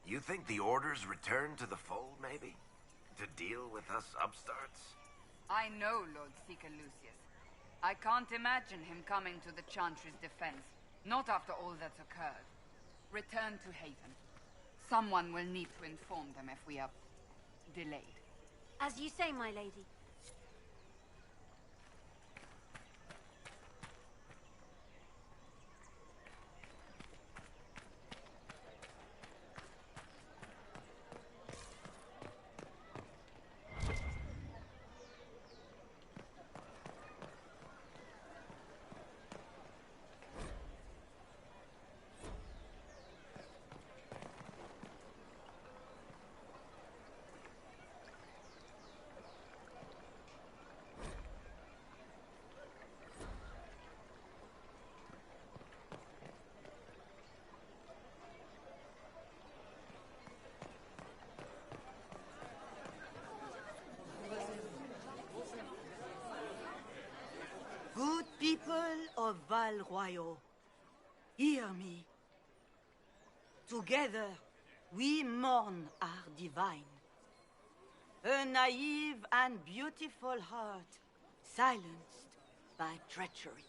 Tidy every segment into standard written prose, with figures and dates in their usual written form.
You think the Order's return to the fold, maybe? To deal with us upstarts? I know Lord Seeker Lucius. I can't imagine him coming to the Chantry's defense. Not after all that's occurred. Return to Haven. Someone will need to inform them if we are delayed. As you say, my lady. Good people of Val Royal, hear me. Together, we mourn our divine. A naive and beautiful heart, silenced by treachery.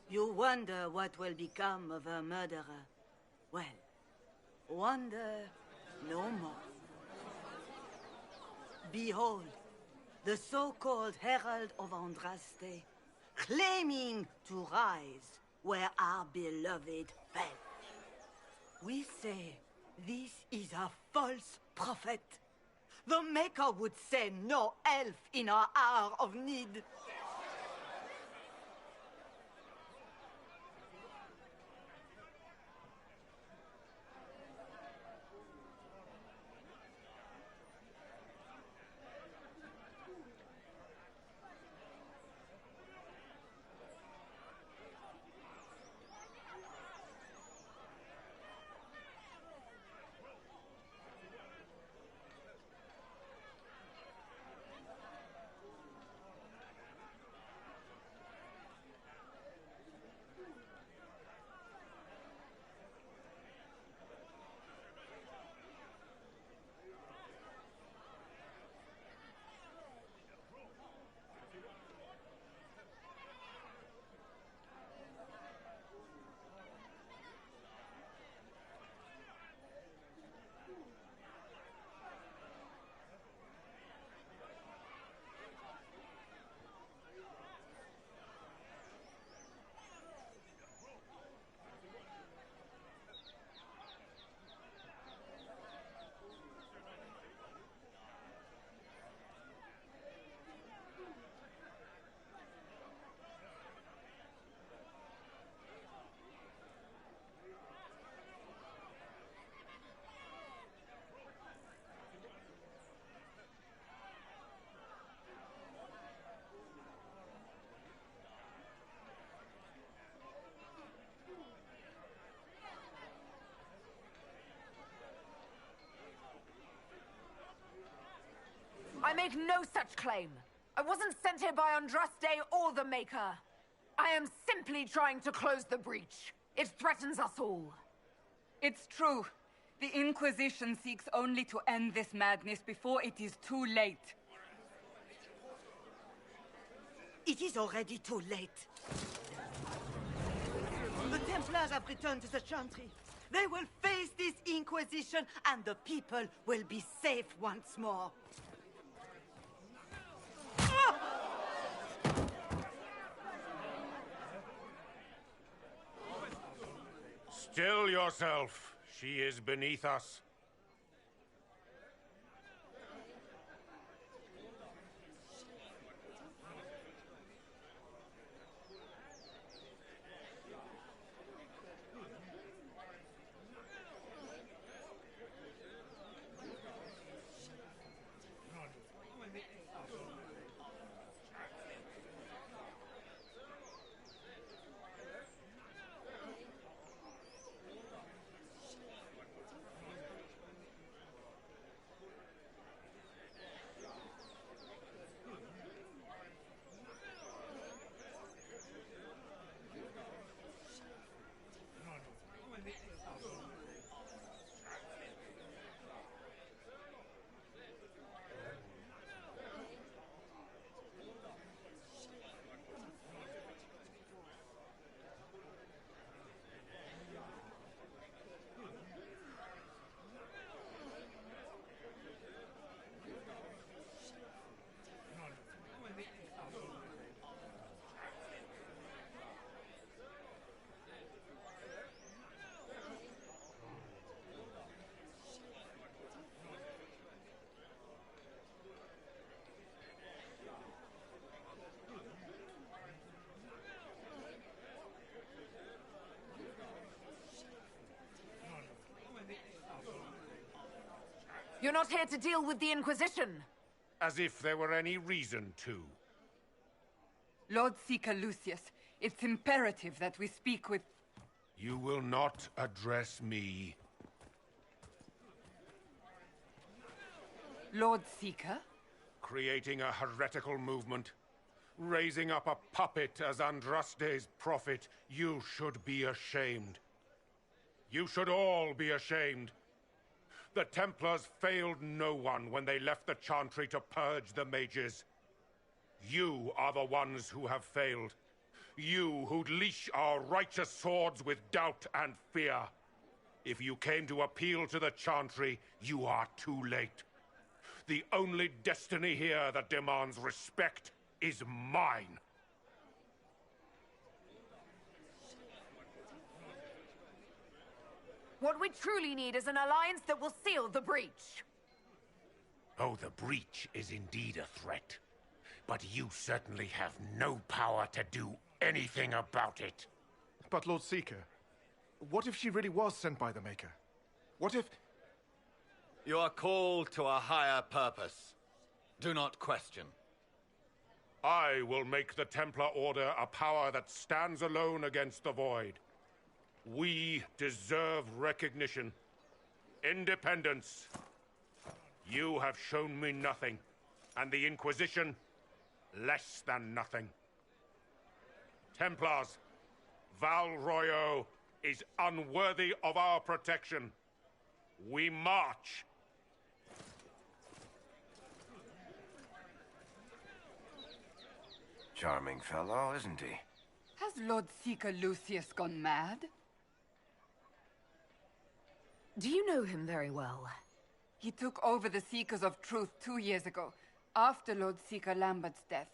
You wonder what will become of a murderer. Well, wonder no more. Behold, the so-called Herald of Andraste, claiming to rise where our beloved fell. We say this is a false prophet. The Maker would send no elf in our hour of need. I make no such claim. I wasn't sent here by Andraste or the Maker. I am simply trying to close the breach. It threatens us all. It's true. The Inquisition seeks only to end this madness before it is too late. It is already too late. The Templars have returned to the Chantry. They will face this Inquisition, and the people will be safe once more. Still yourself. She is beneath us. You're not here to deal with the Inquisition. As if there were any reason to. Lord Seeker Lucius, it's imperative that we speak with... You will not address me. Lord Seeker? Creating a heretical movement. Raising up a puppet as Andraste's prophet. You should be ashamed. You should all be ashamed. The Templars failed no one when they left the Chantry to purge the mages. You are the ones who have failed. You who'd leash our righteous swords with doubt and fear. If you came to appeal to the Chantry, you are too late. The only destiny here that demands respect is mine. What we truly need is an alliance that will seal the breach. Oh, the breach is indeed a threat. But you certainly have no power to do anything about it. But Lord Seeker, what if she really was sent by the Maker? What if... You are called to a higher purpose. Do not question. I will make the Templar Order a power that stands alone against the Void. We deserve recognition. Independence. You have shown me nothing, and the Inquisition, less than nothing. Templars, Val Royo is unworthy of our protection. We march. Charming fellow, isn't he? Has Lord Seeker Lucius gone mad? Do you know him very well? He took over the Seekers of Truth 2 years ago, after Lord Seeker Lambert's death.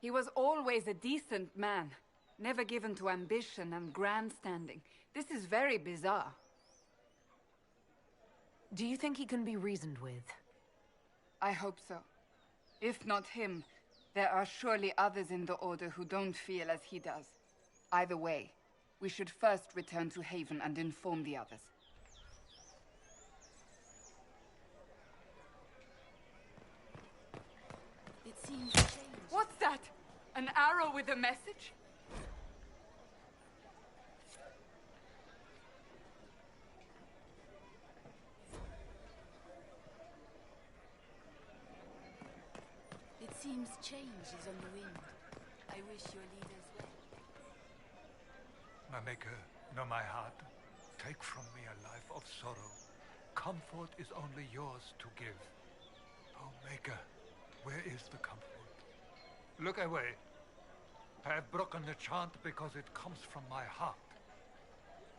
He was always a decent man, never given to ambition and grandstanding. This is very bizarre. Do you think he can be reasoned with? I hope so. If not him, there are surely others in the Order who don't feel as he does. Either way, we should first return to Haven and inform the others. It seems changed. What's that? An arrow with a message? It seems change is on the wind. I wish your leaders well. My Maker, know my heart. Take from me a life of sorrow. Comfort is only yours to give. Oh, Maker, where is the comfort? Look away. I have broken the chant because it comes from my heart.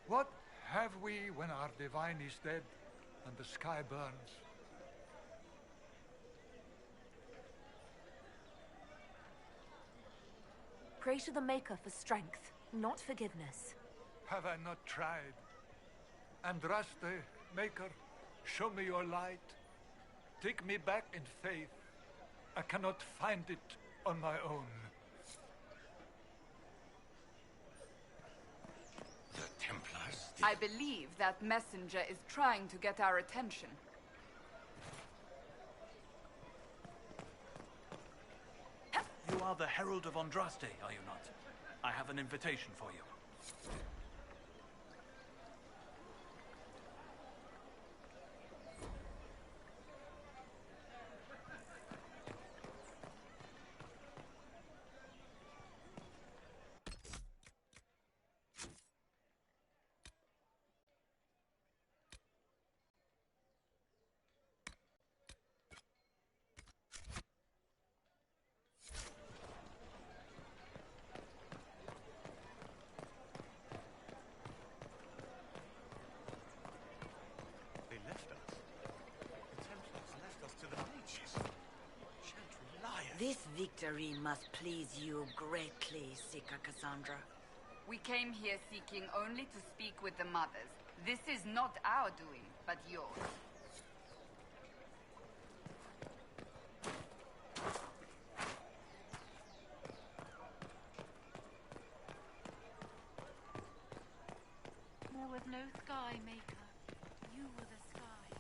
What have we when our divine is dead and the sky burns? Pray to the Maker for strength, not forgiveness. Have I not tried? Andraste, Maker, show me your light. Take me back in faith. I cannot find it on my own. The Templars? I believe that messenger is trying to get our attention. You are the Herald of Andraste, are you not? I have an invitation for you. This victory must please you greatly, Seeker Cassandra. We came here seeking only to speak with the mothers. This is not our doing, but yours. There was no sky maker. You were the sky.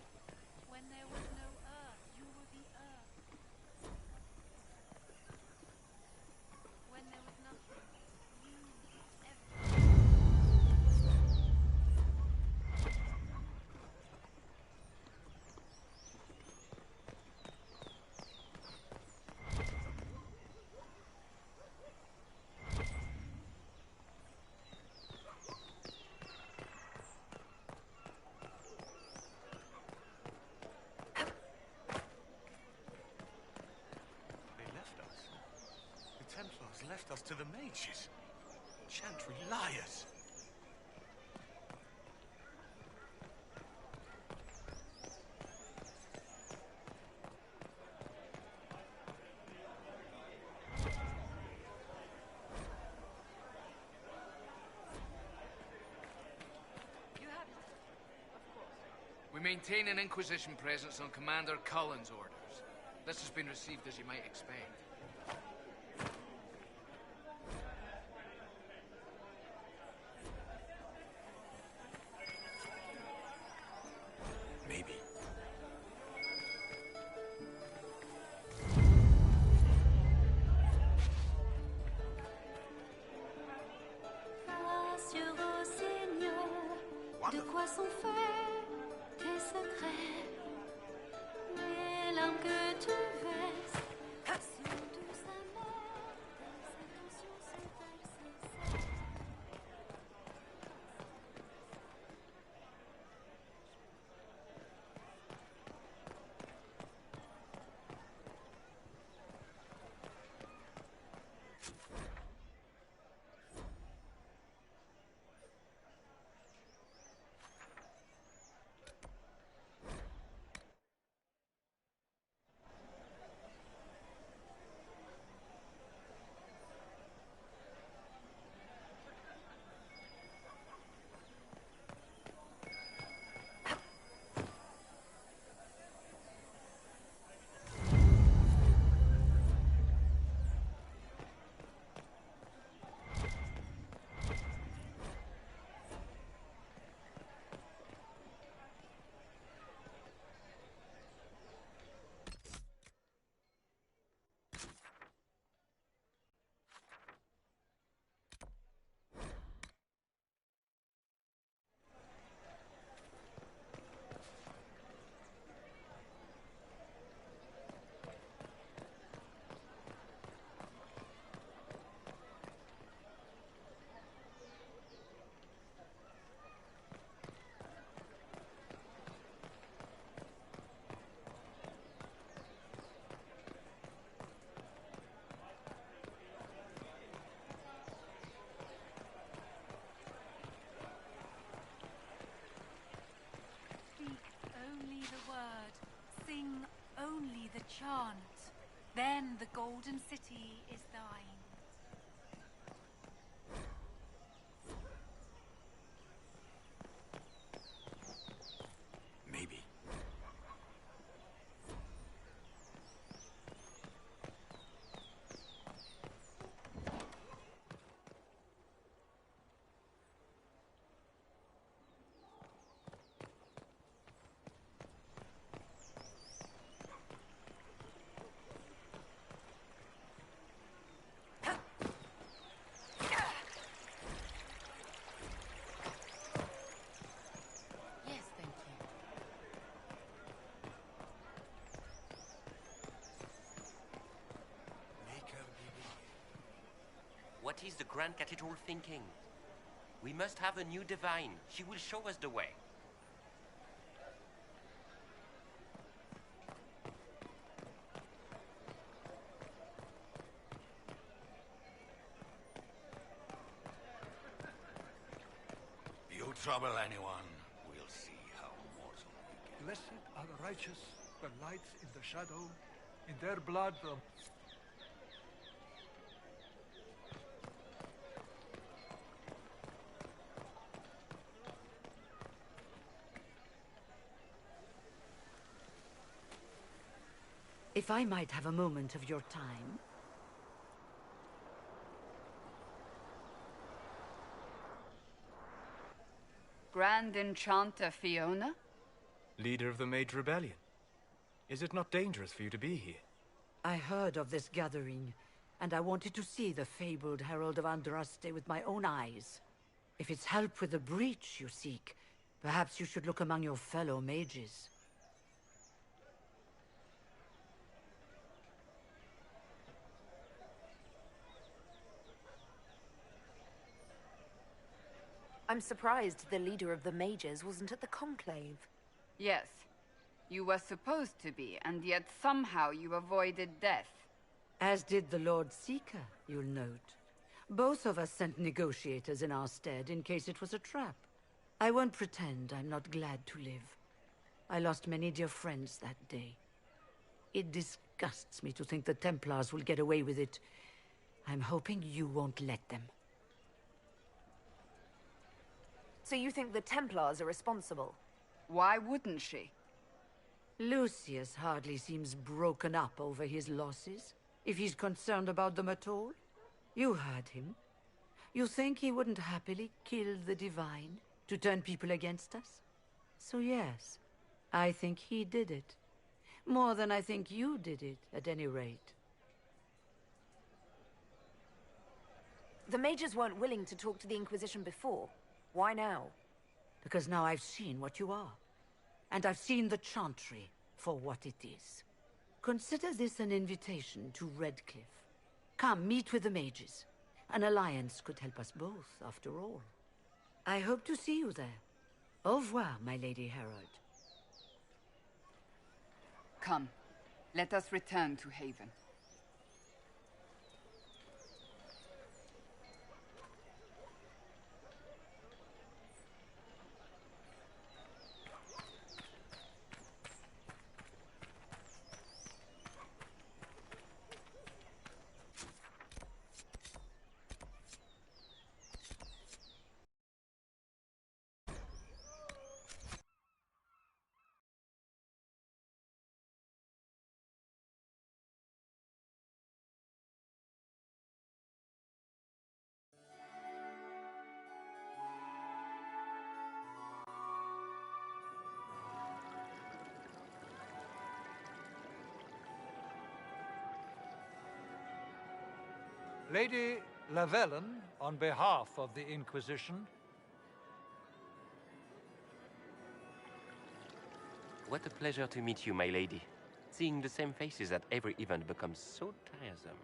When there was no left us to the mages. Chantry liars. We maintain an Inquisition presence on Commander Cullen's orders. This has been received as you might expect. Maybe. Rassureux Seigneur, de quoi sont faits tes secrets? Les larmes que tu verses sont douces amères, tes intentions sont-elles sincères? Only the word, sing only the chant, then the golden city is thine. Maybe. Yes, thank you. What is the Grand Cathedral thinking? We must have a new divine. She will show us the way. You trouble anyone, we'll see how mortal you get. Blessed are the righteous, the lights in the shadow. In their blood, the... If I might have a moment of your time. Grand Enchanter Fiona? Leader of the Mage Rebellion. Is it not dangerous for you to be here? I heard of this gathering, and I wanted to see the fabled Herald of Andraste with my own eyes. If it's help with the breach you seek, perhaps you should look among your fellow mages. I'm surprised the leader of the mages wasn't at the conclave. Yes. You were supposed to be, and yet somehow you avoided death. As did the Lord Seeker, you'll note. Both of us sent negotiators in our stead in case it was a trap. I won't pretend I'm not glad to live. I lost many dear friends that day. It disgusts me to think the Templars will get away with it. I'm hoping you won't let them. So you think the Templars are responsible? Why wouldn't she? Lucius hardly seems broken up over his losses, if he's concerned about them at all. You heard him. You think he wouldn't happily kill the Divine to turn people against us? So yes, I think he did it. More than I think you did it, at any rate. The mages weren't willing to talk to the Inquisition before. Why now? Because now I've seen what you are. And I've seen the Chantry for what it is. Consider this an invitation to Redcliffe. Come, meet with the mages. An alliance could help us both, after all. I hope to see you there. Au revoir, my Lady Herald. Come, let us return to Haven. Lady Lavellan, on behalf of the Inquisition. What a pleasure to meet you, my lady. Seeing the same faces at every event becomes so tiresome.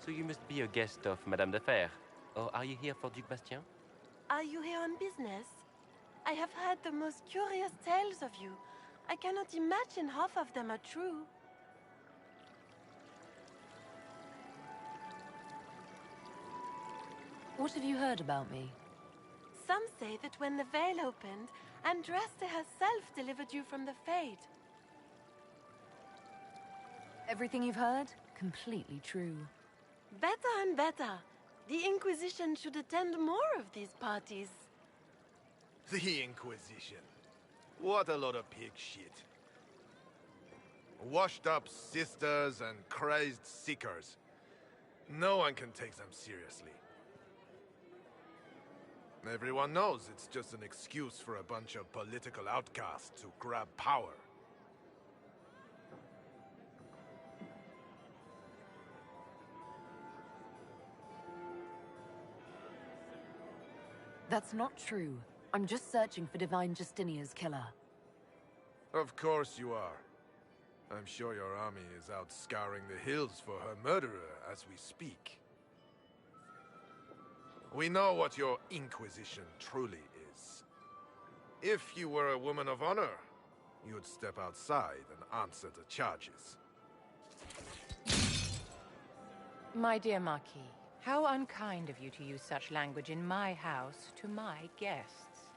So you must be a guest of Madame de Fer, or are you here for Duc Bastien? Are you here on business? I have heard the most curious tales of you. I cannot imagine half of them are true. What have you heard about me? Some say that when the veil opened, Andraste herself delivered you from the Fade. Everything you've heard? Completely true. Better and better. The Inquisition should attend more of these parties. The Inquisition. What a lot of pig shit. Washed up sisters and crazed seekers. No one can take them seriously. Everyone knows it's just an excuse for a bunch of political outcasts to grab power. That's not true. I'm just searching for Divine Justinia's killer. Of course you are. I'm sure your army is out scouring the hills for her murderer as we speak. We know what your Inquisition truly is. If you were a woman of honor, you'd step outside and answer the charges. My dear Marquis, how unkind of you to use such language in my house to my guests.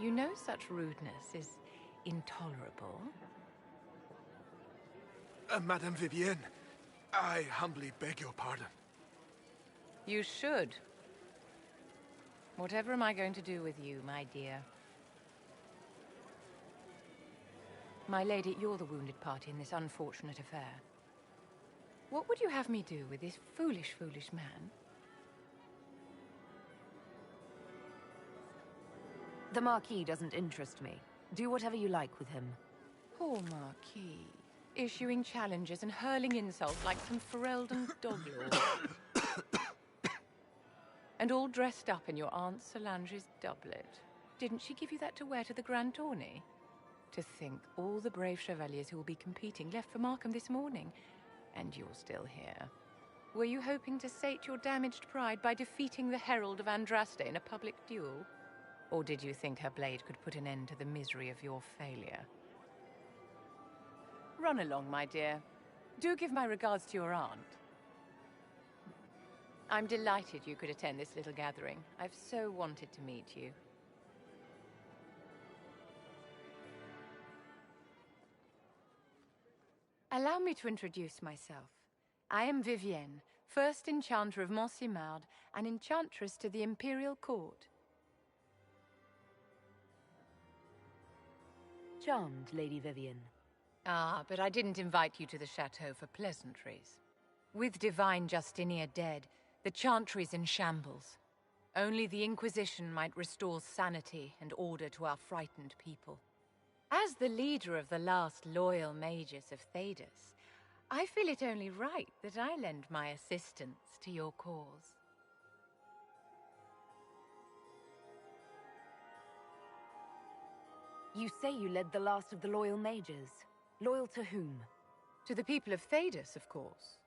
You know such rudeness is intolerable. Madame Vivienne, I humbly beg your pardon. You should. Whatever am I going to do with you, my dear? My lady, you're the wounded party in this unfortunate affair. What would you have me do with this foolish, foolish man? The Marquis doesn't interest me. Do whatever you like with him. Poor Marquis. Issuing challenges and hurling insults like some Ferelden doglord. And all dressed up in your Aunt Solange's doublet. Didn't she give you that to wear to the Grand Tourney? To think all the brave chevaliers who will be competing left for Markham this morning, and you're still here. Were you hoping to sate your damaged pride by defeating the Herald of Andraste in a public duel? Or did you think her blade could put an end to the misery of your failure? Run along, my dear. Do give my regards to your aunt. I'm delighted you could attend this little gathering. I've so wanted to meet you. Allow me to introduce myself. I am Vivienne, first Enchanter of Montsimard and Enchantress to the Imperial Court. Charmed, Lady Vivienne. Ah, but I didn't invite you to the chateau for pleasantries. With Divine Justinia dead, the Chantry's in shambles. Only the Inquisition might restore sanity and order to our frightened people. As the leader of the last loyal mages of Thedas, I feel it only right that I lend my assistance to your cause. You say you led the last of the loyal mages. Loyal to whom? To the people of Thedas, of course.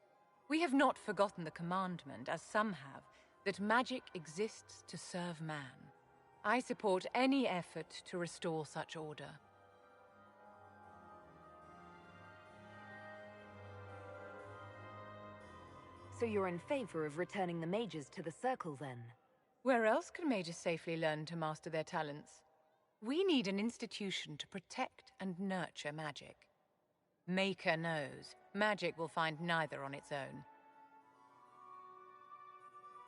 We have not forgotten the commandment, as some have, that magic exists to serve man. I support any effort to restore such order. So you're in favor of returning the mages to the Circle, then? Where else can mages safely learn to master their talents? We need an institution to protect and nurture magic. Maker knows, magic will find neither on its own.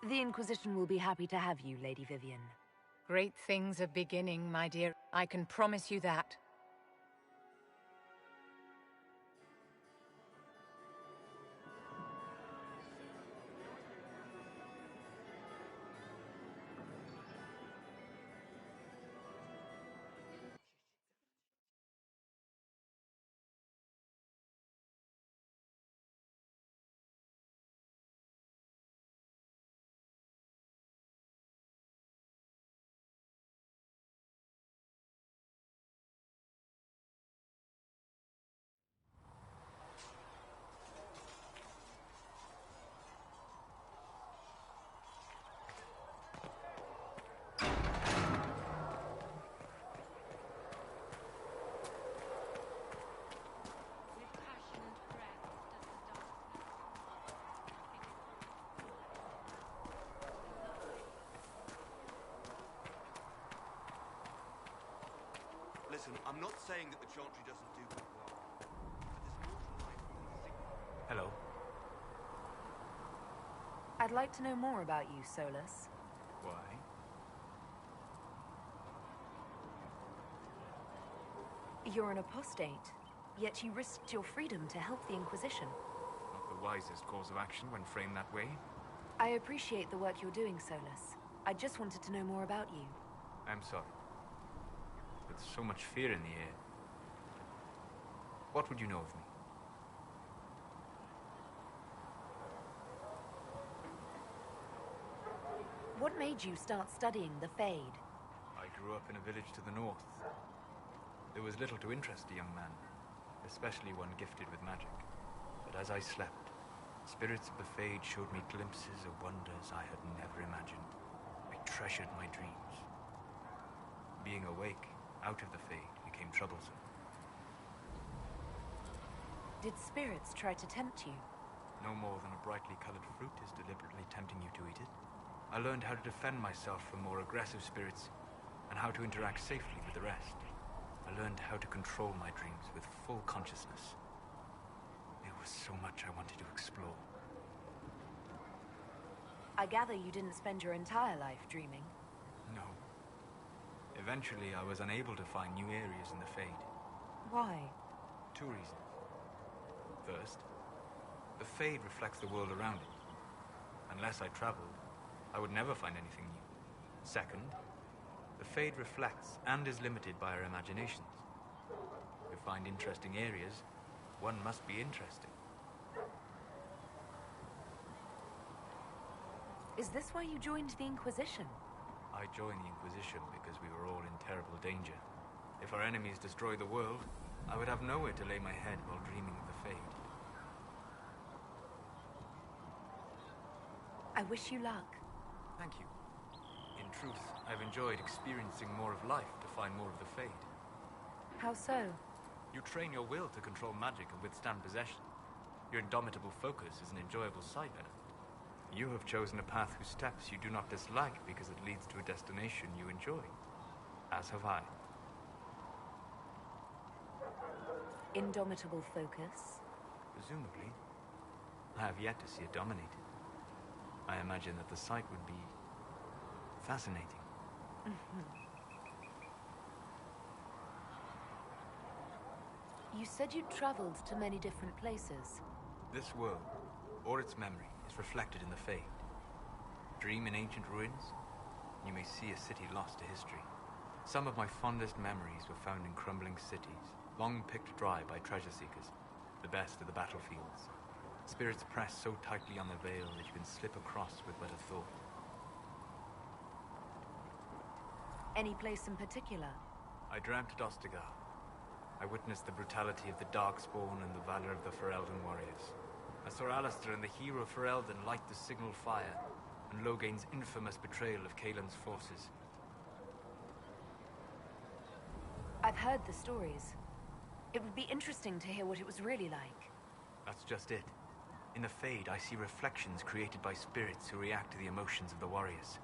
The Inquisition will be happy to have you, Lady Vivienne. Great things are beginning, my dear. I can promise you that. Listen, I'm not saying that the Chantry doesn't do good work, but there's more to life than the signal. Hello. I'd like to know more about you, Solus. Why? You're an apostate, yet you risked your freedom to help the Inquisition. Not the wisest course of action when framed that way. I appreciate the work you're doing, Solus. I just wanted to know more about you. I'm sorry. With so much fear in the air. What would you know of me? What made you start studying the Fade? I grew up in a village to the north. There was little to interest a young man, especially one gifted with magic. But as I slept, spirits of the Fade showed me glimpses of wonders I had never imagined. I treasured my dreams. Being awake, out of the Fade, became troublesome. Did spirits try to tempt you? No more than a brightly colored fruit is deliberately tempting you to eat it. I learned how to defend myself from more aggressive spirits, and how to interact safely with the rest. I learned how to control my dreams with full consciousness. There was so much I wanted to explore. I gather you didn't spend your entire life dreaming. No. Eventually, I was unable to find new areas in the Fade. Why? 2 reasons. First, the Fade reflects the world around it. Unless I traveled, I would never find anything new. Second, the Fade reflects and is limited by our imaginations. To find interesting areas, one must be interesting. Is this why you joined the Inquisition? I joined the Inquisition because we were all in terrible danger. If our enemies destroyed the world, I would have nowhere to lay my head while dreaming of the Fade. I wish you luck. Thank you. In truth, I've enjoyed experiencing more of life to find more of the Fade. How so? You train your will to control magic and withstand possession. Your indomitable focus is an enjoyable sight, Venom. You have chosen a path whose steps you do not dislike because it leads to a destination you enjoy. As have I. Indomitable focus? Presumably. I have yet to see it dominated. I imagine that the sight would be fascinating. You said you'd traveled to many different places. This world, or its memory, is reflected in the Fade. Dream in ancient ruins, and you may see a city lost to history. Some of my fondest memories were found in crumbling cities, long picked dry by treasure seekers, the best of the battlefields. Spirits press so tightly on the veil that you can slip across with but a thought. Any place in particular? I dreamt at Ostagar. I witnessed the brutality of the Darkspawn and the valor of the Ferelden warriors. I saw Alistair and the hero Ferelden light the signal fire, and Logain's infamous betrayal of Kaelin's forces. I've heard the stories. It would be interesting to hear what it was really like. That's just it. In the Fade, I see reflections created by spirits who react to the emotions of the warriors.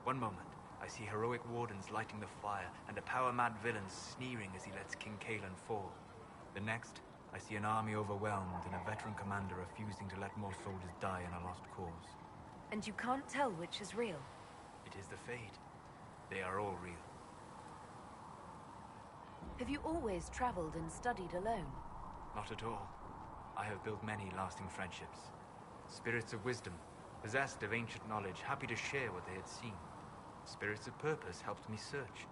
One moment, I see heroic wardens lighting the fire and a power-mad villain sneering as he lets King Kaelin fall. The next, I see an army overwhelmed and a veteran commander refusing to let more soldiers die in a lost cause. And you can't tell which is real? It is the Fade. They are all real. Have you always traveled and studied alone? Not at all. I have built many lasting friendships. Spirits of wisdom, possessed of ancient knowledge, happy to share what they had seen. Spirits of purpose helped me search.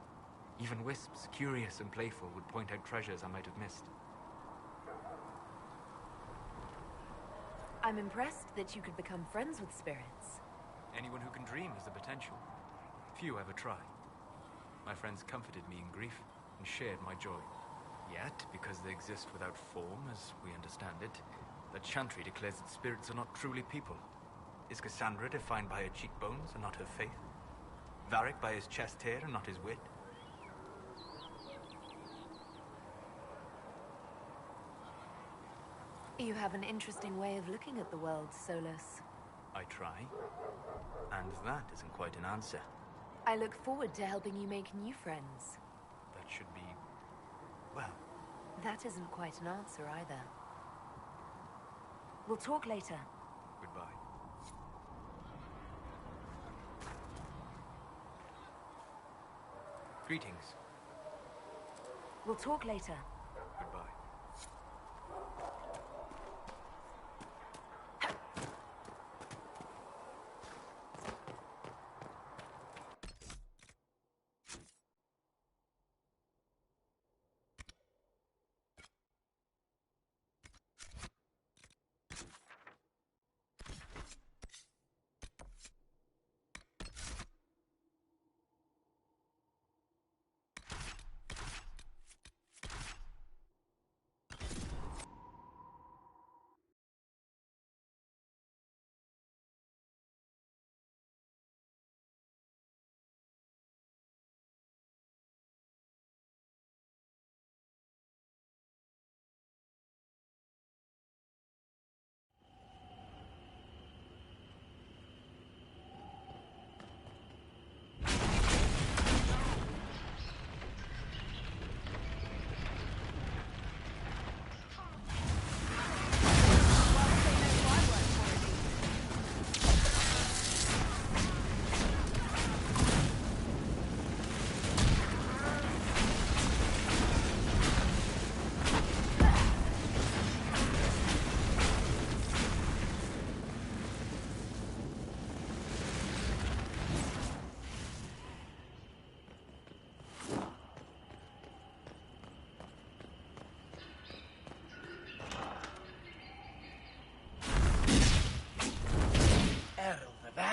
Even wisps, curious and playful, would point out treasures I might have missed. I'm impressed that you could become friends with spirits. Anyone who can dream has the potential. Few ever try. My friends comforted me in grief and shared my joy. Yet, because they exist without form, as we understand it, the Chantry declares that spirits are not truly people. Is Cassandra defined by her cheekbones and not her faith? Varric by his chest hair and not his wit? You have an interesting way of looking at the world, Solus. I try. And that isn't quite an answer. I look forward to helping you make new friends. That should be... well... That isn't quite an answer either. We'll talk later. Goodbye. Greetings. We'll talk later. Goodbye.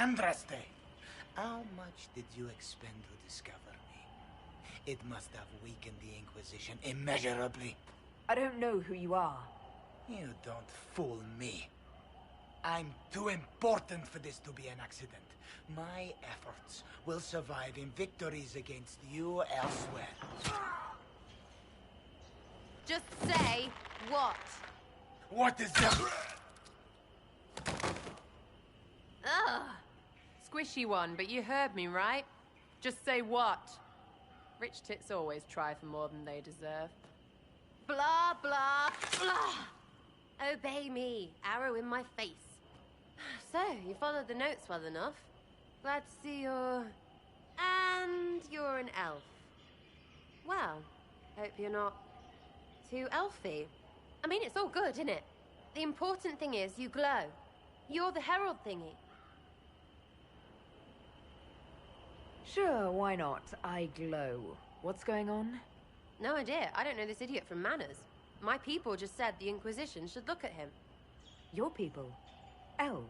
Andraste, how much did you expend to discover me? It must have weakened the Inquisition immeasurably. I don't know who you are. You don't fool me. I'm too important for this to be an accident. My efforts will survive in victories against you elsewhere. Just say what? What is that? Ugh. Squishy one, but you heard me, right? Just say what? Rich tits always try for more than they deserve. Blah, blah, blah. Obey me. Arrow in my face. So, you followed the notes well enough. Glad to see you're... And you're an elf. Well, hope you're not too elfy. I mean, it's all good, isn't it? The important thing is you glow. You're the herald thingy. Sure, why not? I glow. What's going on? No idea. I don't know this idiot from Manners. My people just said the Inquisition should look at him. Your people? Elves?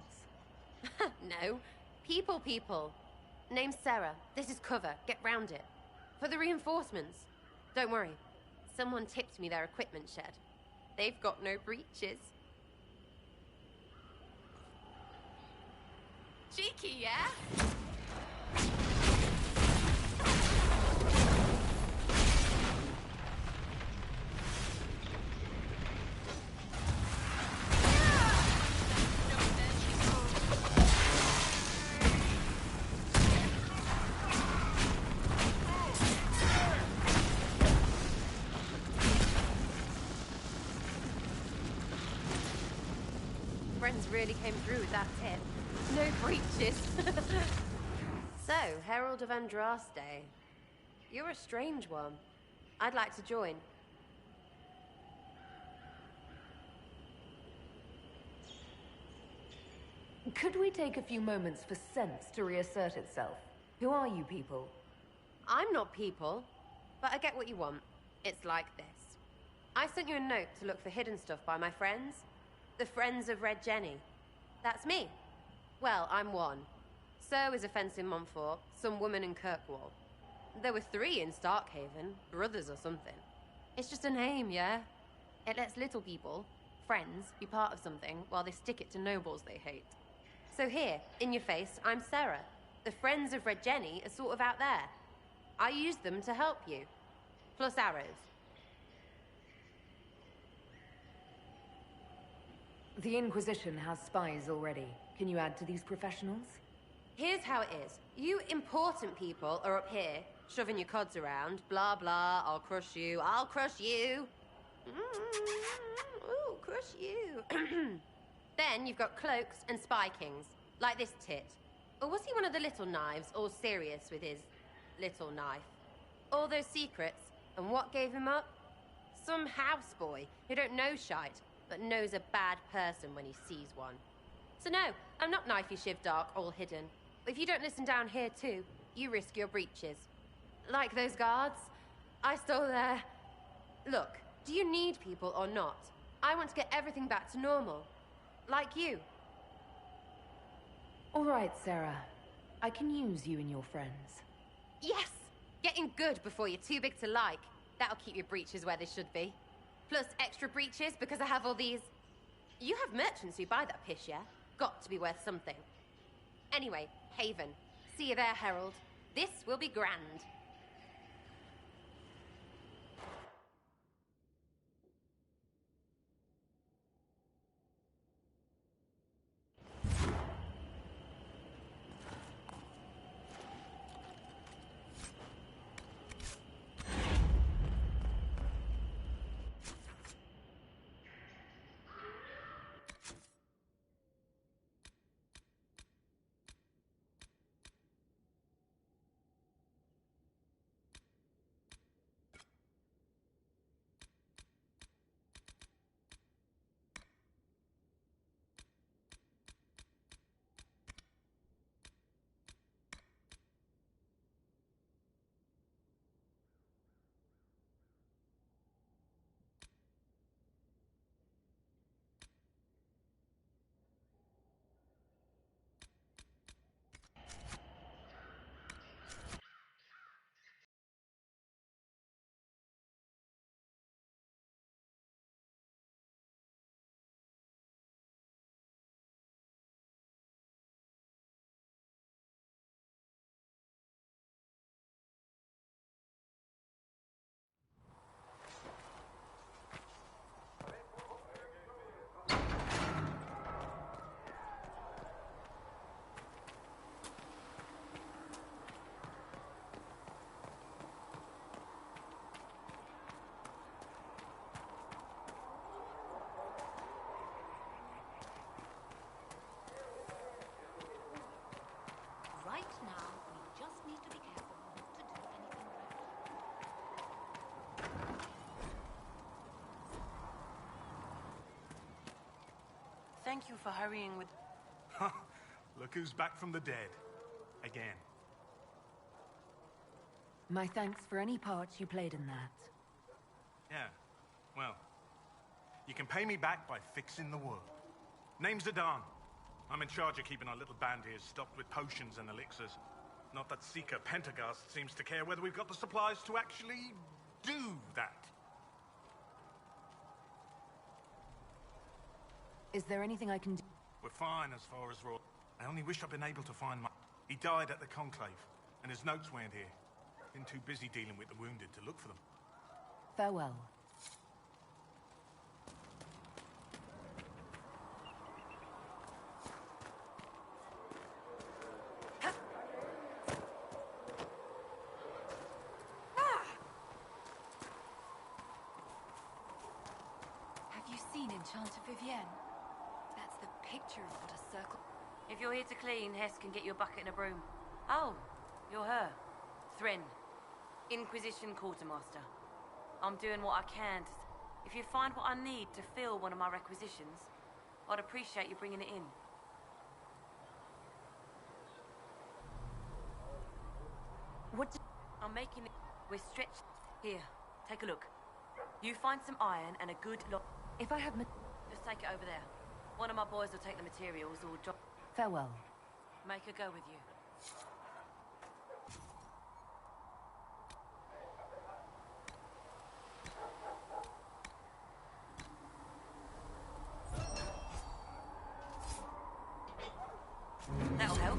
No. People. Name's Sarah. This is cover. Get round it. For the reinforcements. Don't worry. Someone tipped me their equipment shed. They've got no breaches. Cheeky, yeah? Friends really came through with that tip. No breaches. So, Herald of Andraste. You're a strange one. I'd like to join. Could we take a few moments for sense to reassert itself? Who are you people? I'm not people, but I get what you want. It's like this. I sent you a note to look for hidden stuff by my friends. The Friends of Red Jenny. That's me. Well, I'm one. So is a fence in Montfort, some woman in Kirkwall. There were 3 in Starkhaven, brothers or something. It's just a name, yeah? It lets little people, friends, be part of something while they stick it to nobles they hate. So here, in your face, I'm Sarah. The Friends of Red Jenny are sort of out there. I use them to help you. Plus arrows. The Inquisition has spies already. Can you add to these professionals? Here's how it is. You important people are up here, shoving your cods around. Blah, blah, I'll crush you, I'll crush you. Ooh, crush you. Then you've got cloaks and spy kings, like this tit. Or was he one of the little knives, all serious with his little knife? All those secrets, and what gave him up? Some houseboy who don't know shite, but knows a bad person when he sees one. So no, I'm not knifey shiv dark, all hidden. But if you don't listen down here too, you risk your breeches. Like those guards, I stole their... Look, do you need people or not? I want to get everything back to normal. Like you. All right, Sarah. I can use you and your friends. Yes! Getting good before you're too big to like. That'll keep your breeches where they should be. Plus extra breeches because I have all these... You have merchants who buy that piss, yeah? Got to be worth something. Anyway, Haven. See you there, Herald. This will be grand. thank you for hurrying with... Look who's back from the dead. Again. My thanks for any part you played in that. Yeah, well, you can pay me back by fixing the world. Name's Adan. I'm in charge of keeping our little band here stocked with potions and elixirs. Not that Seeker Pentagast seems to care whether we've got the supplies to actually do that. Is there anything I can do? We're fine as far as raw. I only wish I'd been able to find my... He died at the Conclave, and his notes weren't here. Been too busy dealing with the wounded to look for them. Farewell. Have you seen Enchanted Vivienne? That's the picture of what a circle... If you're here to clean, Hess can get you a bucket and a broom. Oh, you're her. Thrin. Inquisition Quartermaster. I'm doing what I can to... If you find what I need to fill one of my requisitions, I'd appreciate you bringing it in. What? I'm making it... We're stretched... Here, take a look. You find some iron and a good lot... If I have... Just take it over there. One of my boys will take the materials or drop... Farewell. Make her go with you. That'll help.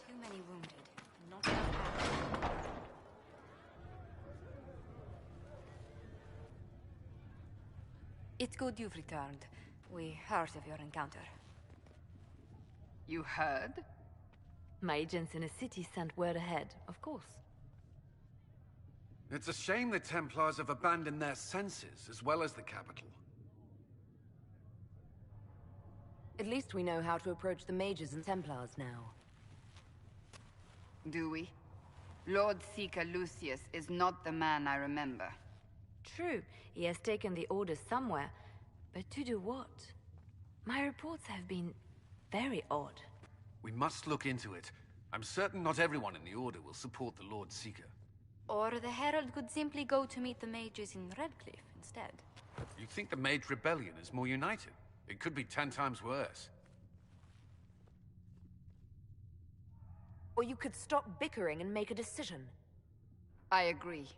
Too many wounded. Not enough. It's good you've returned. We heard of your encounter. You heard? My agents in the city sent word ahead, of course. It's a shame the Templars have abandoned their senses, as well as the capital. At least we know how to approach the mages and Templars now. Do we? Lord Seeker Lucius is not the man I remember. True, he has taken the orders somewhere, but to do what? My reports have been very odd. We must look into it. I'm certain not everyone in the Order will support the Lord Seeker. Or the Herald could simply go to meet the mages in Redcliffe instead. You think the Mage Rebellion is more united? It could be 10 times worse. Or you could stop bickering and make a decision. I agree.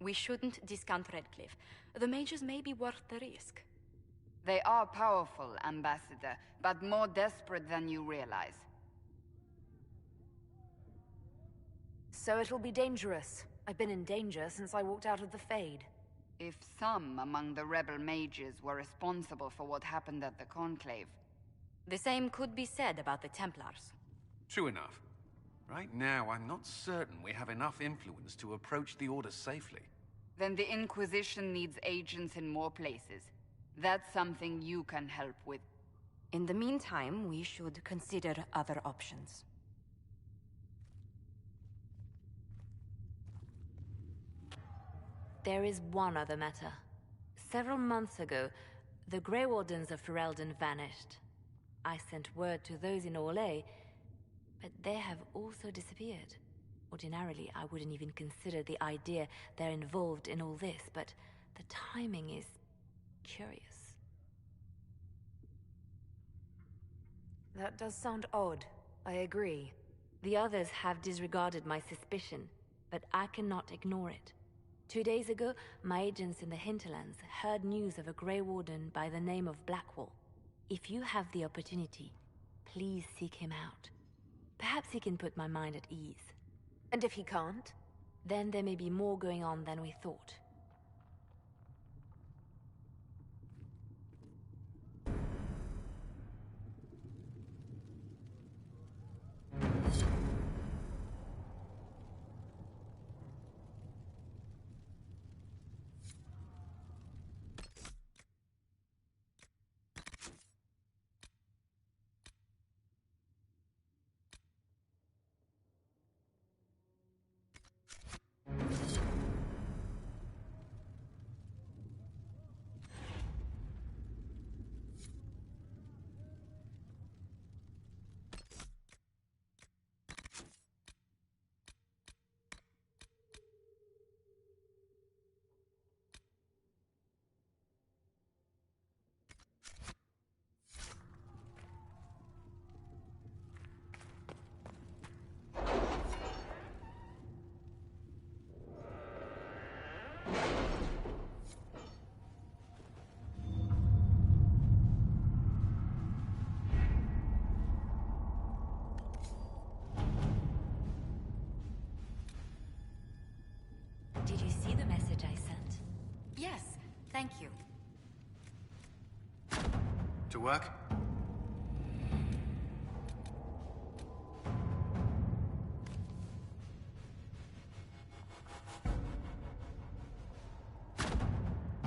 We shouldn't discount Redcliffe. The mages may be worth the risk. They are powerful, Ambassador, but more desperate than you realize. So it'll be dangerous. I've been in danger since I walked out of the Fade. If some among the rebel mages were responsible for what happened at the Conclave... The same could be said about the Templars. True enough. Right now, I'm not certain we have enough influence to approach the Order safely. Then the Inquisition needs agents in more places. That's something you can help with. In the meantime, we should consider other options. There is one other matter. Several months ago, the Grey Wardens of Ferelden vanished. I sent word to those in Orlais, but they have also disappeared. Ordinarily, I wouldn't even consider the idea they're involved in all this, but the timing is curious. That does sound odd. I agree. The others have disregarded my suspicion, but I cannot ignore it. 2 days ago, my agents in the hinterlands heard news of a Grey Warden by the name of Blackwall. If you have the opportunity, please seek him out. Perhaps he can put my mind at ease. And if he can't, then there may be more going on than we thought. Thank you. To work?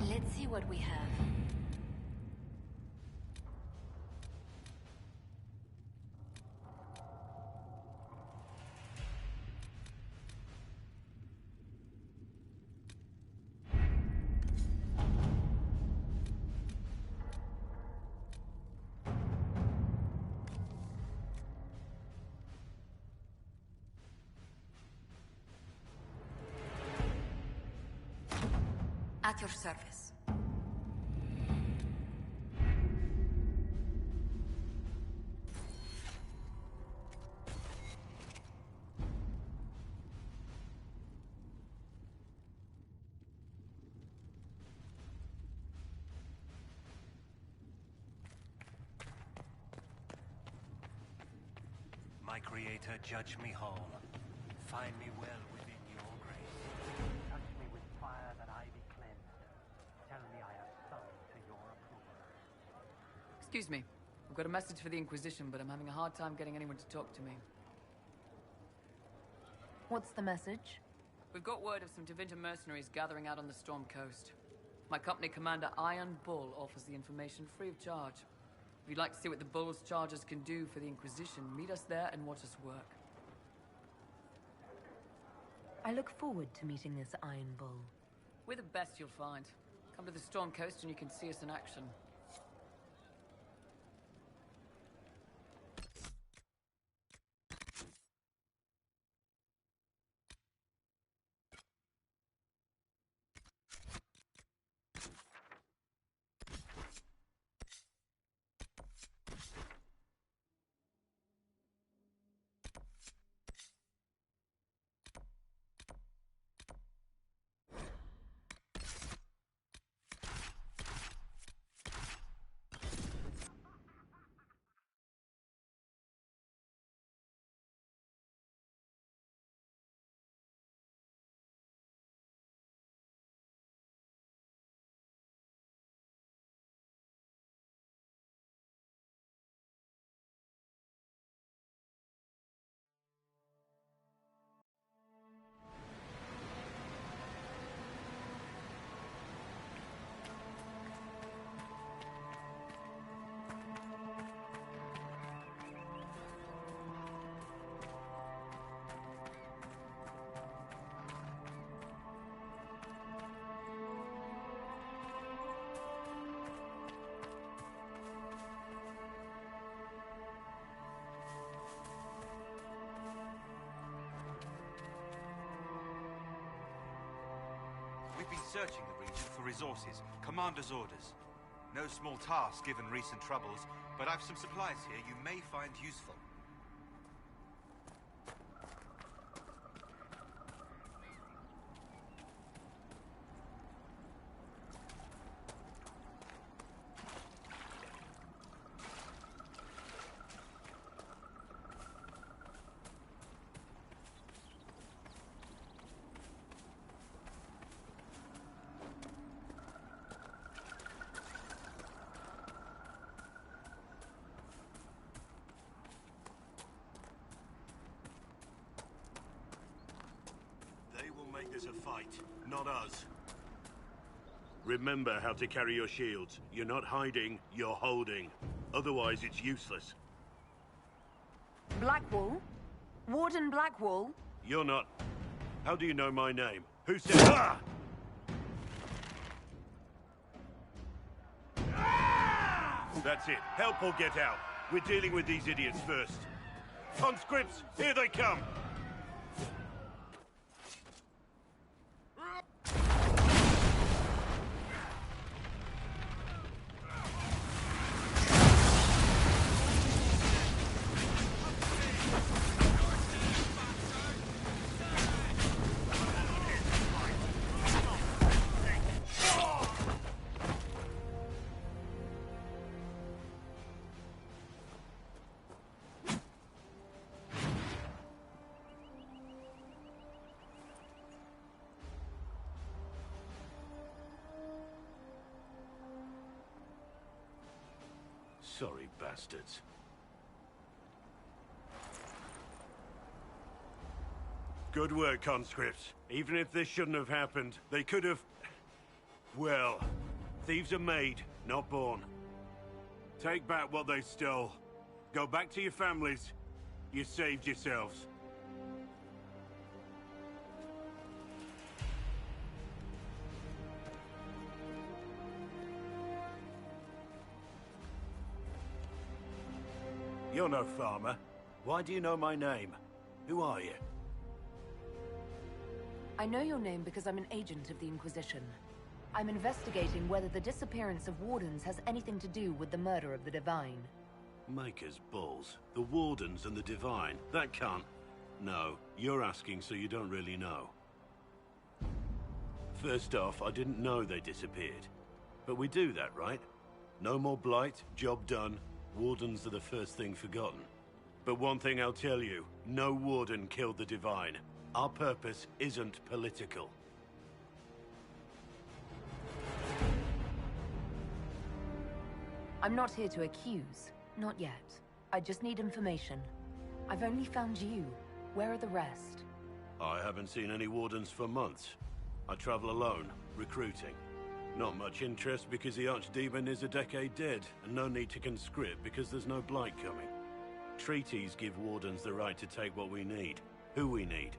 Let's see what we have. At your service. My creator, judge me whole. Find me well within your grace. Touch me with fire that I be cleansed. Tell me I have sung to your approval. Excuse me. I've got a message for the Inquisition, but I'm having a hard time getting anyone to talk to me. What's the message? We've got word of some Tevinter mercenaries gathering out on the Storm Coast. My company commander, Iron Bull, offers the information free of charge. If you'd like to see what the Bull's charges can do for the Inquisition, meet us there and watch us work. I look forward to meeting this Iron Bull. We're the best you'll find. Come to the Storm Coast and you can see us in action. We've been searching the region for resources. Commander's orders. No small task given recent troubles, but I've some supplies here you may find useful. Make this a fight, not us. Remember how to carry your shields. You're not hiding, you're holding. Otherwise, it's useless. Blackwall? Warden Blackwall? You're not... How do you know my name? Who said... Ah! That's it. Help or get out. We're dealing with these idiots first. Conscripts, here they come! Sorry, bastards. Good work, conscripts. Even if this shouldn't have happened, they could have... Well, thieves are made, not born. Take back what they stole. Go back to your families. You saved yourselves. You're no farmer. Why do you know my name? Who are you? I know your name because I'm an agent of the Inquisition. I'm investigating whether the disappearance of Wardens has anything to do with the murder of the Divine. Maker's balls. The Wardens and the Divine. That can't... No, you're asking so you don't really know. First off, I didn't know they disappeared. But we do that, right? No more blight, job done. Wardens are the first thing forgotten. But one thing I'll tell you, no Warden killed the Divine. Our purpose isn't political. I'm not here to accuse. Not yet. I just need information. I've only found you. Where are the rest? I haven't seen any Wardens for months. I travel alone, recruiting. Not much interest because the Archdemon is a decade dead, and no need to conscript because there's no blight coming. Treaties give Wardens the right to take what we need, who we need.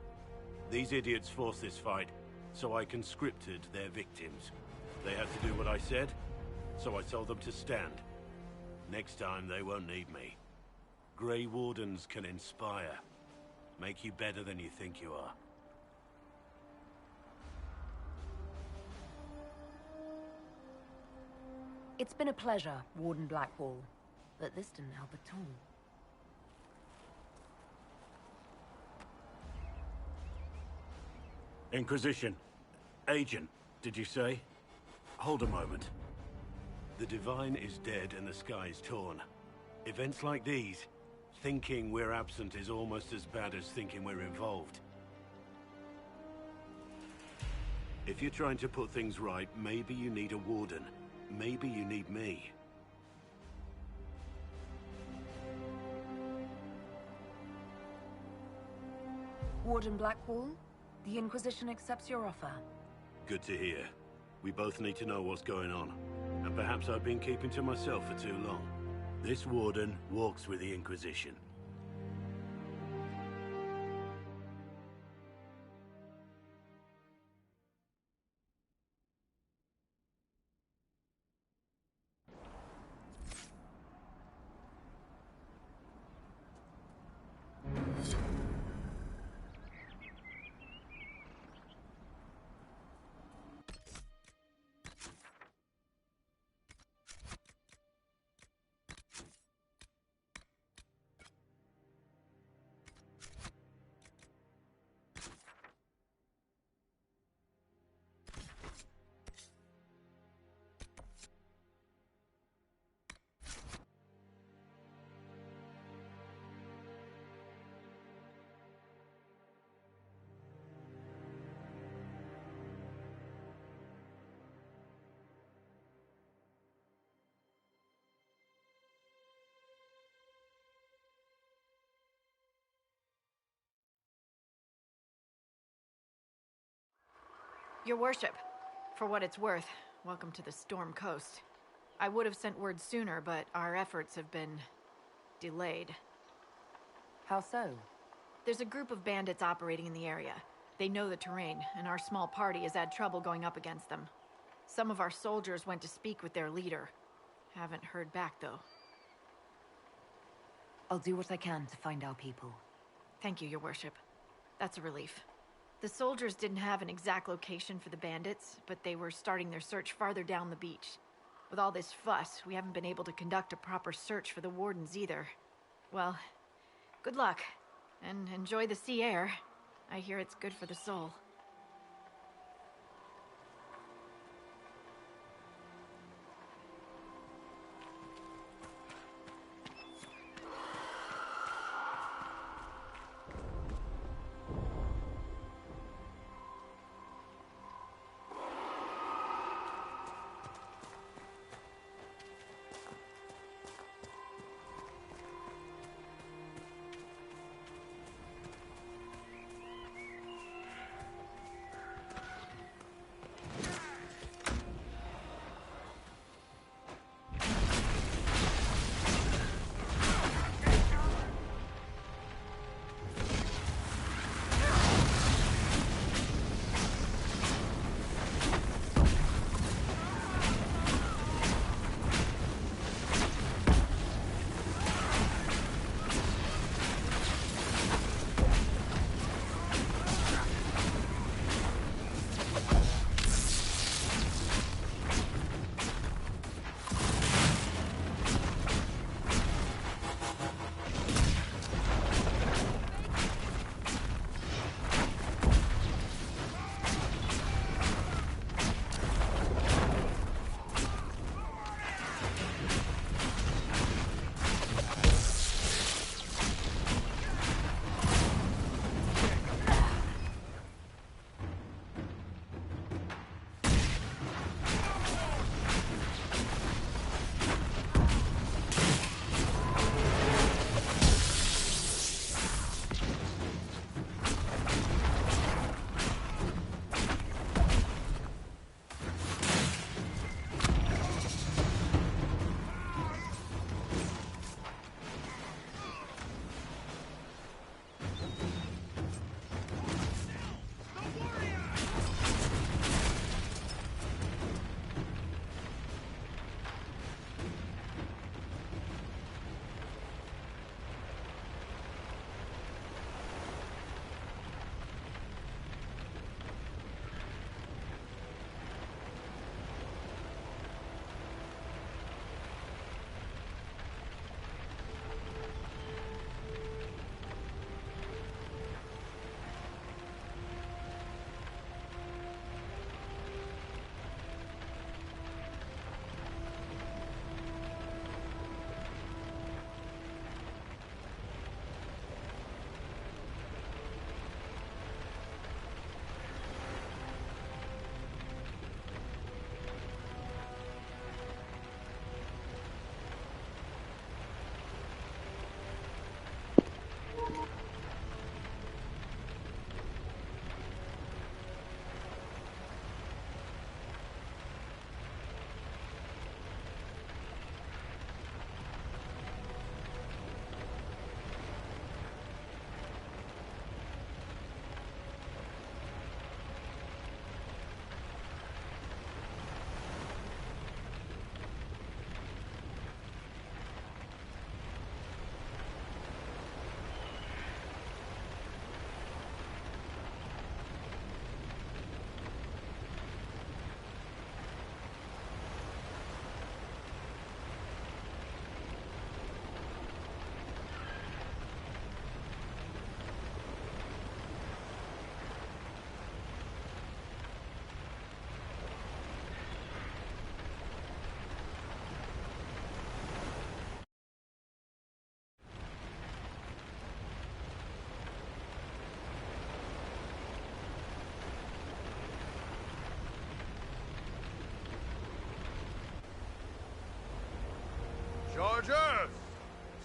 These idiots forced this fight, so I conscripted their victims. They had to do what I said, so I told them to stand. Next time, they won't need me. Grey Wardens can inspire. Make you better than you think you are. It's been a pleasure, Warden Blackwall. But this didn't help at all. Inquisition. Agent, did you say? Hold a moment. The Divine is dead and the sky is torn. Events like these, thinking we're absent is almost as bad as thinking we're involved. If you're trying to put things right, maybe you need a Warden. Maybe you need me. Warden Blackwall, the Inquisition accepts your offer. Good to hear. We both need to know what's going on. And perhaps I've been keeping to myself for too long. This Warden walks with the Inquisition. Your worship, for what it's worth, welcome to the Storm Coast. I would have sent word sooner, but our efforts have been delayed. How so? There's a group of bandits operating in the area. They know the terrain, and our small party has had trouble going up against them. Some of our soldiers went to speak with their leader. Haven't heard back, though. I'll do what I can to find our people. Thank you, Your Worship. That's a relief. The soldiers didn't have an exact location for the bandits, but they were starting their search farther down the beach. With all this fuss, we haven't been able to conduct a proper search for the Wardens either. Well, good luck, and enjoy the sea air. I hear it's good for the soul.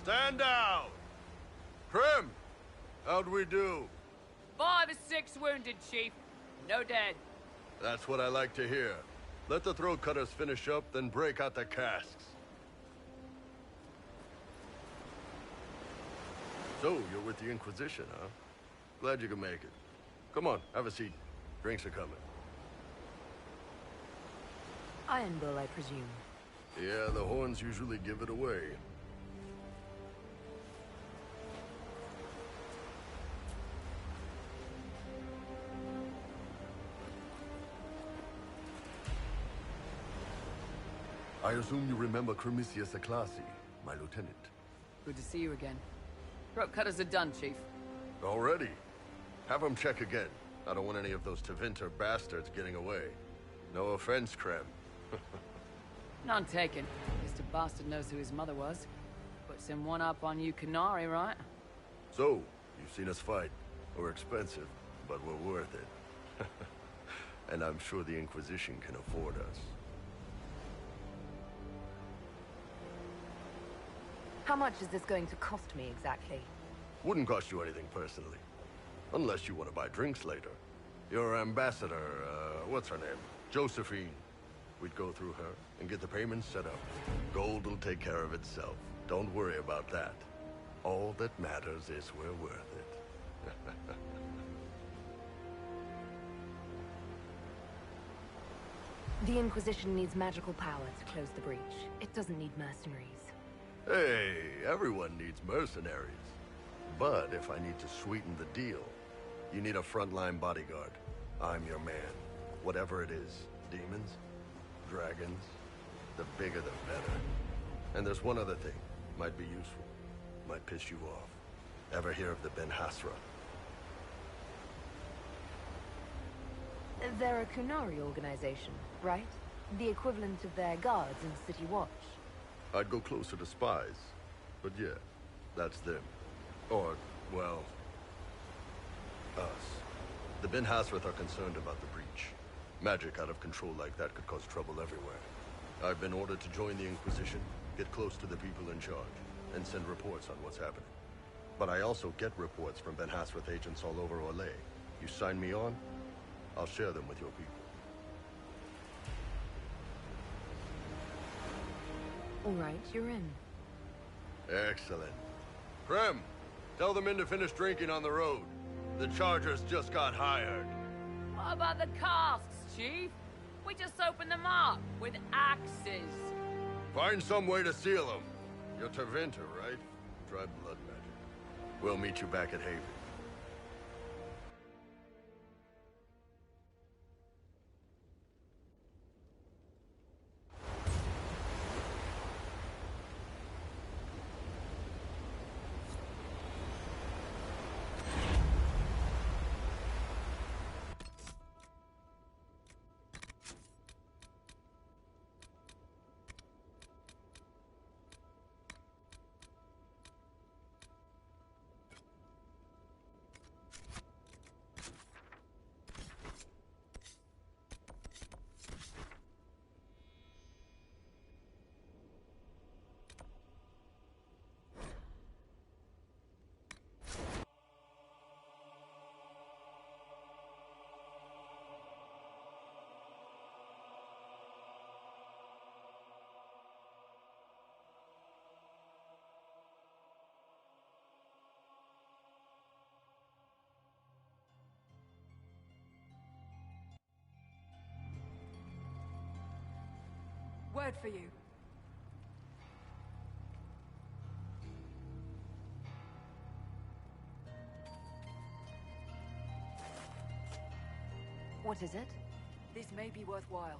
Stand down! Krim! How'd we do? 5 or 6 wounded, Chief. No dead. That's what I like to hear. Let the throat cutters finish up, then break out the casks. So, you're with the Inquisition, huh? Glad you could make it. Come on, have a seat. Drinks are coming. Iron Bull, I presume. Yeah, the horns usually give it away. I assume you remember Cremisius Aclasi, my lieutenant. Good to see you again. Throat cutters are done, Chief. Already? Have them check again. I don't want any of those Tevinter bastards getting away. No offense, Krem. None taken. Mr. Bastard knows who his mother was. Puts him one up on you Canary, right? So, you've seen us fight. We're expensive, but we're worth it. And I'm sure the Inquisition can afford us. How much is this going to cost me exactly? Wouldn't cost you anything personally. Unless you want to buy drinks later. Your ambassador, what's her name? Josephine. We'd go through her and get the payments set up. Gold will take care of itself. Don't worry about that. All that matters is we're worth it. The Inquisition needs magical power to close the breach. It doesn't need mercenaries. Hey, everyone needs mercenaries. But if I need to sweeten the deal, you need a frontline bodyguard. I'm your man. Whatever it is. Demons? Dragons? The bigger the better. And there's one other thing. Might be useful. Might piss you off. Ever hear of the Ben Hasra? They're a Kunari organization, right? The equivalent of their guards in City Watch. I'd go closer to spies. But yeah, that's them. Or, well, us. The Ben Hasrath are concerned about the breach. Magic out of control like that could cause trouble everywhere. I've been ordered to join the Inquisition, get close to the people in charge, and send reports on what's happening. But I also get reports from Ben Hasrath agents all over Orlais. You sign me on, I'll share them with your people. All right, you're in. Excellent. Krem, tell the men to finish drinking on the road. The Chargers just got hired. What about the casks, Chief? We just opened them up with axes. Find some way to seal them. You're Tevinter, right? Try blood magic. We'll meet you back at Haven. Word for you. What is it? This may be worthwhile.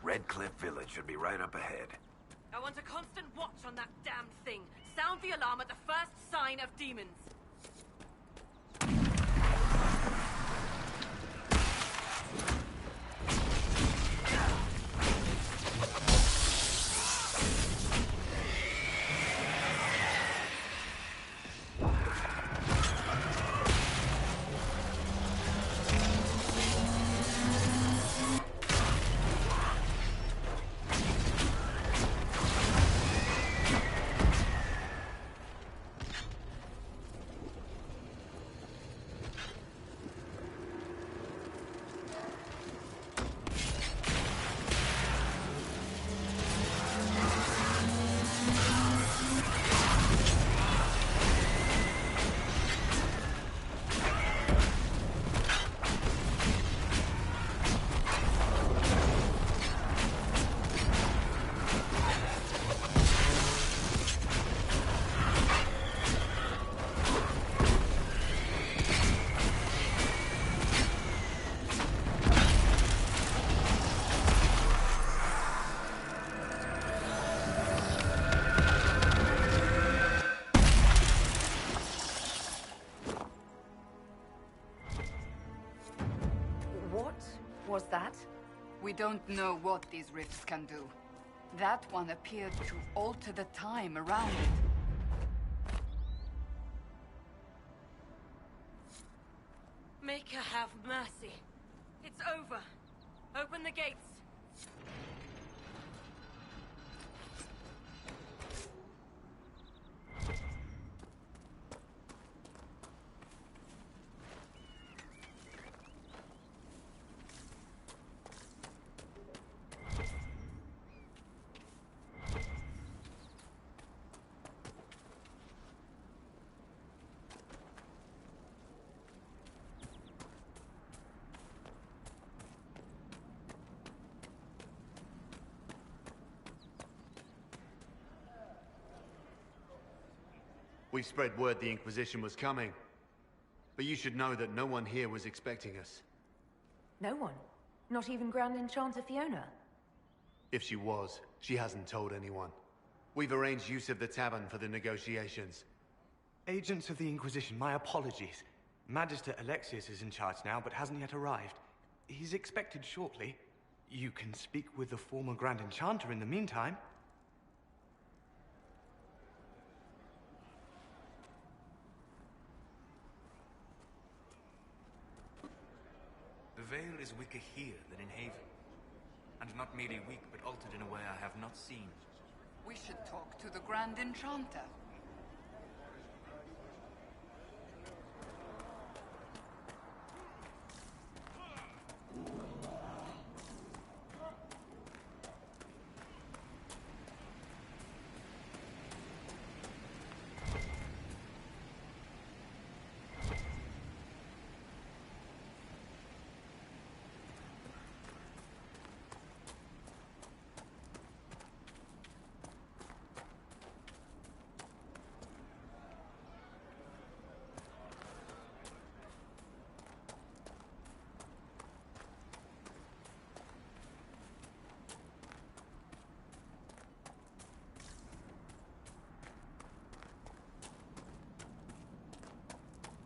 Red Cliff Village should be right up ahead. I want a constant watch on that damned thing. Sound the alarm at the first sign of demons. Was that? We don't know what these rifts can do. That one appeared to alter the time around it. Make her have mercy. It's over. Open the gates. We spread word the Inquisition was coming. But you should know that no one here was expecting us. No one? Not even Grand Enchanter Fiona? If she was, she hasn't told anyone. We've arranged use of the tavern for the negotiations. Agents of the Inquisition, my apologies. Magister Alexius is in charge now, but hasn't yet arrived. He's expected shortly. You can speak with the former Grand Enchanter in the meantime. The veil is weaker here than in Haven. And not merely weak, but altered in a way I have not seen. We should talk to the Grand Enchanter.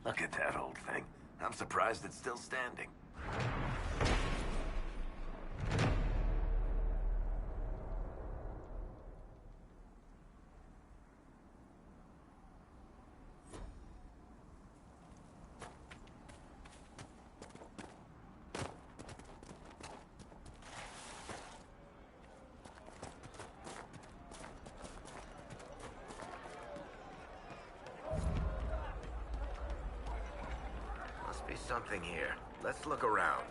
Look at that old thing. I'm surprised it's still standing. Something here. Let's look around.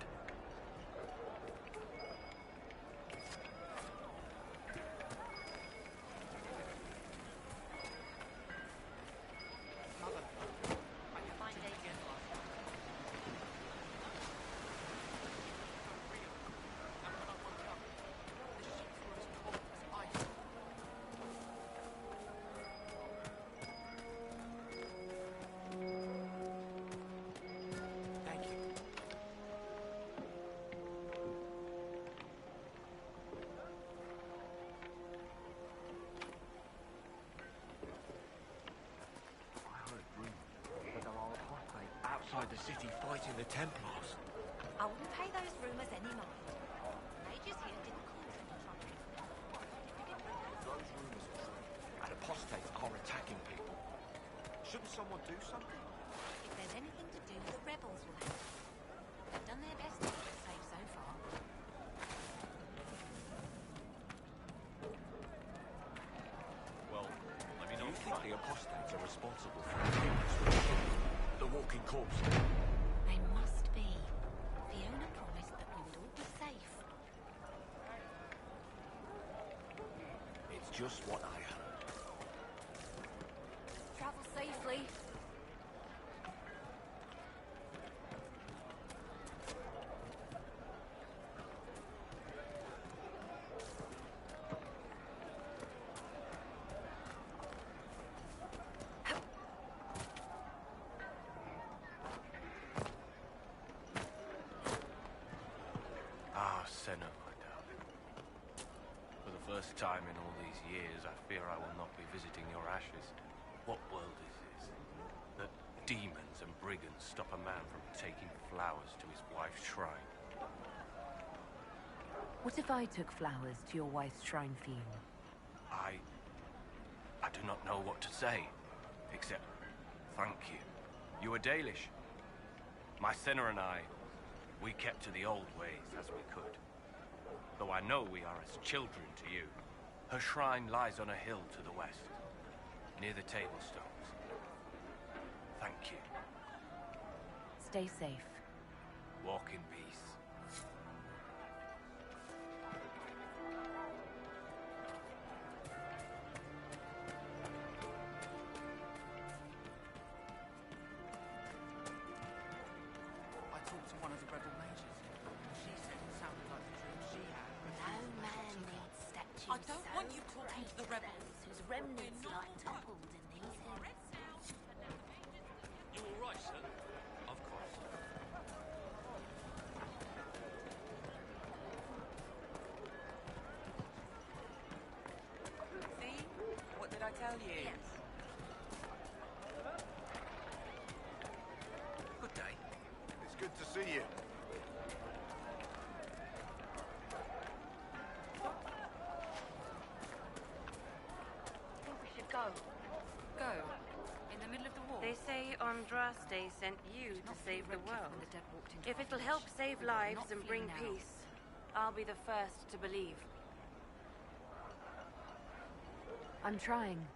outside the city fighting the Templars. I wouldn't pay those rumours any mind. Mages here didn't cause any trouble. Those rumours are true, and apostates are attacking people. Shouldn't someone do something? If there's anything to do, the rebels will have to. They've done their best to keep us safe so far. Well, let me know. Do you think the apostates are responsible for the killings the walking corpse? They must be. Fiona promised that we would all be safe. It's just what I heard. Travel safely. Senna, my darling. For the first time in all these years, I fear I will not be visiting your ashes. What world is this? That demons and brigands stop a man from taking flowers to his wife's shrine. What if I took flowers to your wife's shrine for you? I do not know what to say, except thank you. You were Dalish. My Senna and I, we kept to the old ways as we could. Though I know we are as children to you. Her shrine lies on a hill to the west, near the Tablestones. Thank you. Stay safe. Walk in peace. I talked to one of the rebel mages. She said it sounded like the dream she had. No man needs statues. I don't want you talking to the rebels. Whose remnants lie toppled in these hills. You all right, sir? Of course. See? What did I tell you? Yes. Good day. It's good to see you. I think we should go. Go? In the middle of the war? They say Andraste sent you to save the world. When the dead walked into If our it'll village. help save We will lives not and flee bring now. peace, I'll be the first to believe. I'm trying.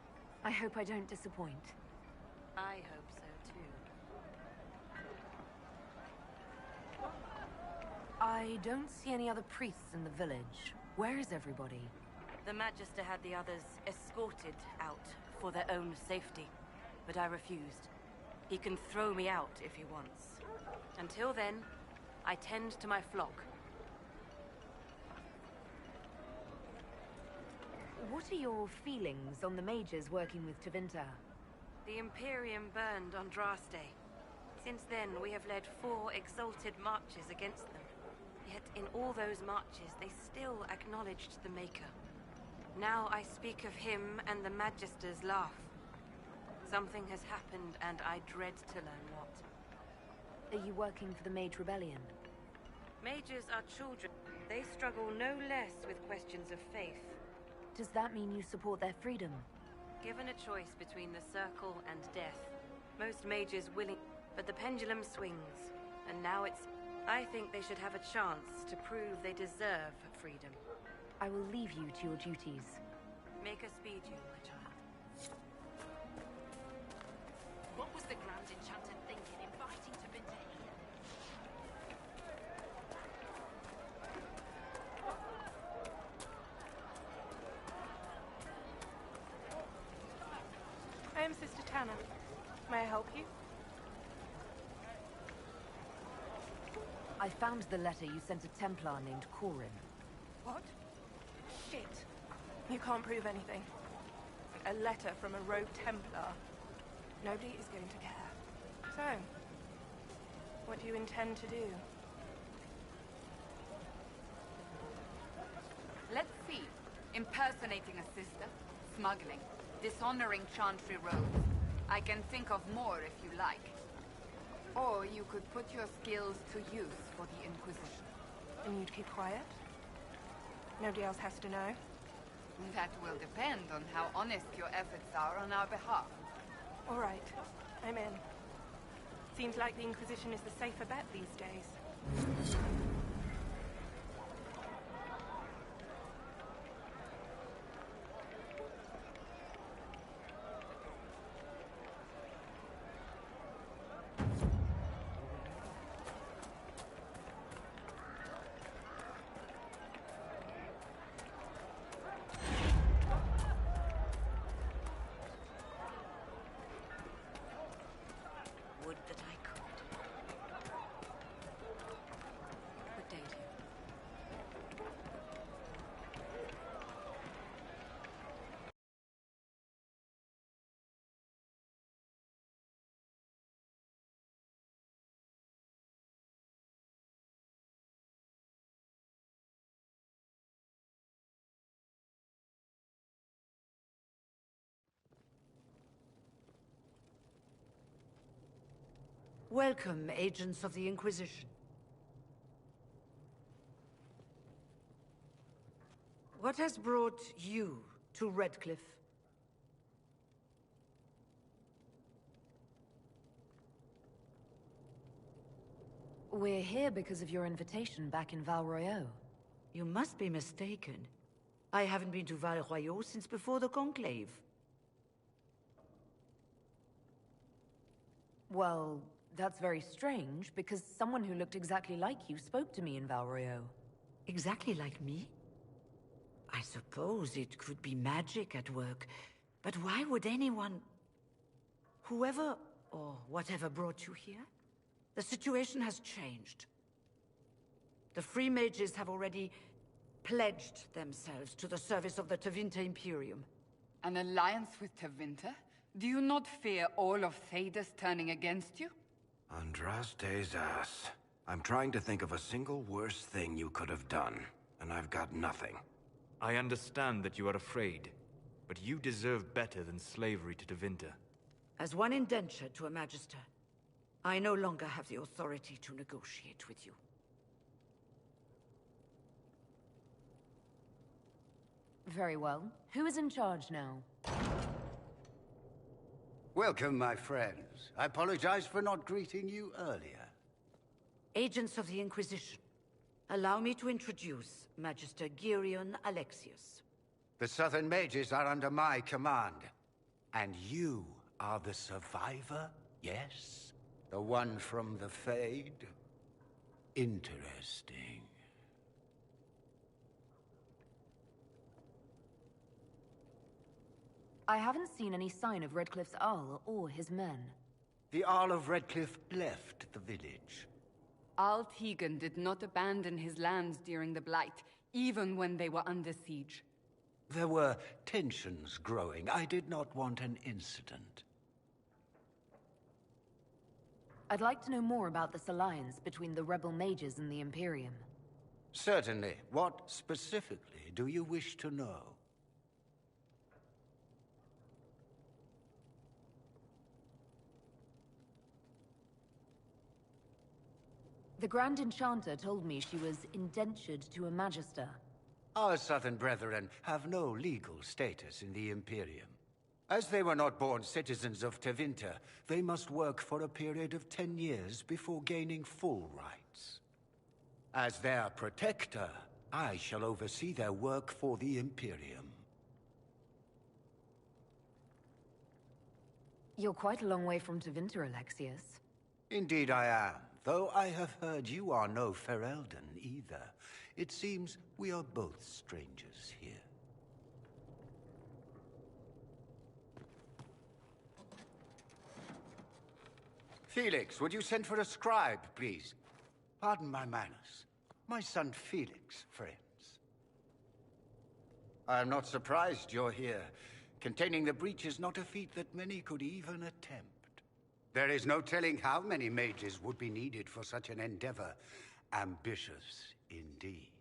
I hope I don't disappoint. I hope so too. I don't see any other priests in the village. Where is everybody? The Magister had the others escorted out for their own safety, but I refused. He can throw me out if he wants. Until then, I tend to my flock. What are your feelings on the mages working with Tevinter? The Imperium burned Andraste. Since then, we have led 4 exalted marches against them. Yet in all those marches, they still acknowledged the Maker. Now I speak of him and the Magisters laugh. Something has happened, and I dread to learn what. Are you working for the Mage Rebellion? Mages are children. They struggle no less with questions of faith. Does that mean you support their freedom? Given a choice between the Circle and death, most mages willing, but the pendulum swings, and now it's... I think they should have a chance to prove they deserve freedom. I will leave you to your duties. Make us speed you, my child. What was the Grand Enchanter thinking, inviting Tevinter here? I am Sister Tanner. May I help you? I found the letter you sent a Templar named Corin. What? Shit. You can't prove anything. A letter from a rogue Templar. Nobody is going to care. So, what do you intend to do? Let's see. Impersonating a sister, smuggling, dishonoring Chantry roads. I can think of more if you like. Or you could put your skills to use for the Inquisition. And you'd keep quiet? Nobody else has to know? That will depend on how honest your efforts are on our behalf. All right, I'm in. Seems like the Inquisition is the safer bet these days. Would that I could. Good day to you. Welcome, agents of the Inquisition. What has brought you to Redcliffe? We're here because of your invitation back in Val Royeaux. You must be mistaken. I haven't been to Val Royeaux since before the Conclave. Well, that's very strange, because someone who looked exactly like you spoke to me in Val Royeaux. Exactly like me? I suppose it could be magic at work, but why would anyone... Whoever or whatever brought you here? The situation has changed. The Free Mages have already pledged themselves to the service of the Tevinter Imperium. An alliance with Tevinter? Do you not fear all of Thedas turning against you? Andraste's ass. I'm trying to think of a single worse thing you could have done, and I've got nothing. I understand that you are afraid, but you deserve better than slavery to Tevinter. As one indentured to a Magister, I no longer have the authority to negotiate with you. Very well. Who is in charge now? Welcome, my friends. I apologize for not greeting you earlier. Agents of the Inquisition, allow me to introduce Magister Girion Alexius. The Southern Mages are under my command. And you are the survivor, yes? The one from the Fade? Interesting. I haven't seen any sign of Redcliffe's Arl or his men. The Arl of Redcliffe left the village. Arl Tegan did not abandon his lands during the Blight, even when they were under siege. There were tensions growing. I did not want an incident. I'd like to know more about this alliance between the rebel mages and the Imperium. Certainly. What specifically do you wish to know? The Grand Enchanter told me she was indentured to a Magister. Our Southern brethren have no legal status in the Imperium. As they were not born citizens of Tevinter, they must work for a period of 10 years before gaining full rights. As their protector, I shall oversee their work for the Imperium. You're quite a long way from Tevinter, Alexius. Indeed I am, though I have heard you are no Ferelden either. It seems we are both strangers here. Felix, would you send for a scribe, please? Pardon my manners. My son Felix, friends. I am not surprised you're here. Containing the breach is not a feat that many could even attempt. There is no telling how many mages would be needed for such an endeavor. Ambitious, indeed.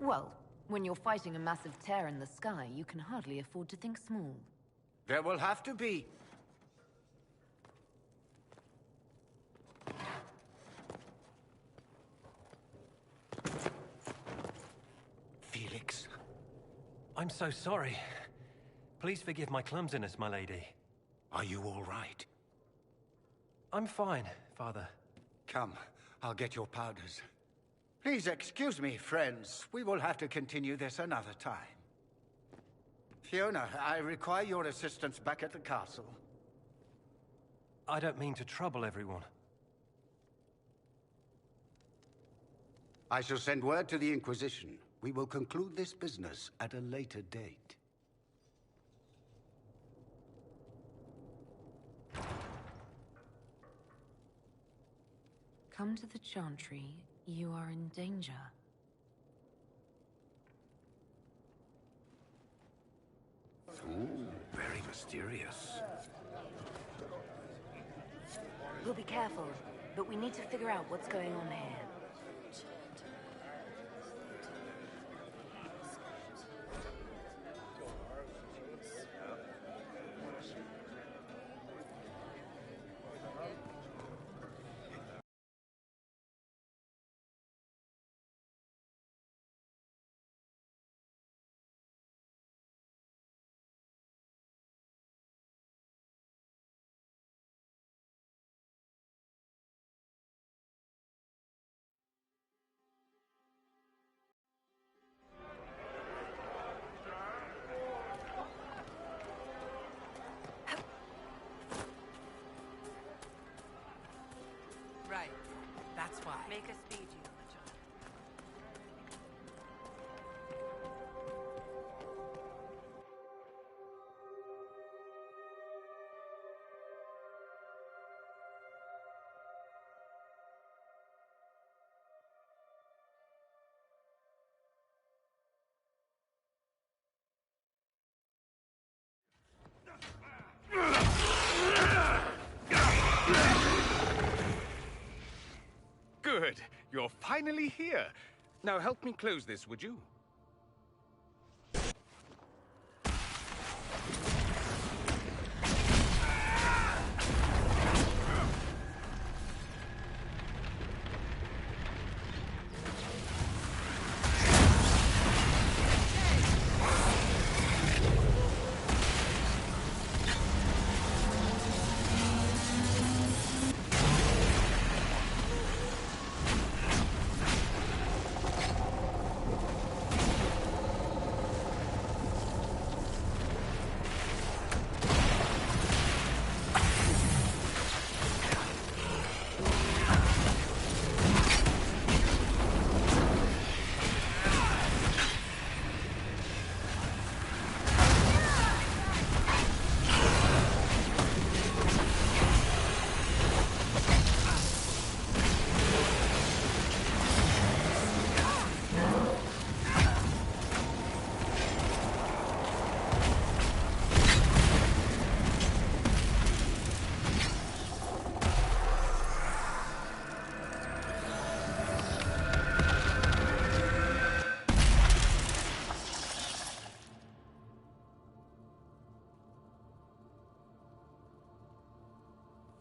Well, When you're fighting a massive tear in the sky, you can hardly afford to think small. There will have to be... Felix. I'm so sorry. Please forgive my clumsiness, my lady. Are you all right? I'm fine, Father. Come, I'll get your powders. Please excuse me, friends. We will have to continue this another time. Fiona, I require your assistance back at the castle. I don't mean to trouble everyone. I shall send word to the Inquisition. We will conclude this business at a later date. Come to the Chantry. You are in danger. Ooh, very mysterious. We'll be careful, but we need to figure out what's going on here. Right. That's why. Make a speed, you child. Good. You're finally here. Now help me close this, would you?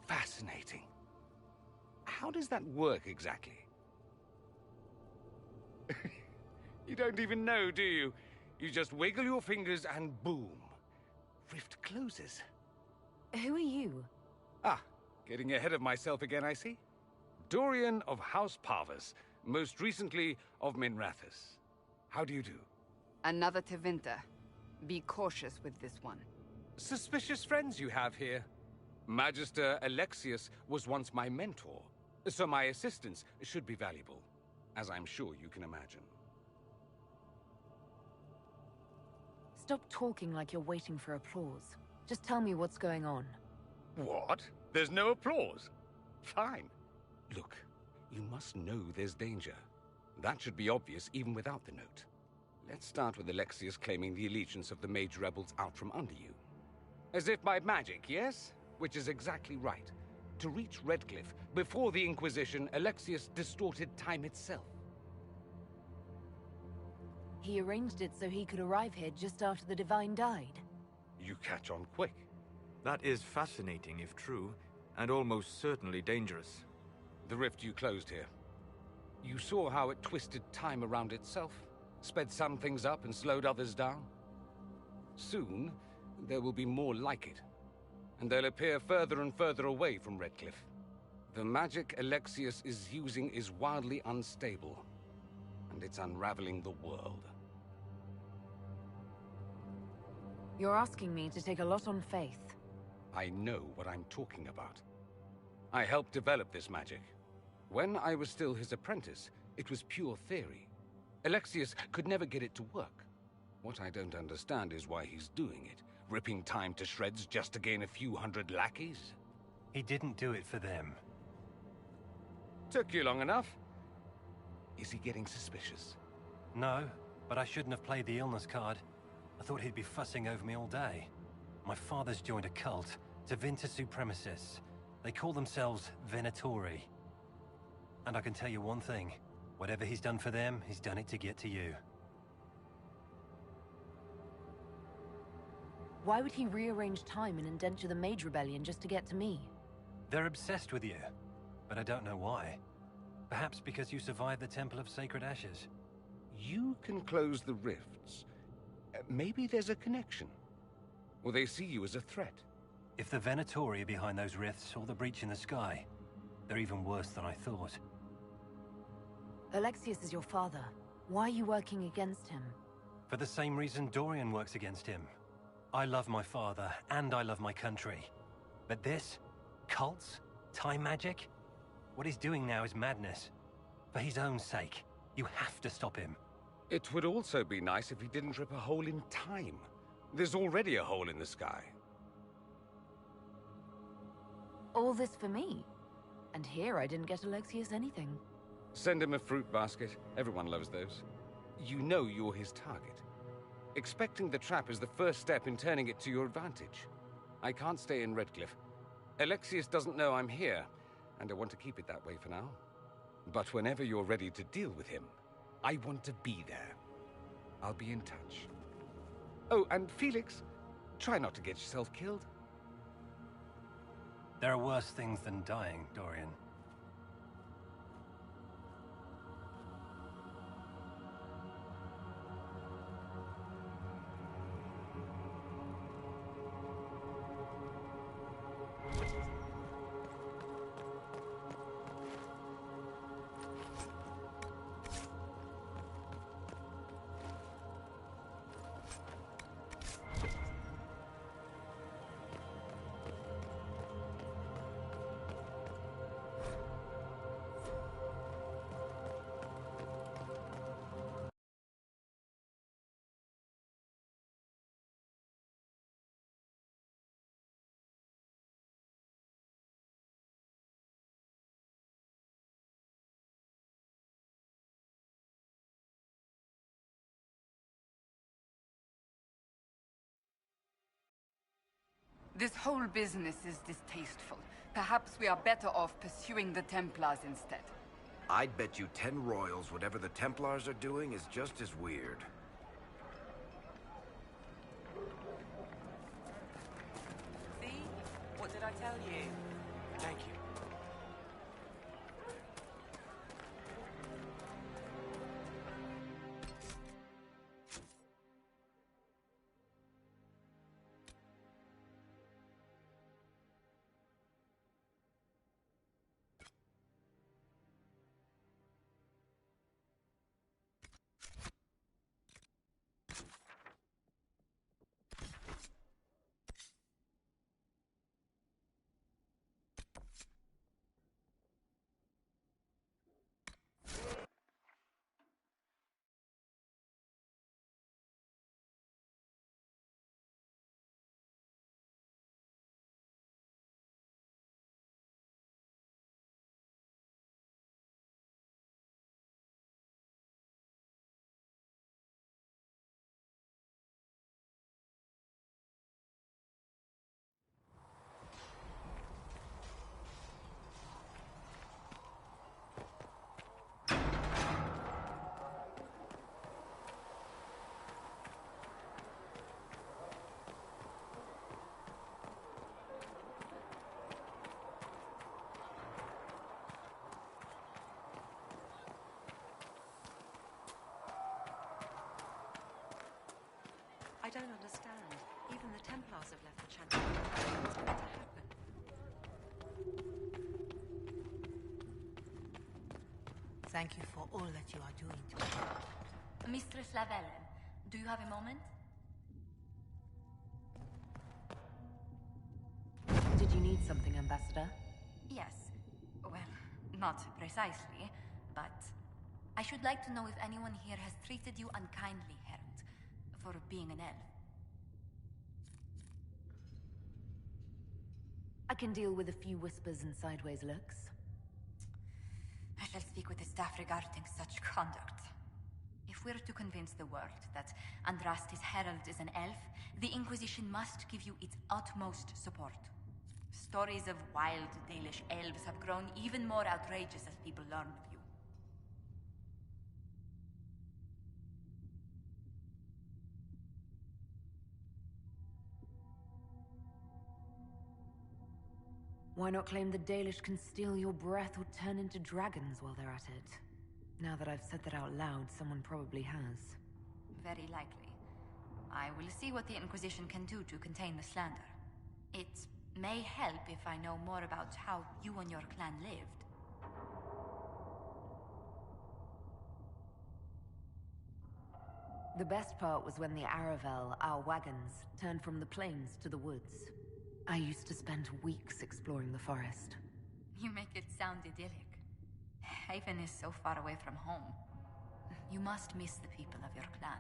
Fascinating. How does that work exactly? You don't even know, do you? You just wiggle your fingers and boom. Rift closes. Who are you? Ah, getting ahead of myself again, I see. Dorian of House Parvus, most recently of Minrathous. How do you do? Another Tevinter. Be cautious with this one. Suspicious friends you have here. Magister Alexius was once my mentor, so my assistance should be valuable, as I'm sure you can imagine. Stop talking like you're waiting for applause. Just tell me what's going on. What? There's no applause? Fine. Look, you must know there's danger. That should be obvious even without the note. Let's start with Alexius claiming the allegiance of the mage rebels out from under you. As if by magic, yes? Which is exactly right. To reach Redcliffe, before the Inquisition, Alexius distorted time itself. He arranged it so he could arrive here just after the Divine died. You catch on quick. That is fascinating if true, and almost certainly dangerous. The rift you closed here. You saw how it twisted time around itself, sped some things up and slowed others down. Soon, there will be more like it, and they'll appear further and further away from Redcliffe. The magic Alexius is using is wildly unstable, and it's unraveling the world. You're asking me to take a lot on faith. I know what I'm talking about. I helped develop this magic. When I was still his apprentice, it was pure theory. Alexius could never get it to work. What I don't understand is why he's doing it, ripping time to shreds just to gain a few hundred lackeys. He didn't do it for them. Took you long enough. Is he getting suspicious? No, but I shouldn't have played the illness card. I thought he'd be fussing over me all day. My father's joined a cult, Tevinter Supremacists. They call themselves Venatori. And I can tell you one thing. Whatever he's done for them, he's done it to get to you. Why would he rearrange time and indenture the Mage Rebellion just to get to me? They're obsessed with you, but I don't know why. Perhaps because you survived the Temple of Sacred Ashes. You can close the rifts. Maybe there's a connection. Or they see you as a threat. If the Venatori are behind those rifts or the breach in the sky, they're even worse than I thought. Alexius is your father. Why are you working against him? For the same reason Dorian works against him. I love my father, and I love my country. But this? Cults? Time magic? What he's doing now is madness. For his own sake, you have to stop him. It would also be nice if he didn't rip a hole in time. There's already a hole in the sky. All this for me? And here I didn't get Alexius anything. Send him a fruit basket. Everyone loves those. You know you're his target. Expecting the trap is the first step in turning it to your advantage. I can't stay in Redcliffe. Alexius doesn't know I'm here, and I want to keep it that way for now. But whenever you're ready to deal with him, I want to be there. I'll be in touch. Oh, and Felix, try not to get yourself killed. There are worse things than dying, Dorian. This whole business is distasteful. Perhaps we are better off pursuing the Templars instead. I'd bet you 10 royals whatever the Templars are doing is just as weird. See? What did I tell you? Thank you. I don't understand. Even the Templars have left the channel. What's going to happen? Thank you for all that you are doing to me. Mistress Lavelle, do you have a moment? Did you need something, Ambassador? Yes. Well, not precisely, but I should like to know if anyone here has treated you unkindly, Herald, for being an elf. I can deal with a few whispers and sideways looks. I shall speak with the staff regarding such conduct. If we're to convince the world that Andraste's herald is an elf, the Inquisition must give you its utmost support. Stories of wild Dalish elves have grown even more outrageous as people learn of you. Why not claim the Dalish can steal your breath or turn into dragons while they're at it? Now that I've said that out loud, someone probably has. Very likely. I will see what the Inquisition can do to contain the slander. It may help if I know more about how you and your clan lived. The best part was when the Aravel, our wagons, turned from the plains to the woods. I used to spend weeks exploring the forest. You make it sound idyllic. Haven is so far away from home. You must miss the people of your clan.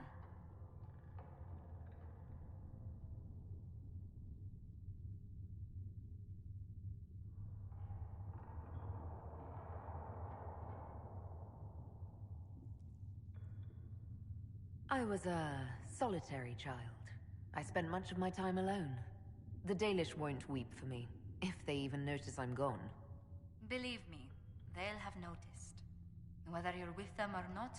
I was a solitary child. I spent much of my time alone. The Dalish won't weep for me, if they even notice I'm gone. Believe me, they'll have noticed. Whether you're with them or not,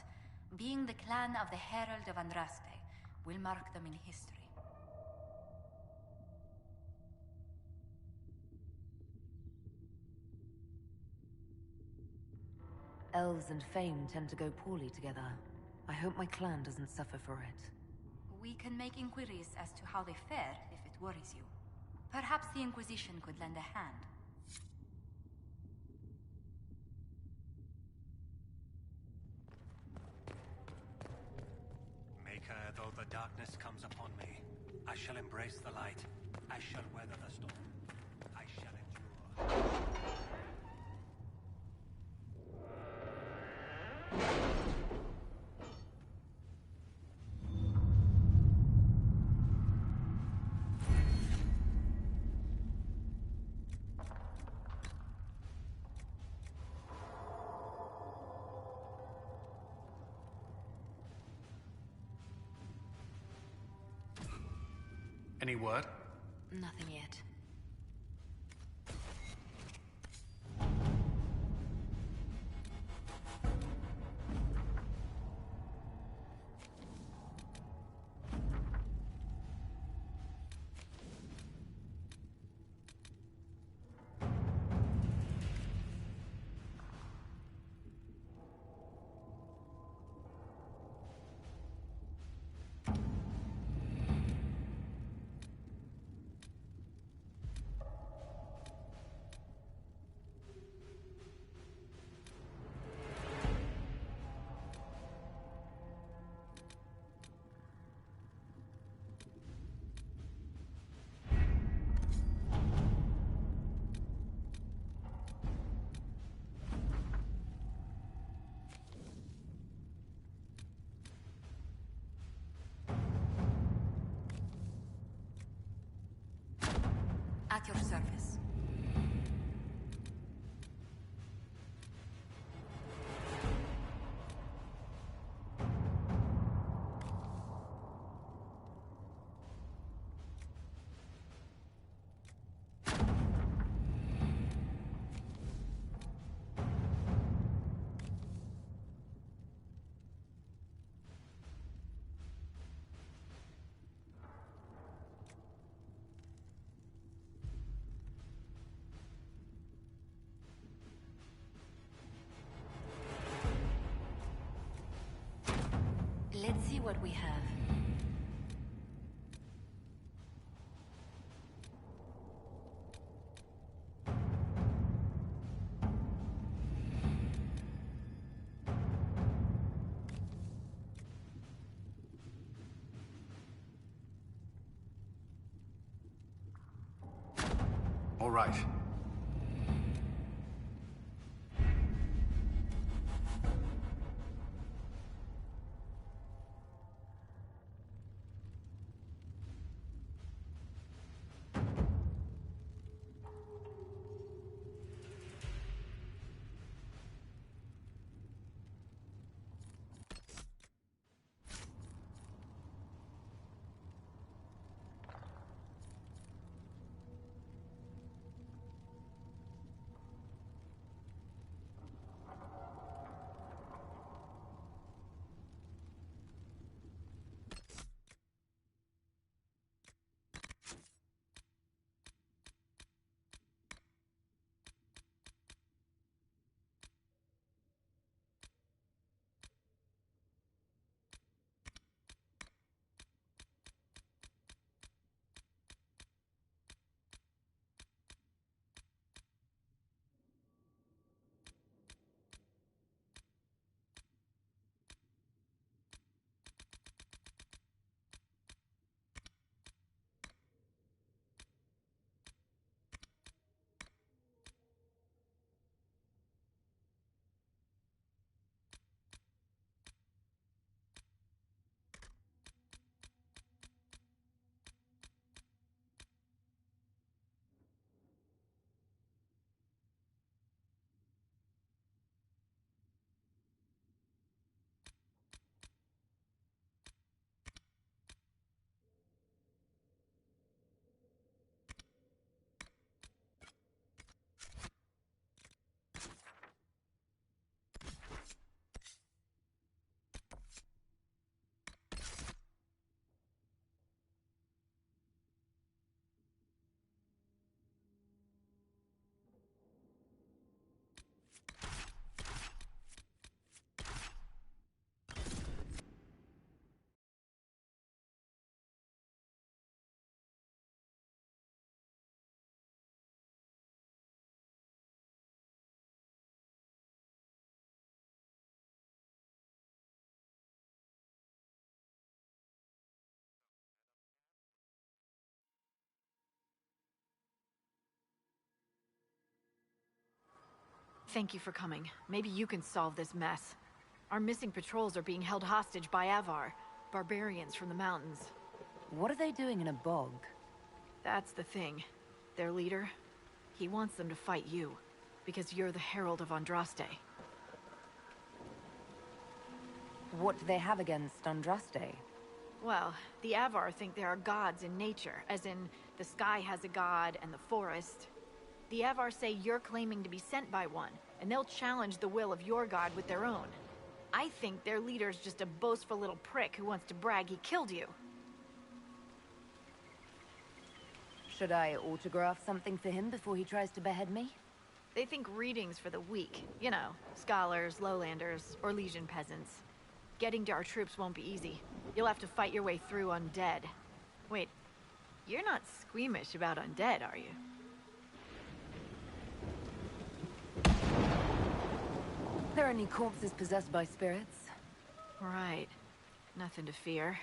being the clan of the Herald of Andraste will mark them in history. Elves and fame tend to go poorly together. I hope my clan doesn't suffer for it. We can make inquiries as to how they fare if it worries you. Perhaps the Inquisition could lend a hand. Maker, though the darkness comes upon me, I shall embrace the light. I shall weather the storm. I shall endure. Any word? Nothing yet. At your service. Let's see what we have. All right. Thank you for coming. Maybe you can solve this mess. Our missing patrols are being held hostage by Avar, barbarians from the mountains. What are they doing in a bog? That's the thing. Their leader, he wants them to fight you, because you're the Herald of Andraste. What do they have against Andraste? Well, the Avar think there are gods in nature, as in the sky has a god and the forest. The Avar say you're claiming to be sent by one, and they'll challenge the will of your god with their own. I think their leader's just a boastful little prick who wants to brag he killed you. Should I autograph something for him before he tries to behead me? They think readings for the weak. You know, scholars, lowlanders, or Legion peasants. Getting to our troops won't be easy. You'll have to fight your way through undead. Wait, you're not squeamish about undead, are you? There are any corpses possessed by spirits? Right. Nothing to fear.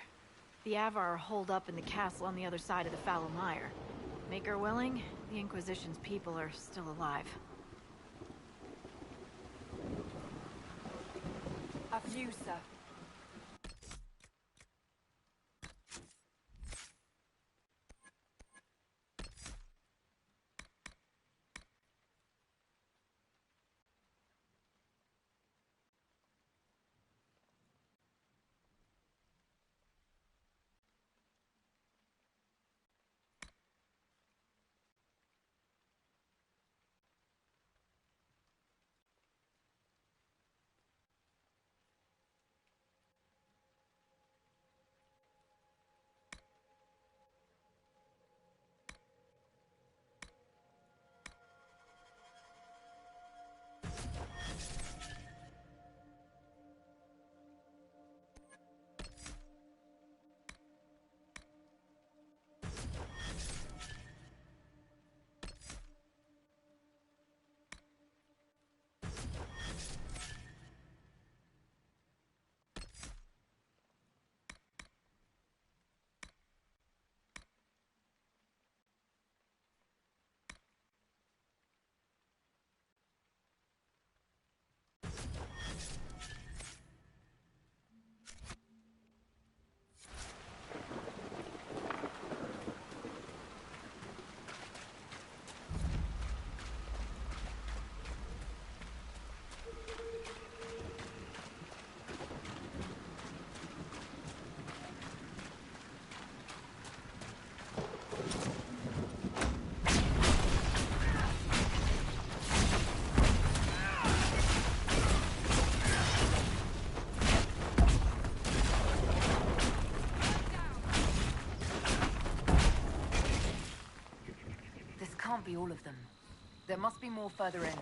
The Avar are holed up in the castle on the other side of the Fallow Mire. Maker willing, the Inquisition's people are still alive. A view, sir. be all of them. There must be more further in.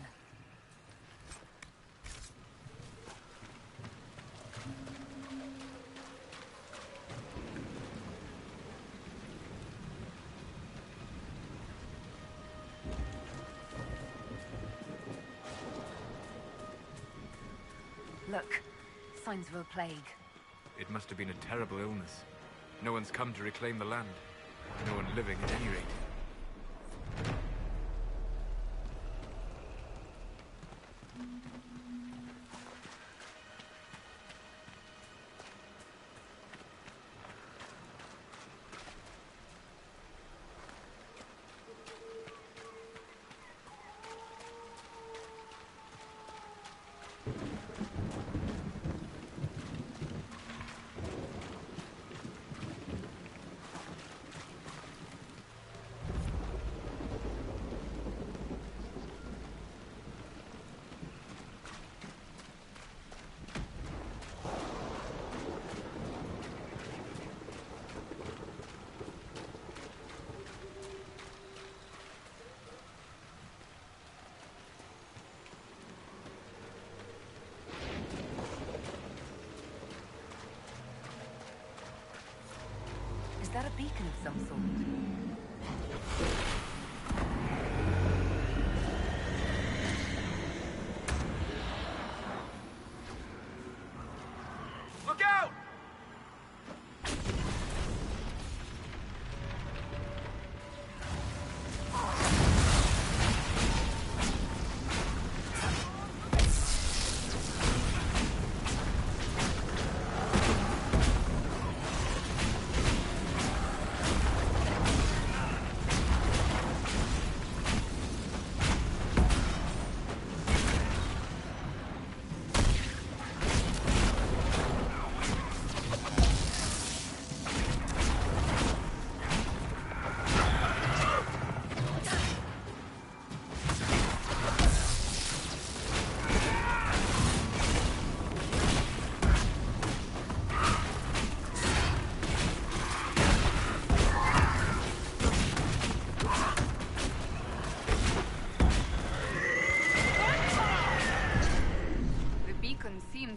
Look, signs of a plague. It must have been a terrible illness. No one's come to reclaim the land. No one living, at any rate. Is that a beacon of some sort? Look out!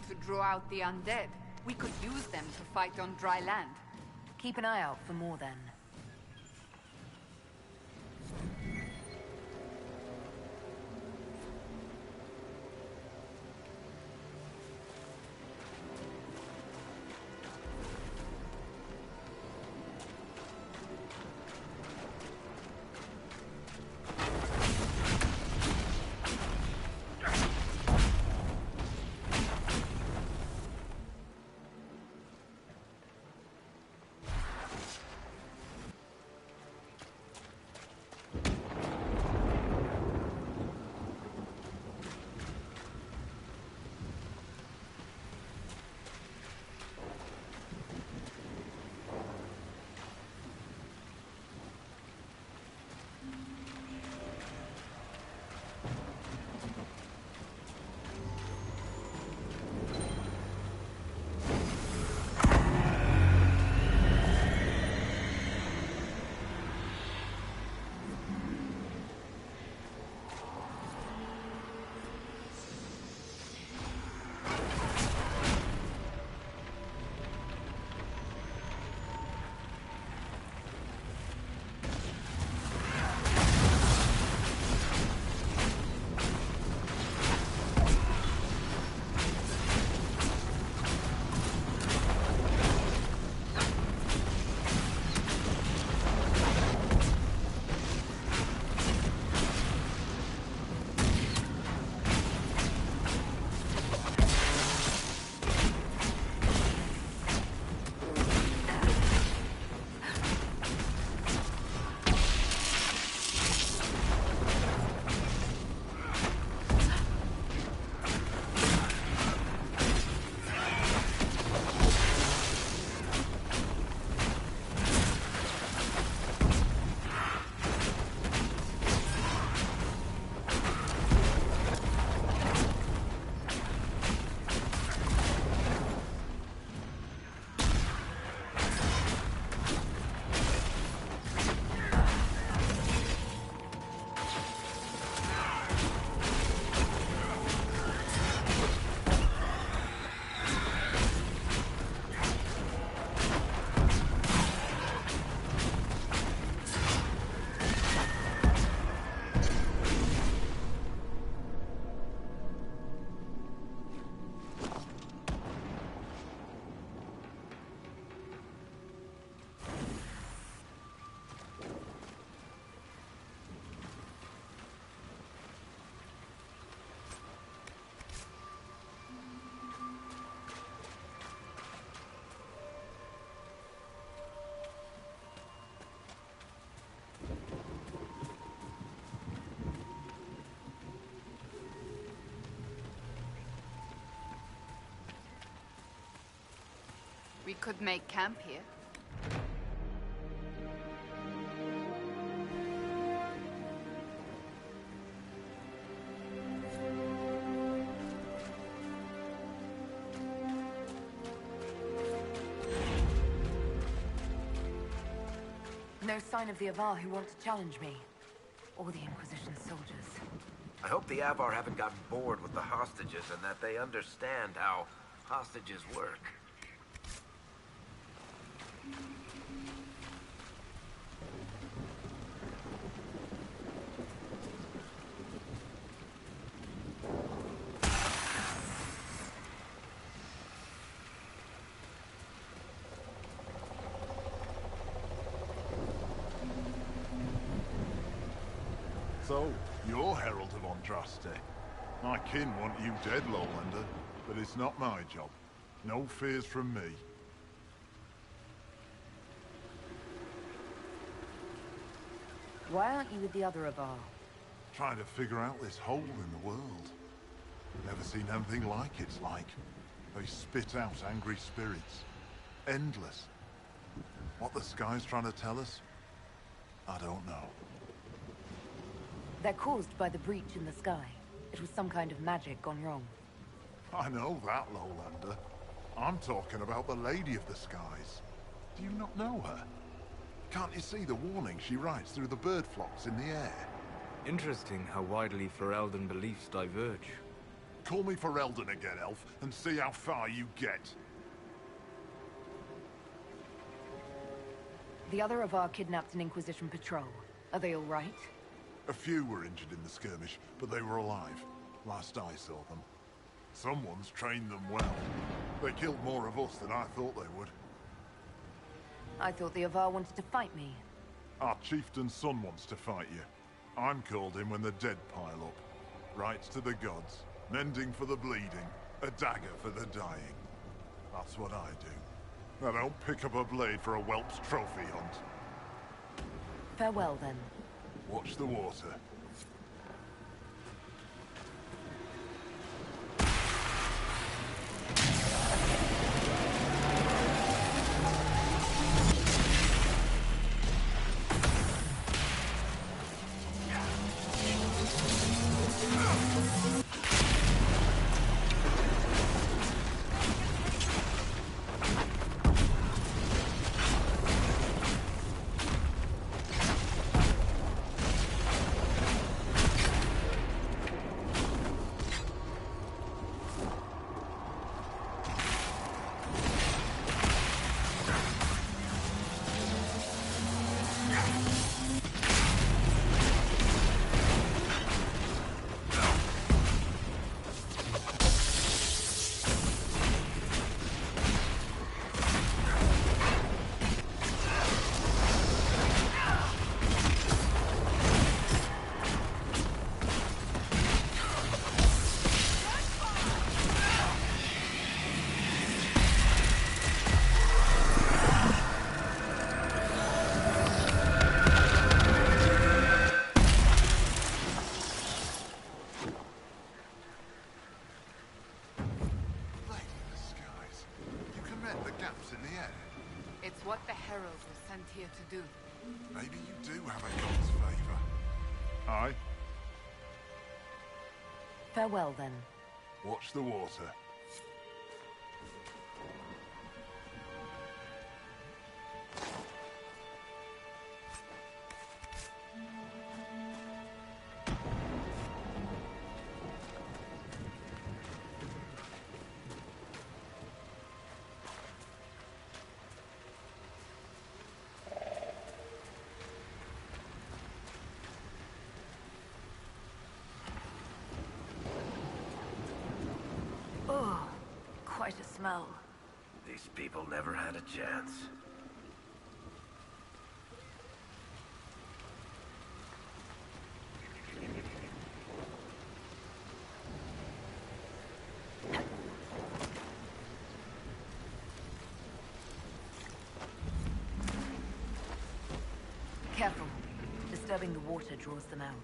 To draw out the undead. We could use them to fight on dry land. Keep an eye out for more then. We could make camp here. No sign of the Avar who want to challenge me. Or the Inquisition soldiers. I hope the Avar haven't gotten bored with the hostages and that they understand how hostages work. So, you're Herald of Andraste. My kin want you dead, Lowlander, but it's not my job. No fears from me. Why aren't you with the other Avar? Trying to figure out this hole in the world. Never seen anything like it's like. They spit out angry spirits. Endless. What the sky's trying to tell us? I don't know. They're caused by the breach in the sky. It was some kind of magic gone wrong. I know that, Lowlander. I'm talking about the Lady of the Skies. Do you not know her? Can't you see the warning she writes through the bird flocks in the air? Interesting how widely Ferelden beliefs diverge. Call me Ferelden again, Elf, and see how far you get. The other Avar kidnapped an Inquisition patrol. Are they all right? A few were injured in the skirmish, but they were alive. Last I saw them. Someone's trained them well. They killed more of us than I thought they would. I thought the Avar wanted to fight me. Our chieftain's son wants to fight you. I'm called in when the dead pile up. Rites to the gods, mending for the bleeding, a dagger for the dying. That's what I do. I don't pick up a blade for a whelp's trophy hunt. Farewell, then. Watch the water. Here to do. Maybe you do have a god's favor. Aye? Farewell, then. Watch the water. Oh, quite a smell. These people never had a chance. Careful. Disturbing the water draws them out.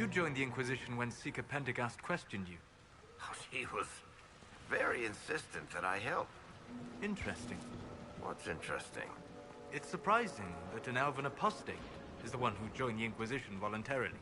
you join the Inquisition when Seeker Pendergast questioned you? Oh, he was very insistent that I help. Interesting. What's interesting? It's surprising that an elven apostate is the one who joined the Inquisition voluntarily.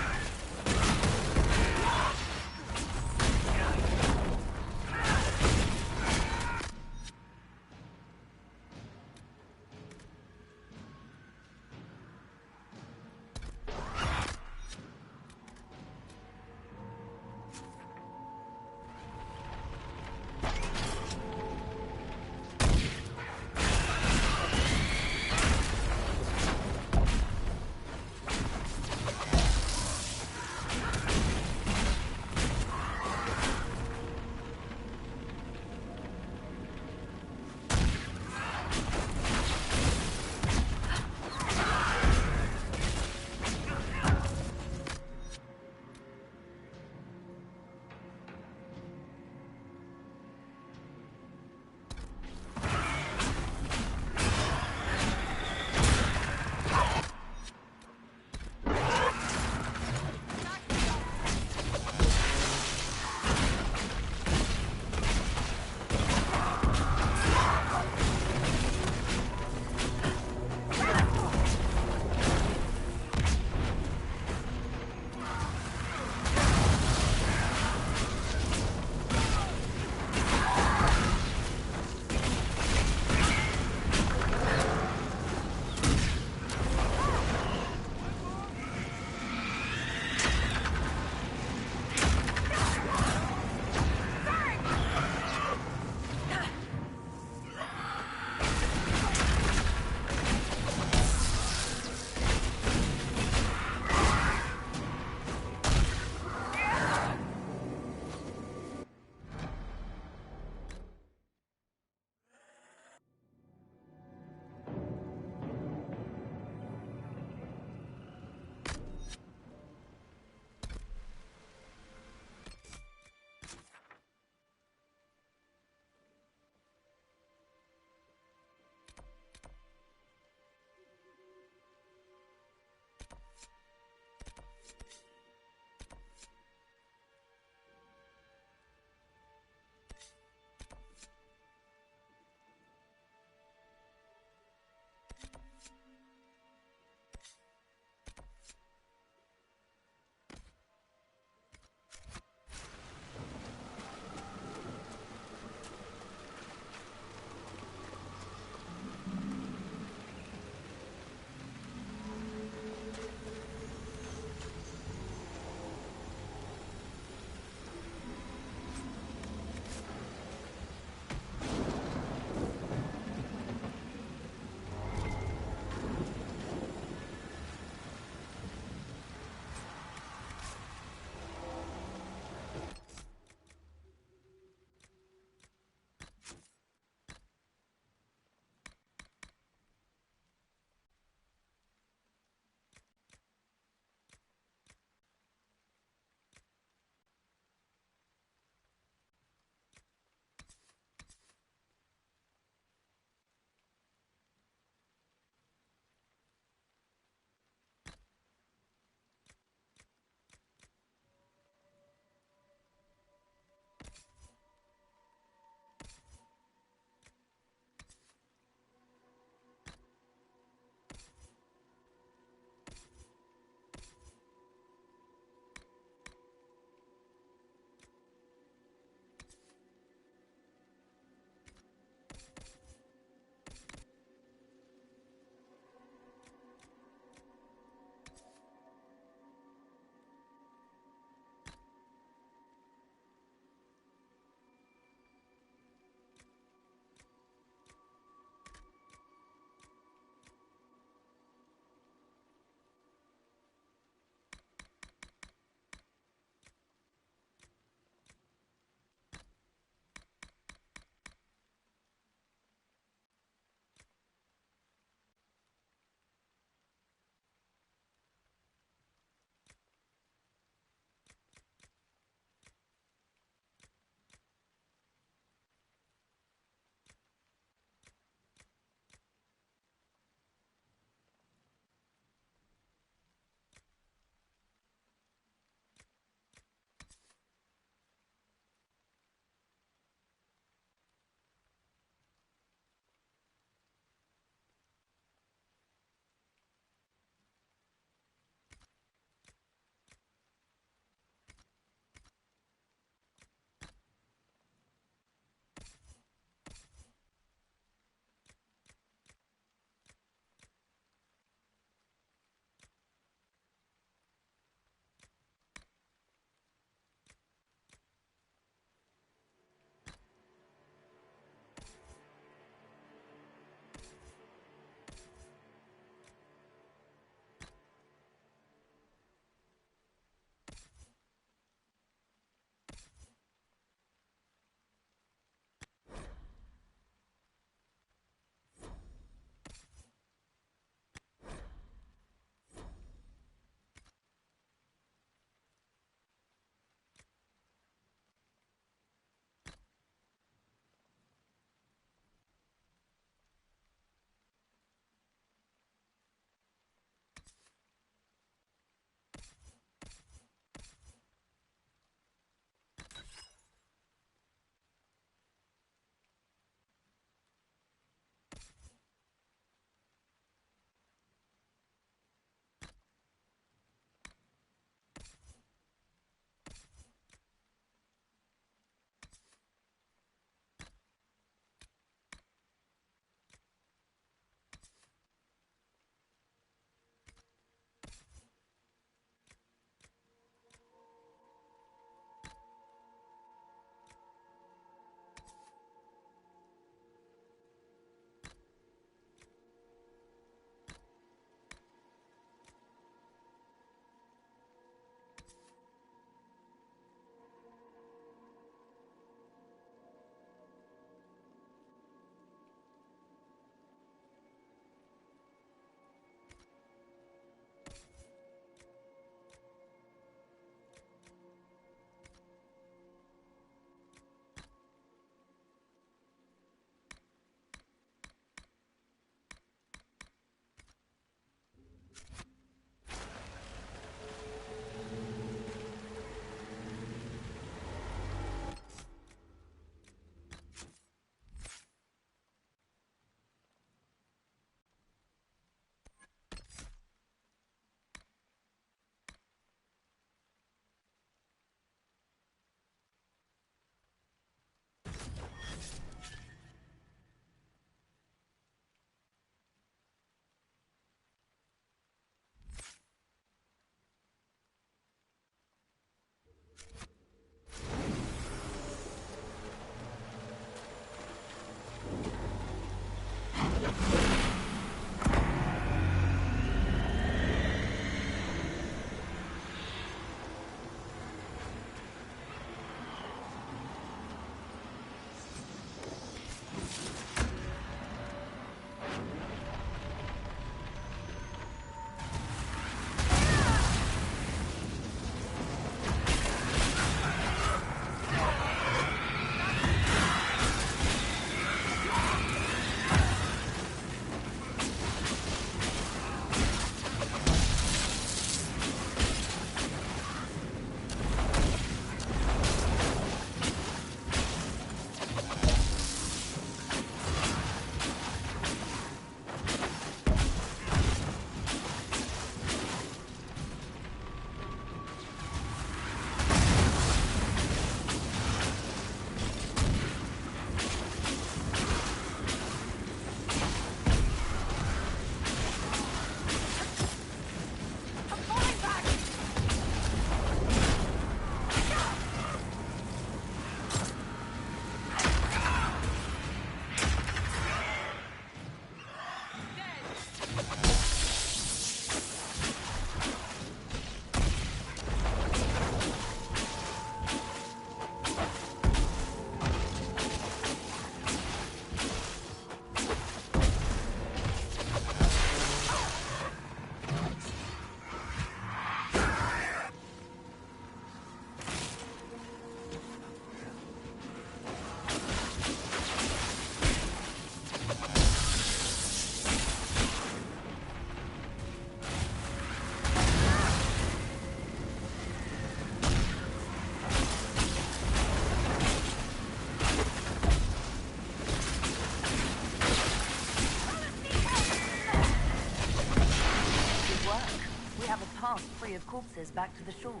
cast free of corpses back to the shore.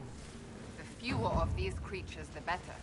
The fewer of these creatures, the better.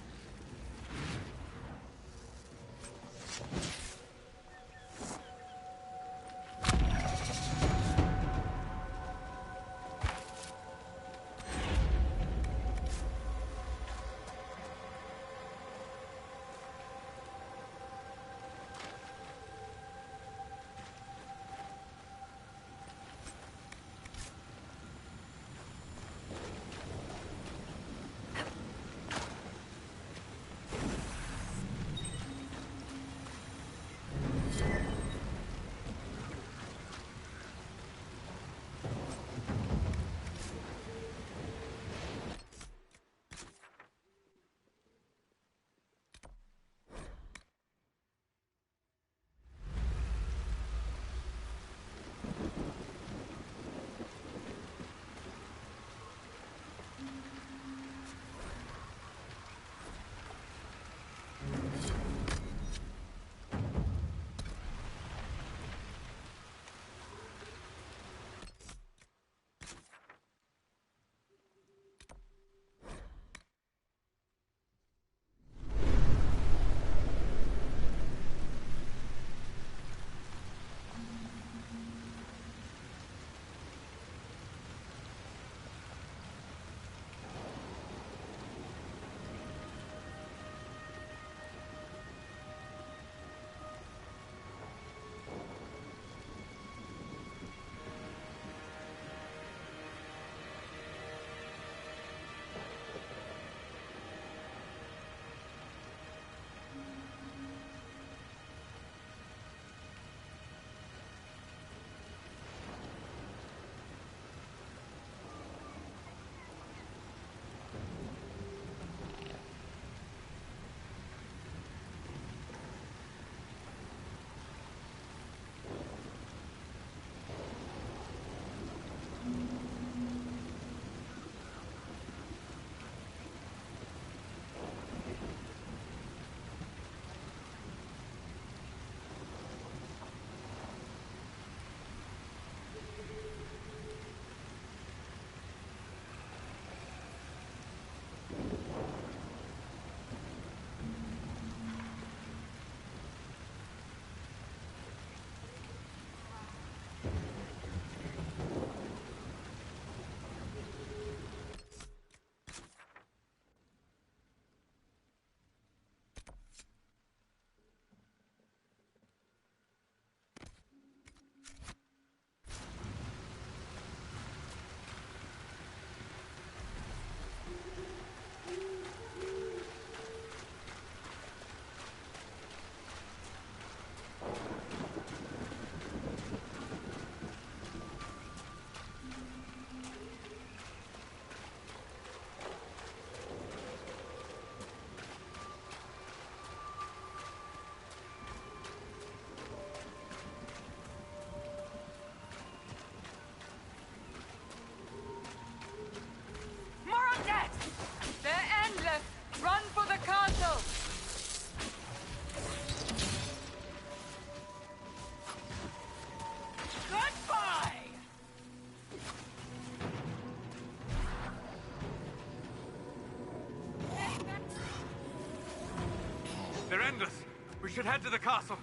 They're endless. We should head to the castle.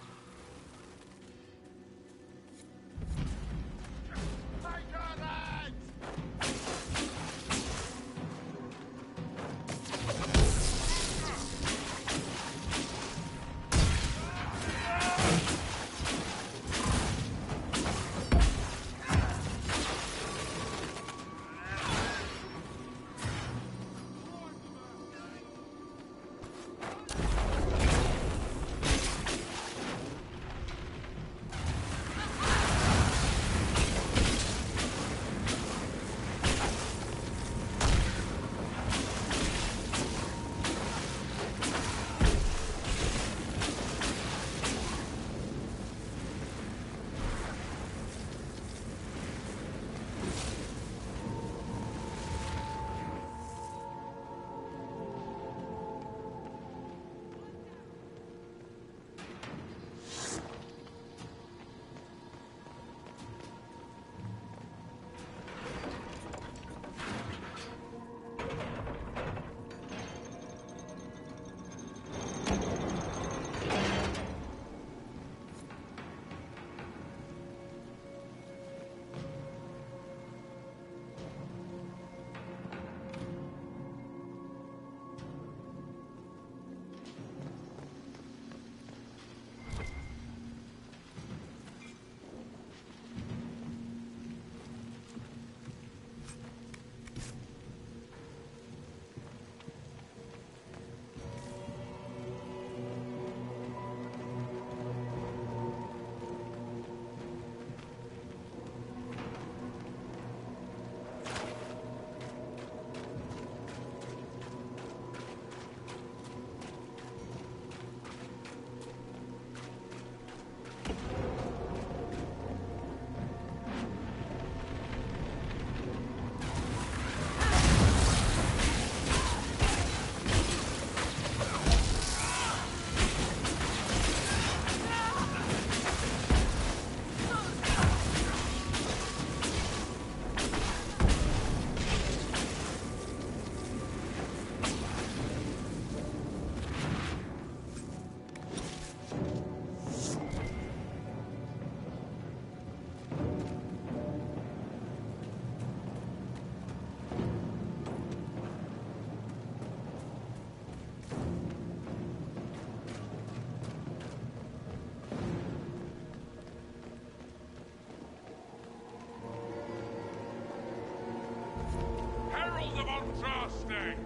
Andraste!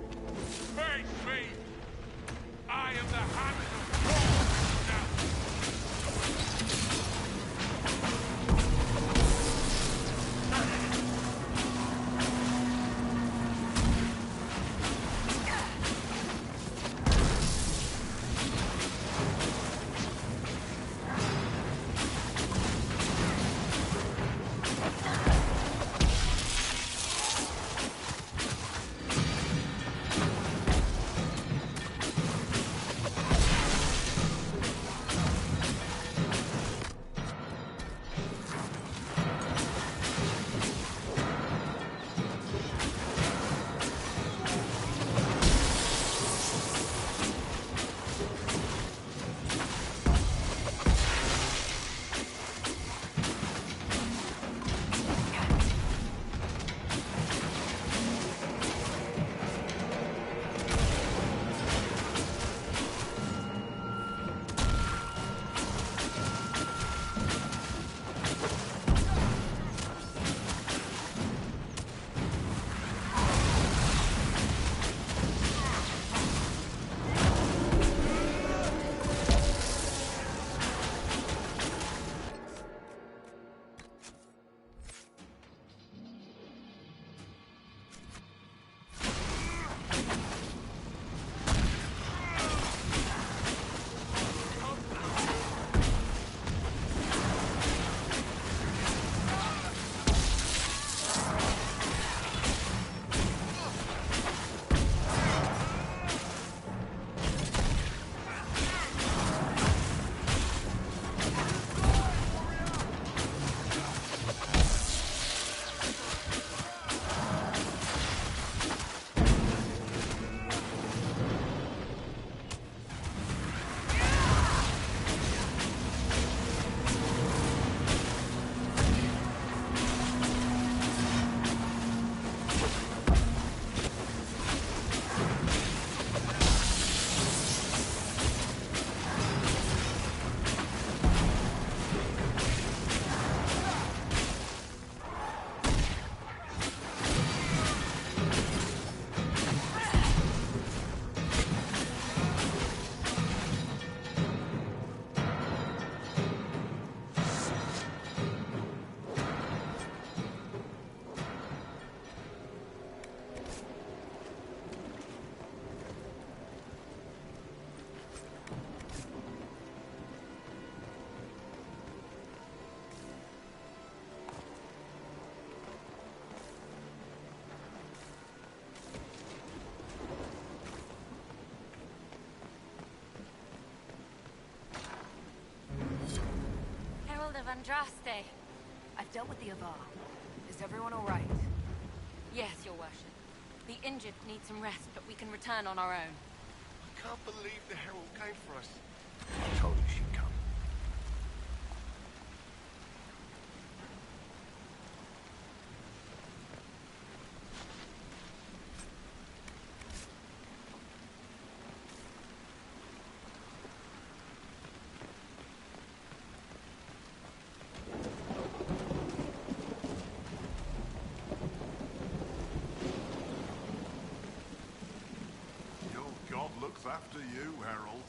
Face me! I am the hand of God now! Of Andraste. I've dealt with the Avar. Is everyone all right? Yes, your worship. The injured need some rest, but we can return on our own. I can't believe the Herald came for us. I told you she'd come. After you, Herald.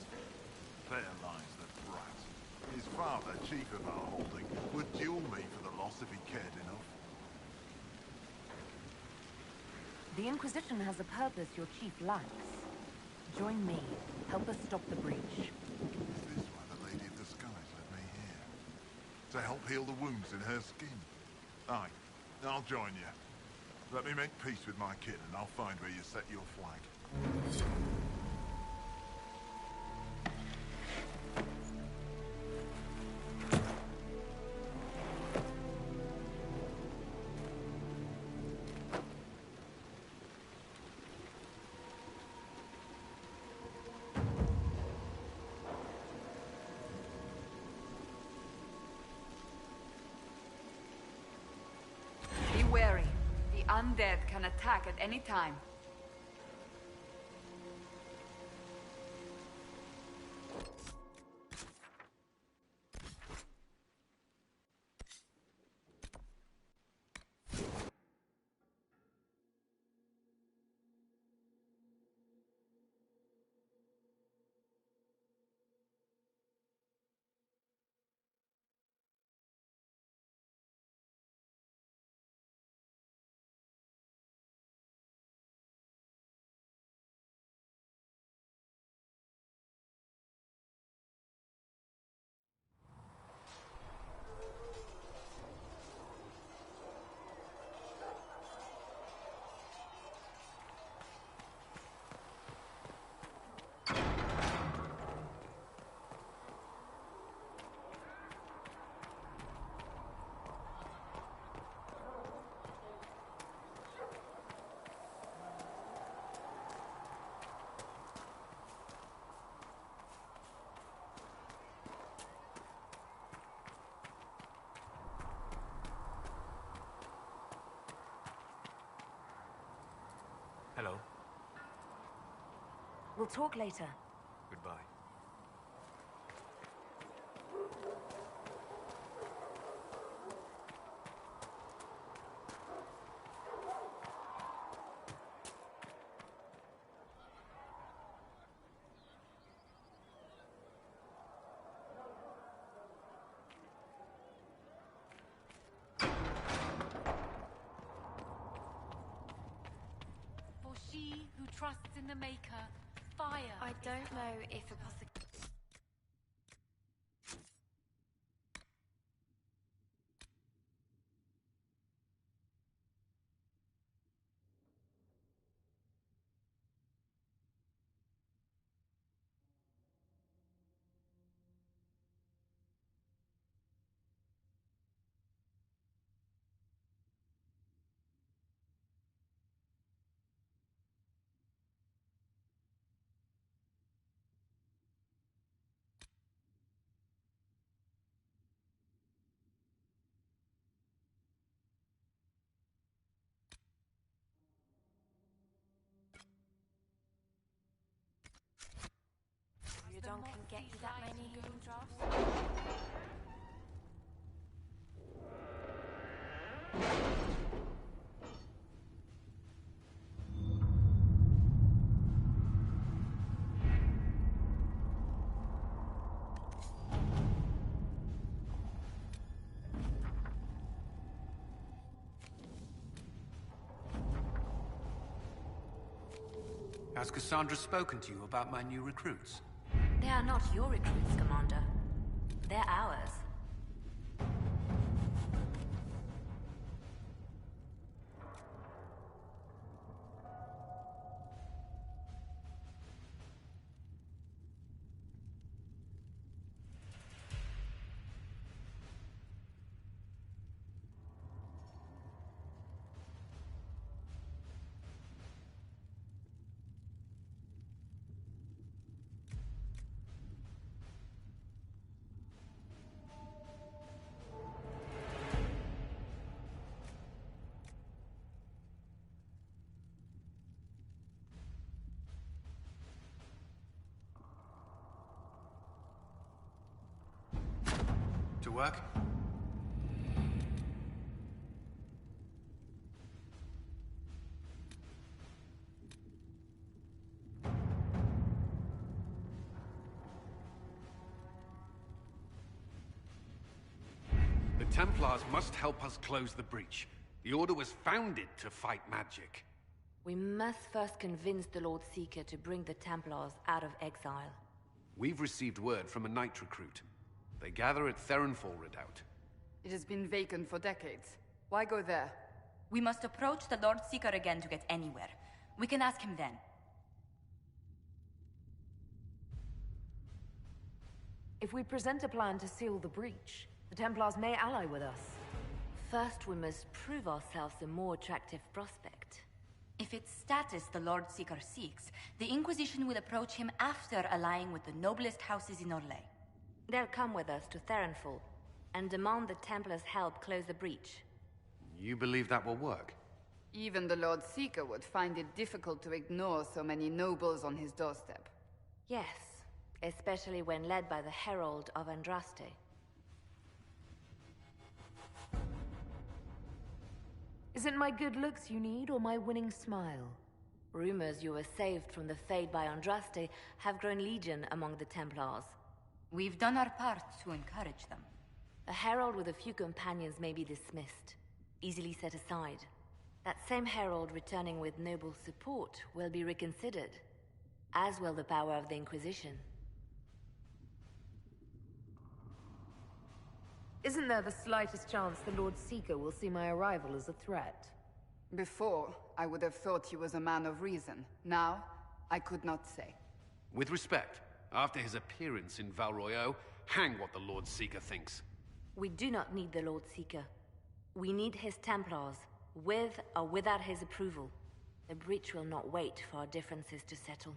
There lies the brat. His father, chief of our holding, would duel me for the loss if he cared enough. The Inquisition has a purpose your chief lacks. Join me. Help us stop the breach. Is this why the Lady of the Skies led me here? To help heal the wounds in her skin? Aye, I'll join you. Let me make peace with my kin and I'll find where you set your flag. Be wary. The undead can attack at any time. We'll talk later. Goodbye. For she who trusts in the Maker, fire. I don't know if a possibility. Don can get you that many healing drafts. Has Cassandra spoken to you about my new recruits? They are not your recruits, Commander. They're ours. To work? The Templars must help us close the breach. The Order was founded to fight magic. We must first convince the Lord Seeker to bring the Templars out of exile. We've received word from a knight recruit. They gather at Theronfall Redoubt. It has been vacant for decades. Why go there? We must approach the Lord Seeker again to get anywhere. We can ask him then. If we present a plan to seal the breach, the Templars may ally with us. First, we must prove ourselves a more attractive prospect. If it's status the Lord Seeker seeks, the Inquisition will approach him after allying with the noblest houses in Orlais. They'll come with us to Theronfall and demand the Templars' help close the breach. You believe that will work? Even the Lord Seeker would find it difficult to ignore so many nobles on his doorstep. Yes, especially when led by the Herald of Andraste. Is it my good looks you need, or my winning smile? Rumors you were saved from the fate by Andraste have grown legion among the Templars. We've done our part to encourage them. A herald with a few companions may be dismissed, easily set aside. That same herald returning with noble support will be reconsidered, as will the power of the Inquisition. Isn't there the slightest chance the Lord Seeker will see my arrival as a threat? Before, I would have thought he was a man of reason. Now, I could not say. With respect, after his appearance in Val Royeaux, hang what the Lord Seeker thinks. We do not need the Lord Seeker. We need his Templars, with or without his approval. The breach will not wait for our differences to settle.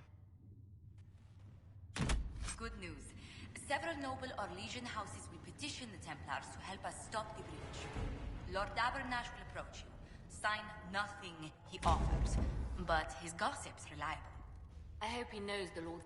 Good news. Several noble Orlesian houses will petition the Templars to help us stop the breach. Lord Abernash will approach you. Sign nothing he offers, but his gossip's reliable. I hope he knows the Lord.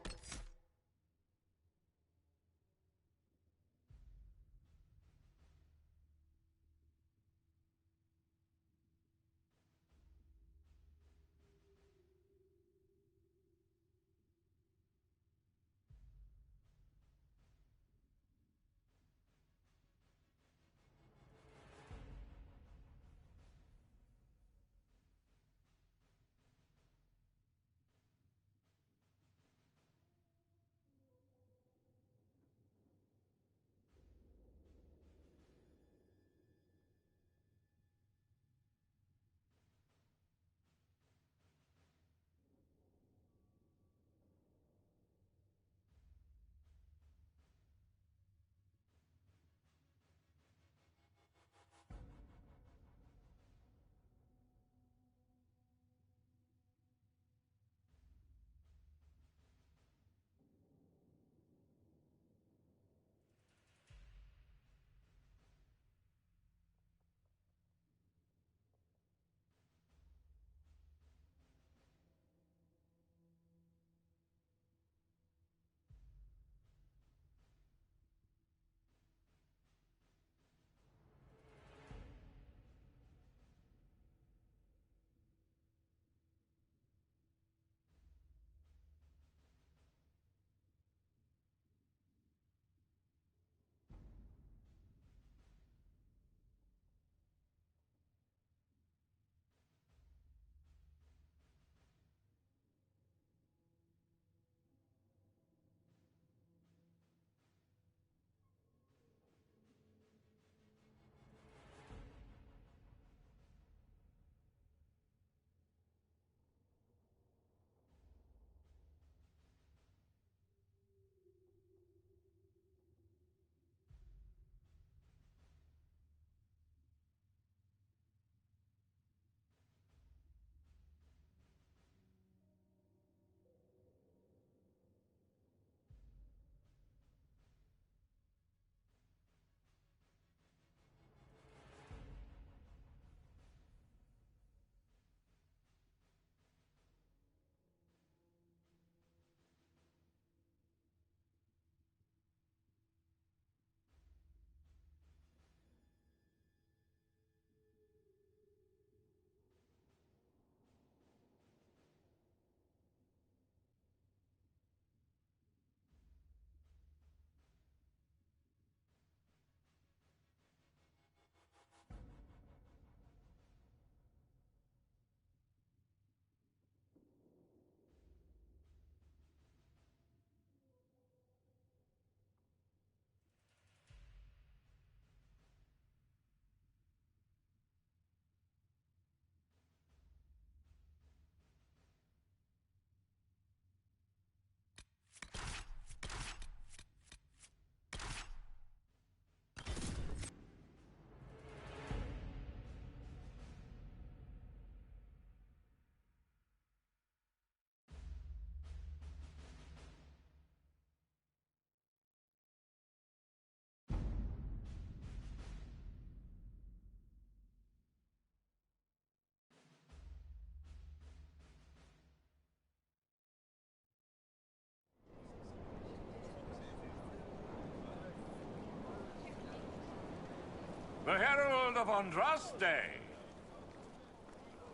The Herald of Andraste!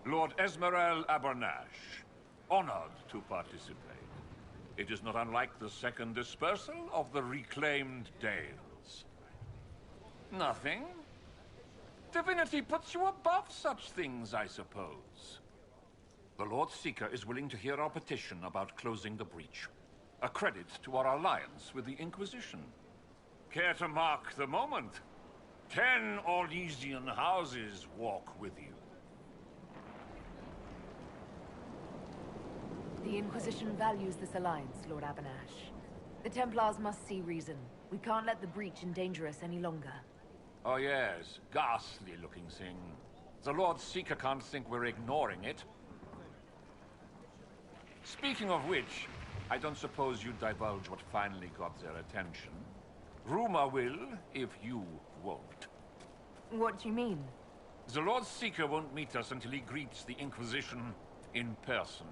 Lord Esmerel Abernash, honored to participate. It is not unlike the second dispersal of the reclaimed Dales. Nothing? Divinity puts you above such things, I suppose. The Lord Seeker is willing to hear our petition about closing the breach. A credit to our alliance with the Inquisition. Care to mark the moment? 10 Orlesian houses walk with you. The Inquisition values this alliance, Lord Abernash. The Templars must see reason. We can't let the breach endanger us any longer. Oh yes, ghastly-looking thing. The Lord Seeker can't think we're ignoring it. Speaking of which, I don't suppose you'd divulge what finally got their attention. Rumor will, if you won't. What do you mean? The Lord Seeker won't meet us until he greets the Inquisition in person.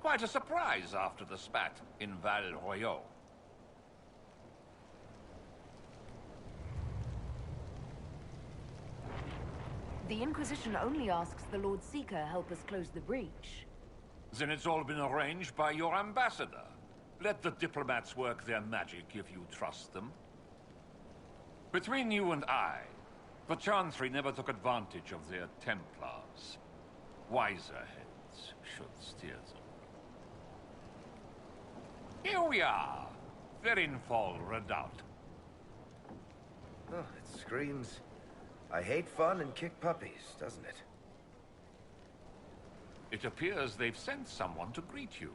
Quite a surprise after the spat in Val Royaux. The Inquisition only asks the Lord Seeker help us close the breach. Then it's all been arranged by your ambassador. Let the diplomats work their magic if you trust them. Between you and I, the Chantry never took advantage of their Templars. Wiser heads should steer them. Here we are, Verinfall Redoubt. Oh, it screams, I hate fun and kick puppies, doesn't it? It appears they've sent someone to greet you.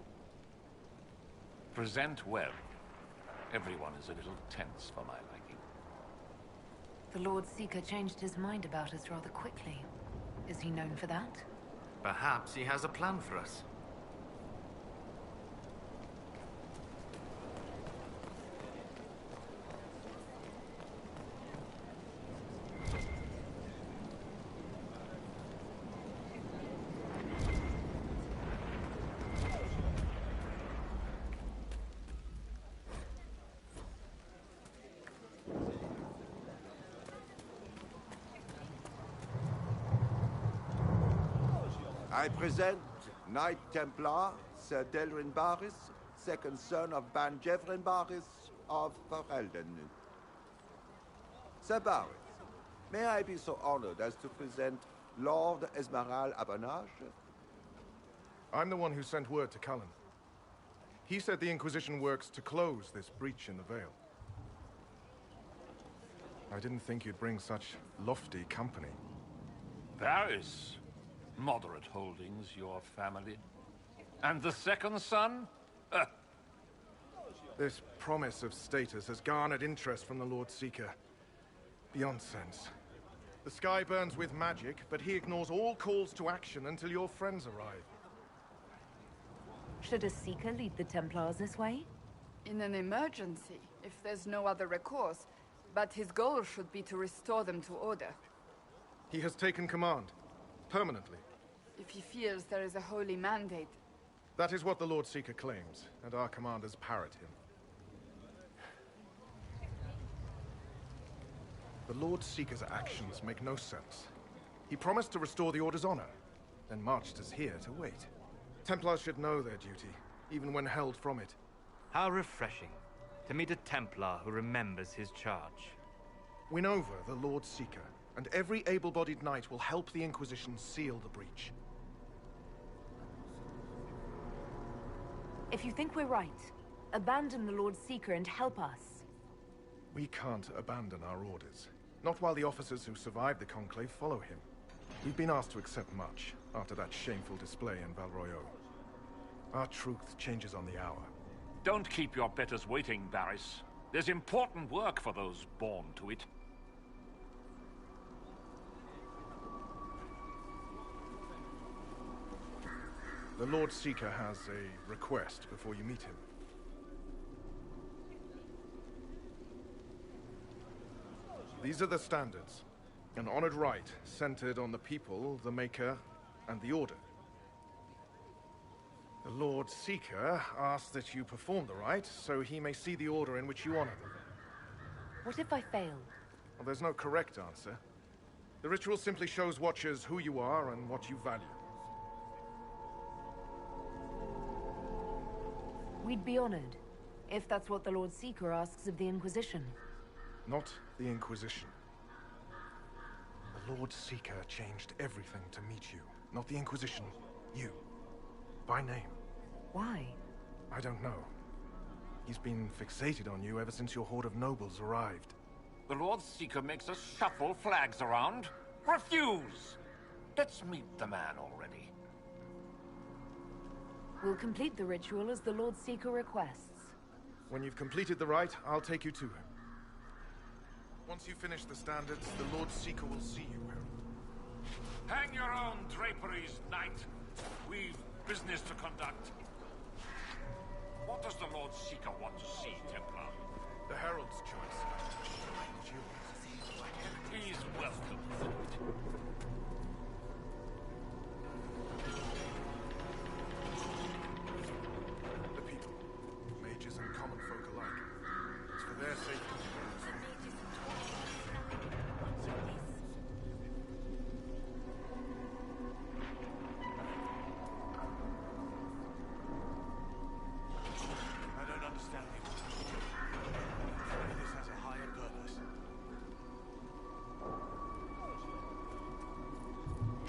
Present well. Everyone is a little tense for my liking. The Lord Seeker changed his mind about us rather quickly. Is he known for that? Perhaps he has a plan for us. I present Knight Templar, Sir Delrin Barris, second son of Ban Jevrin Barris of Ferelden. Sir Barris, may I be so honored as to present Lord Esmeralda Abernage? I'm the one who sent word to Cullen. He said the Inquisition works to close this breach in the Vale. I didn't think you'd bring such lofty company. Barris. Moderate holdings, your family. And the second son? This promise of status has garnered interest from the Lord Seeker. Beyond sense. The sky burns with magic, but he ignores all calls to action until your friends arrive. Should a Seeker lead the Templars this way? In an emergency, if there's no other recourse. But his goal should be to restore them to order. He has taken command. Permanently. If he feels there is a holy mandate. That is what the Lord Seeker claims, and our commanders parrot him. The Lord Seeker's actions make no sense. He promised to restore the Order's honor, then marched us here to wait. Templars should know their duty, even when held from it. How refreshing to meet a Templar who remembers his charge. Win over the Lord Seeker, and every able-bodied knight will help the Inquisition seal the breach. If you think we're right, abandon the Lord Seeker and help us. We can't abandon our orders. Not while the officers who survived the Conclave follow him. We've been asked to accept much after that shameful display in Val Royaux. Our truth changes on the hour. Don't keep your betters waiting, Barris. There's important work for those born to it. The Lord Seeker has a request before you meet him. These are the standards. An honored right centered on the people, the Maker, and the Order. The Lord Seeker asks that you perform the rite, so he may see the order in which you honor them. What if I fail? Well, there's no correct answer. The ritual simply shows Watchers who you are and what you value. We'd be honored, if that's what the Lord Seeker asks of the Inquisition. Not the Inquisition. The Lord Seeker changed everything to meet you. Not the Inquisition. You. By name. Why? I don't know. He's been fixated on you ever since your horde of nobles arrived. The Lord Seeker makes us shuffle flags around. Refuse! Let's meet the man already. We'll complete the ritual as the Lord Seeker requests. When you've completed the rite, I'll take you to him. Once you finish the standards, the Lord Seeker will see you here. Hang your own draperies, knight. We've business to conduct. What does the Lord Seeker want to see, Templar? The Herald's choice. He's welcome to it.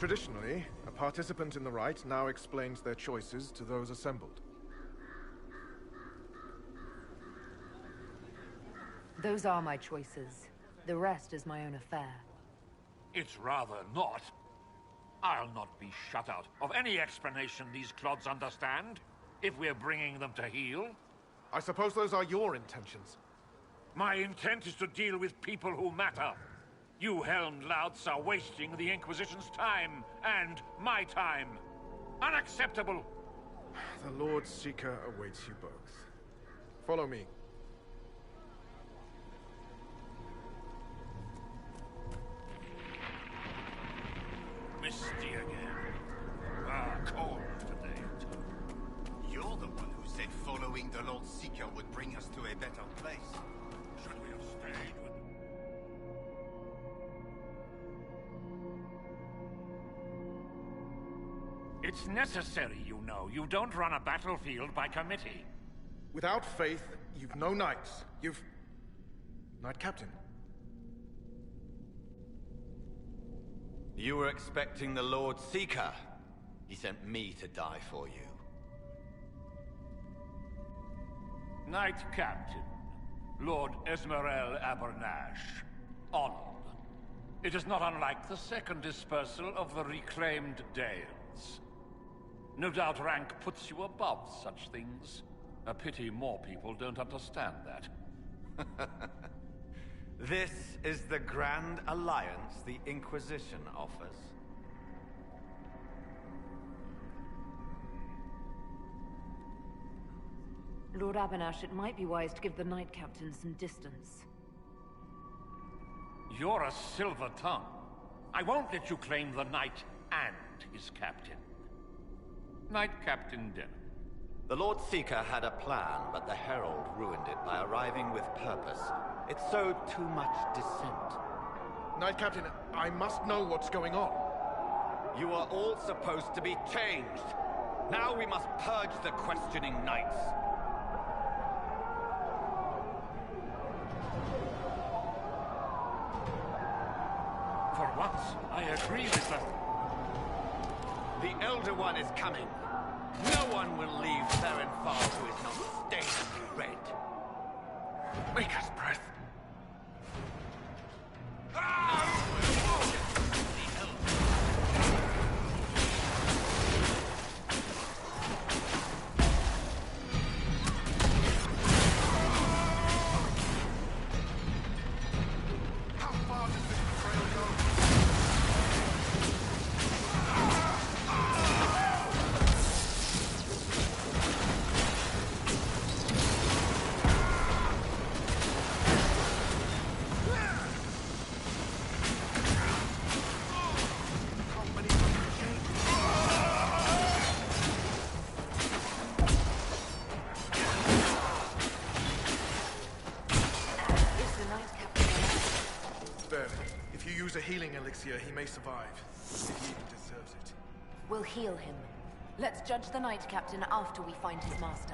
Traditionally, a participant in the rite now explains their choices to those assembled. Those are my choices. The rest is my own affair. It's rather not. I'll not be shut out of any explanation these clods understand, if we're bringing them to heel. I suppose those are your intentions. My intent is to deal with people who matter. You helmed louts are wasting the Inquisition's time, and my time. Unacceptable! The Lord Seeker awaits you both. Follow me. Misty again. Cold today, too. You're the one who said following the Lord Seeker would bring us to a better place. Should we have stayed with... It's necessary, you know. You don't run a battlefield by committee. Without faith, you've no knights. You've... Knight Captain. You were expecting the Lord Seeker. He sent me to die for you. Knight Captain, Lord Esmerel Abernash. Honored. It is not unlike the second dispersal of the reclaimed Dales. No doubt rank puts you above such things. A pity more people don't understand that. This is the grand alliance the Inquisition offers. Lord Abernash, it might be wise to give the Knight Captain some distance. You're a silver tongue. I won't let you claim the Knight and his captain. Knight Captain Denham. The Lord Seeker had a plan, but the Herald ruined it by arriving with purpose. It sowed too much dissent. Knight Captain, I must know what's going on. You are all supposed to be changed. Now we must purge the questioning knights. For once, I agree with them. The Elder One is coming. No one will leave Therenfar who is not stained red. Maker's breath. A healing elixir, he may survive, if he even deserves it. We'll heal him. Let's judge the Knight Captain after we find his master.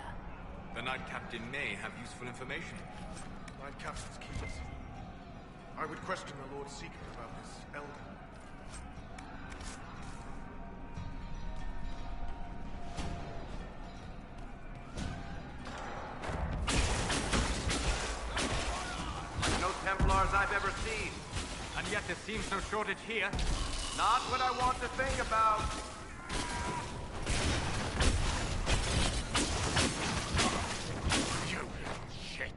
The Knight Captain may have useful information. Knight Captain's keys. I would question the Lord Seeker about this elder. Like no Templars I've ever seen. And yet there seems no shortage here. Not what I want to think about. You shit.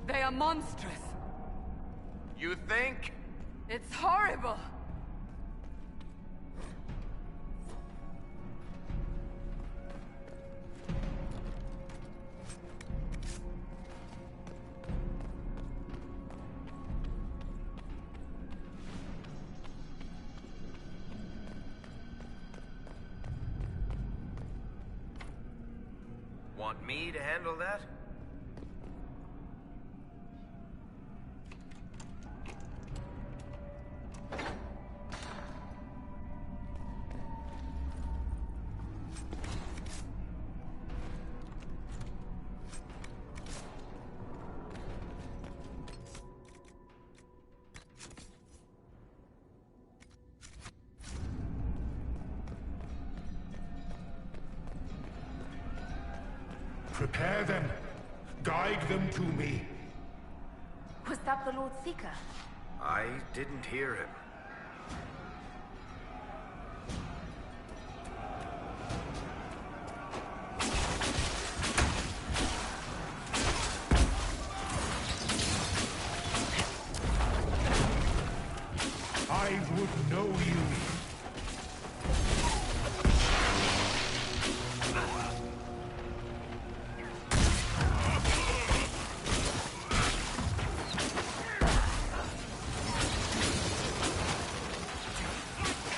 They are monstrous. You think? It's horrible. want me to handle that? Prepare them. Guide them to me. Was that the Lord Seeker? I didn't hear him. I would know you.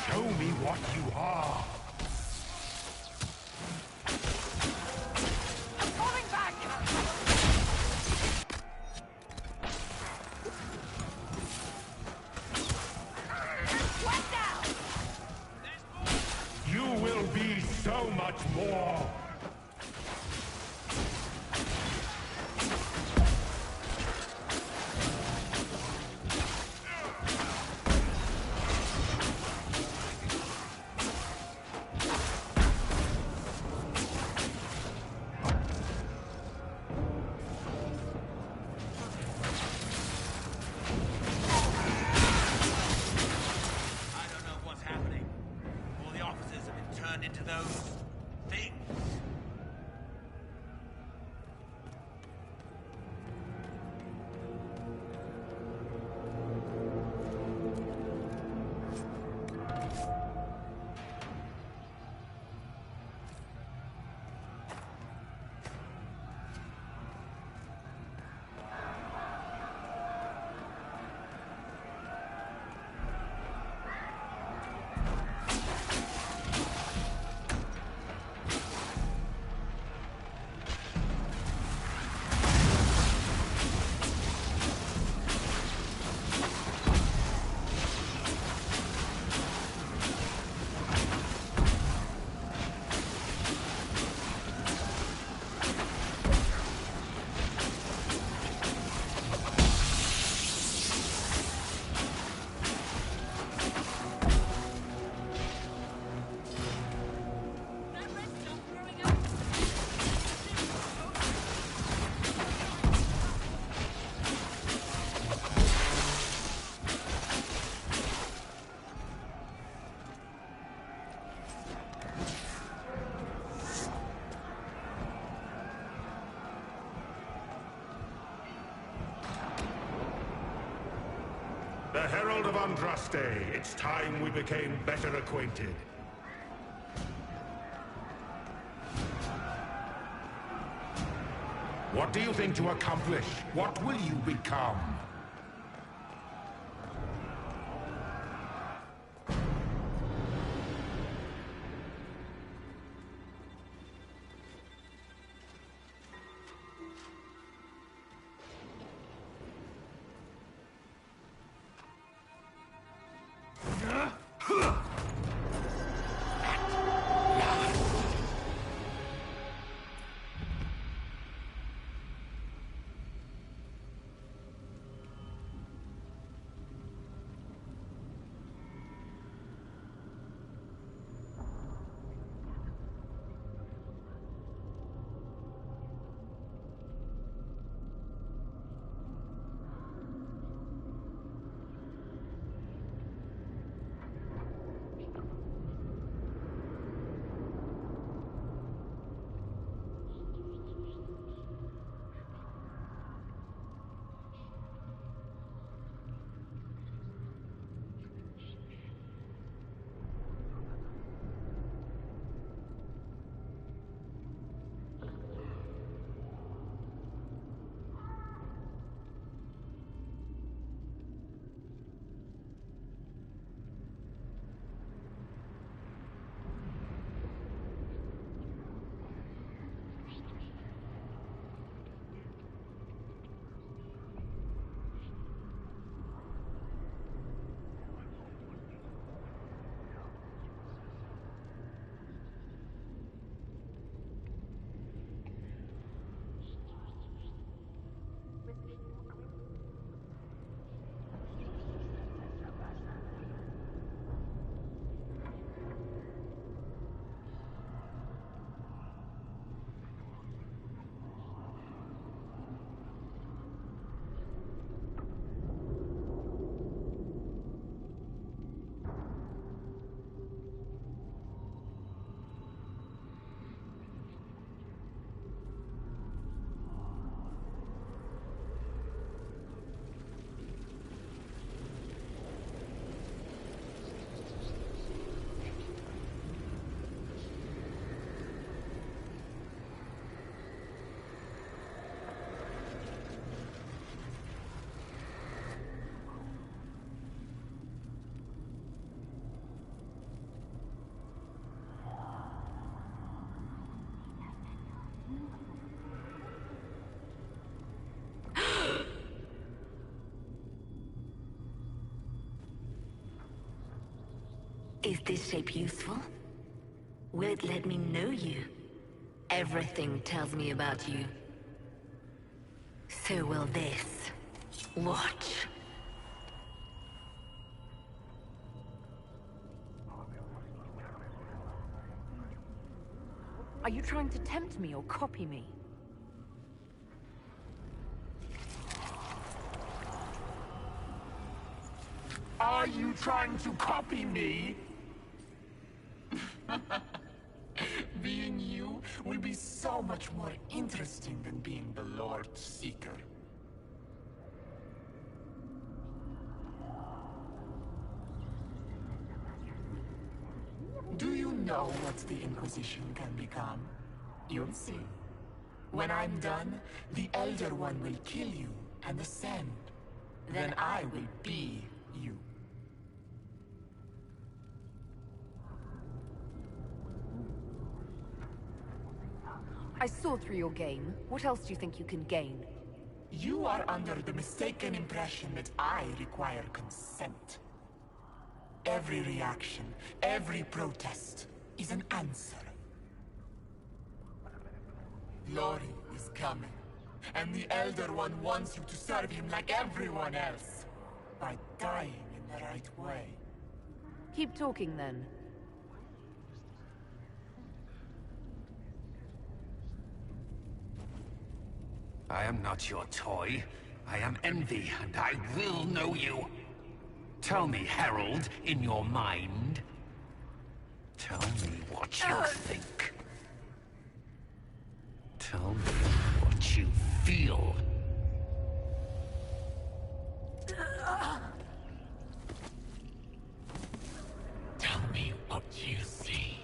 Show me what you are. I'm falling back! What now? You will be so much more. I don't know what's happening. All the officers have been turned into those things. The Herald of Andraste. It's time we became better acquainted. What do you think to accomplish? What will you become? Is this shape useful? Will it let me know you? Everything tells me about you. So will this. Watch. Are you trying to tempt me or copy me? Are you trying to copy me? Being you will be so much more interesting than being the Lord Seeker. Do you know what the Inquisition can become? You'll see. When I'm done, the Elder One will kill you and ascend. Then I will be you. I saw through your game. What else do you think you can gain? You are under the mistaken impression that I require consent. Every reaction, every protest, is an answer. Glory is coming, and the Elder One wants you to serve him like everyone else, by dying in the right way. Keep talking then. I am not your toy. I am Envy, and I will know you. Tell me, Herald, in your mind. Tell me what you think. Tell me what you feel. Tell me what you see.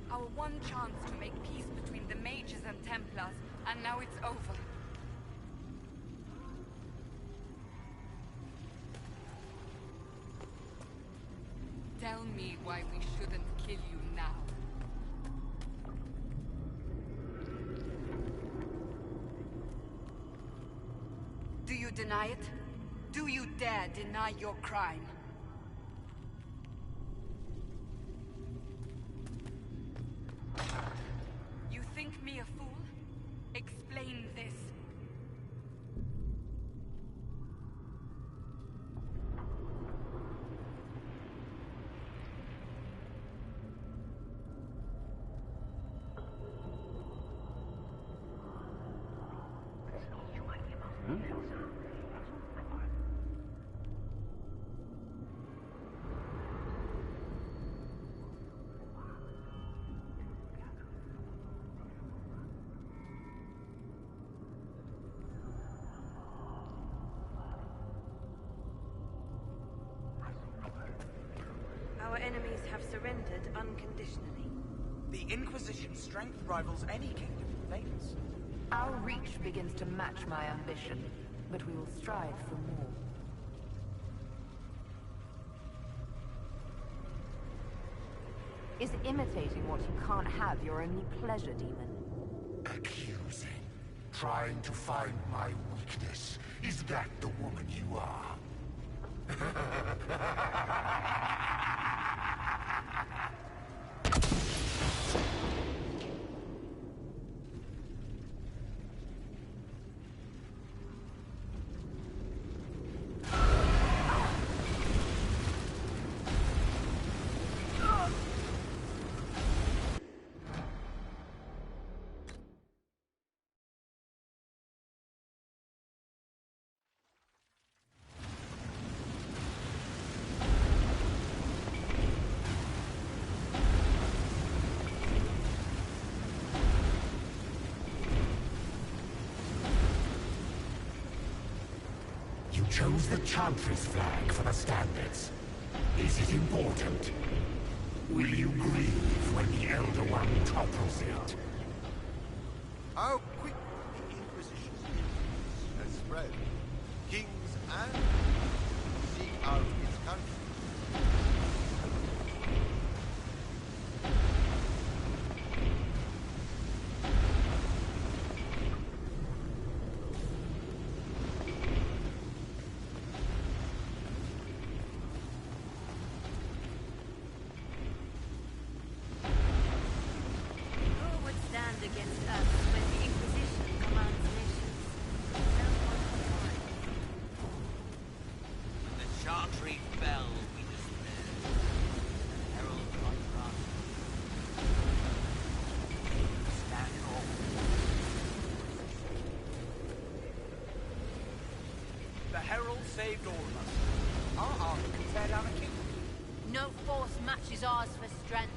Our one chance to make peace between the mages and Templars, and now it's over. Tell me why we shouldn't kill you now. Do you deny it? Do you dare deny your crime? You think me a fool? Explain this. Our enemies have surrendered unconditionally. The Inquisition's strength rivals any kingdom in Vales. Our reach begins to match my ambition, but we will strive for more. Is imitating what you can't have your only pleasure, demon? Accusing. Trying to find my weakness. Is that the woman you are? You chose the Chantry's flag for the standards. Is it important? Will you grieve when the Elder One topples it? How quick the Inquisition's news has spread. Kings and seek out its country. against us when the Inquisition commands nations. No one can find. When the Chantry fell, we despaired. The herald on run. Stand all. The herald saved all of us. Our army can tear down a king. No force matches ours for strength.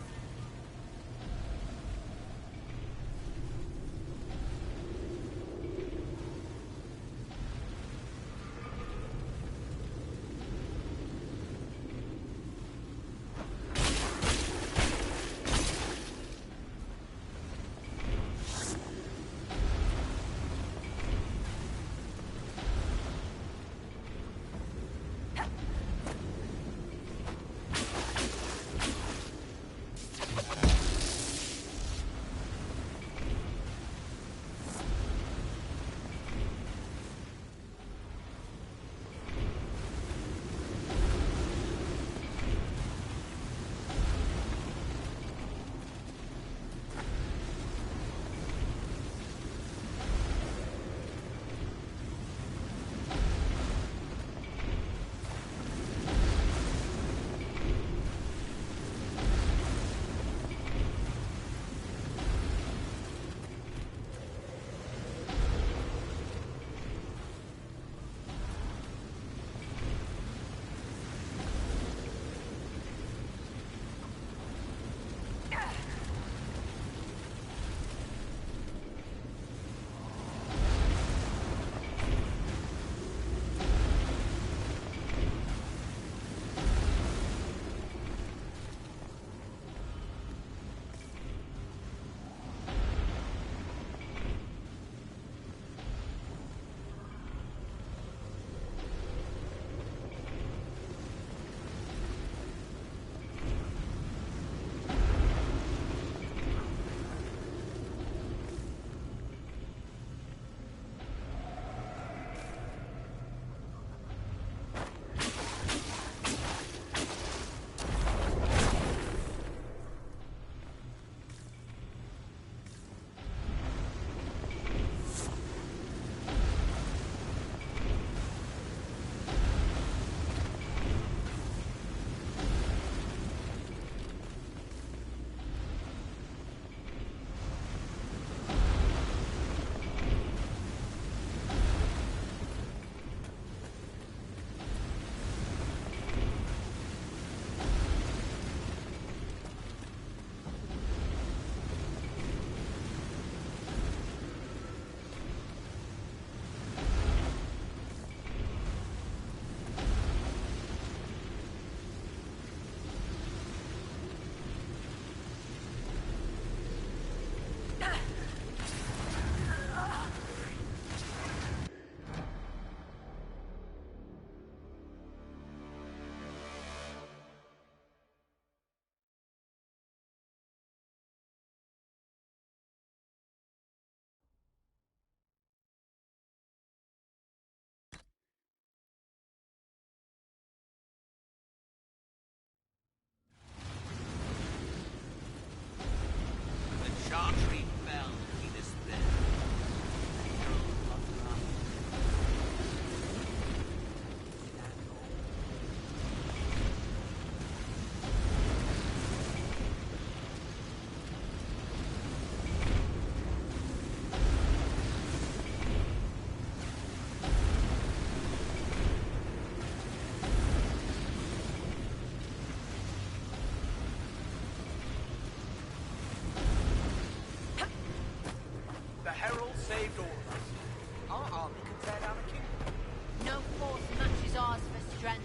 Chantry fell, we despaired. The herald on run. Stand all. The herald saved all of us. Our army can tear down a kingdom. No force matches ours for strength.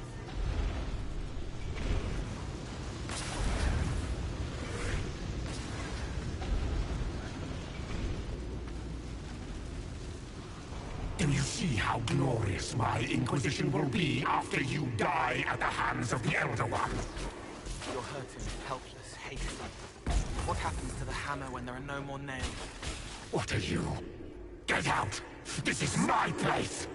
Do you see how glorious my Inquisition will be after you die at the hands of the Elder One? You're hurting, helpless, hasty. What happens to the hammer when there are no more nails? What are you? Get out! This is my place!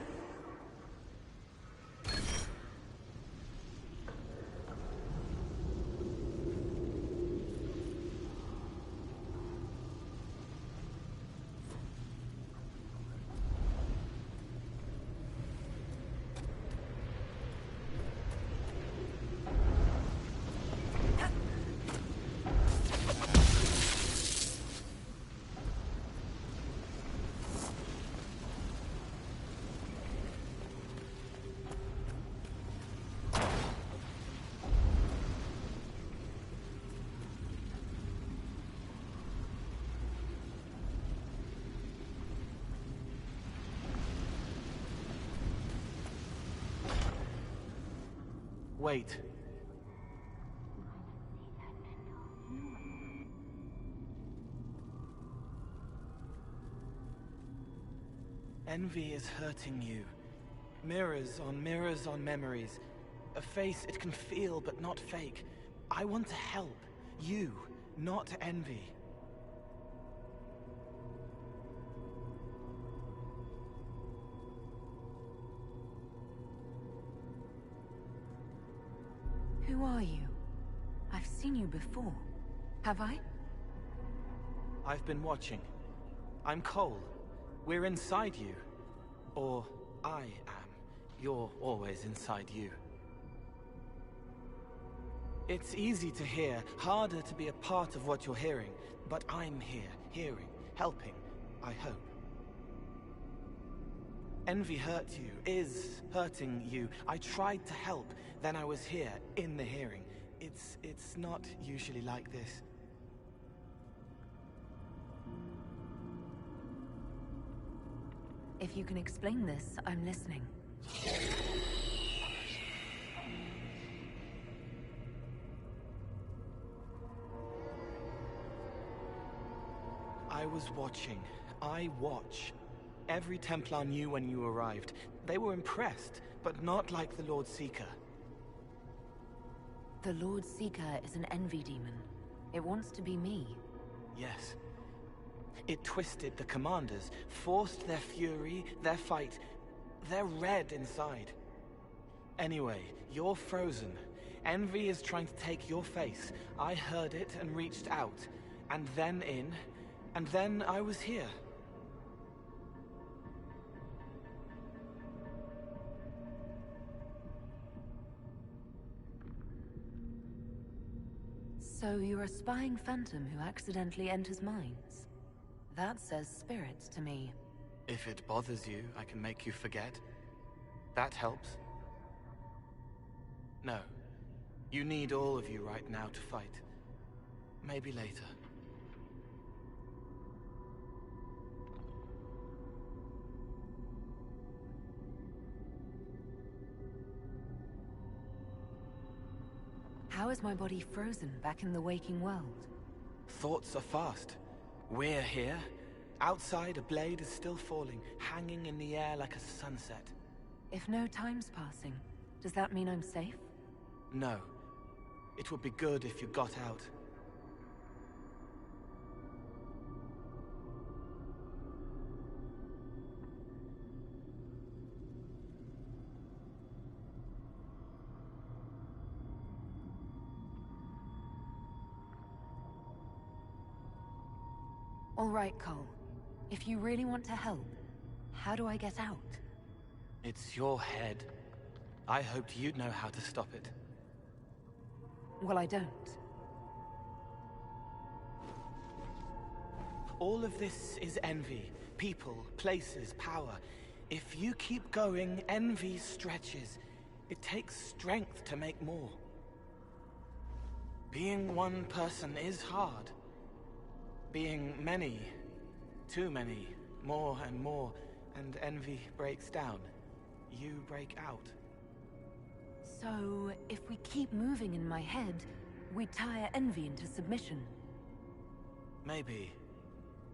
Wait. Envy is hurting you. Mirrors on memories. A face it can feel but not fake. I want to help. You, not envy. Who are you? I've seen you before. Have I? I've been watching. I'm Cole. We're inside you. Or I am. You're always inside you. It's easy to hear, harder to be a part of what you're hearing. But I'm here, hearing, helping, I hope. Envy hurt you, is hurting you. I tried to help, then I was here, in the hearing. It's not usually like this. If you can explain this, I'm listening. I was watching. I watch. Every Templar knew when you arrived. They were impressed, but not like the Lord Seeker. The Lord Seeker is an envy demon. It wants to be me. Yes. It twisted the commanders, forced their fury, their fight. They're red inside. Anyway, you're frozen. Envy is trying to take your face. I heard it and reached out. And then in. And then I was here. So you're a spying phantom who accidentally enters minds? That says spirits to me. If it bothers you, I can make you forget. That helps. No. You need all of you right now to fight. Maybe later. How is my body frozen back in the waking world? Thoughts are fast. We're here. Outside, a blade is still falling, hanging in the air like a sunset. If no time's passing, does that mean I'm safe? No. It would be good if you got out. All right, Cole. If you really want to help, how do I get out? It's your head. I hoped you'd know how to stop it. Well, I don't. All of this is envy. People, places, power. If you keep going, envy stretches. It takes strength to make more. Being one person is hard. Being many, too many, more and more, and envy breaks down. You break out. So, if we keep moving in my head, we tire envy into submission. Maybe.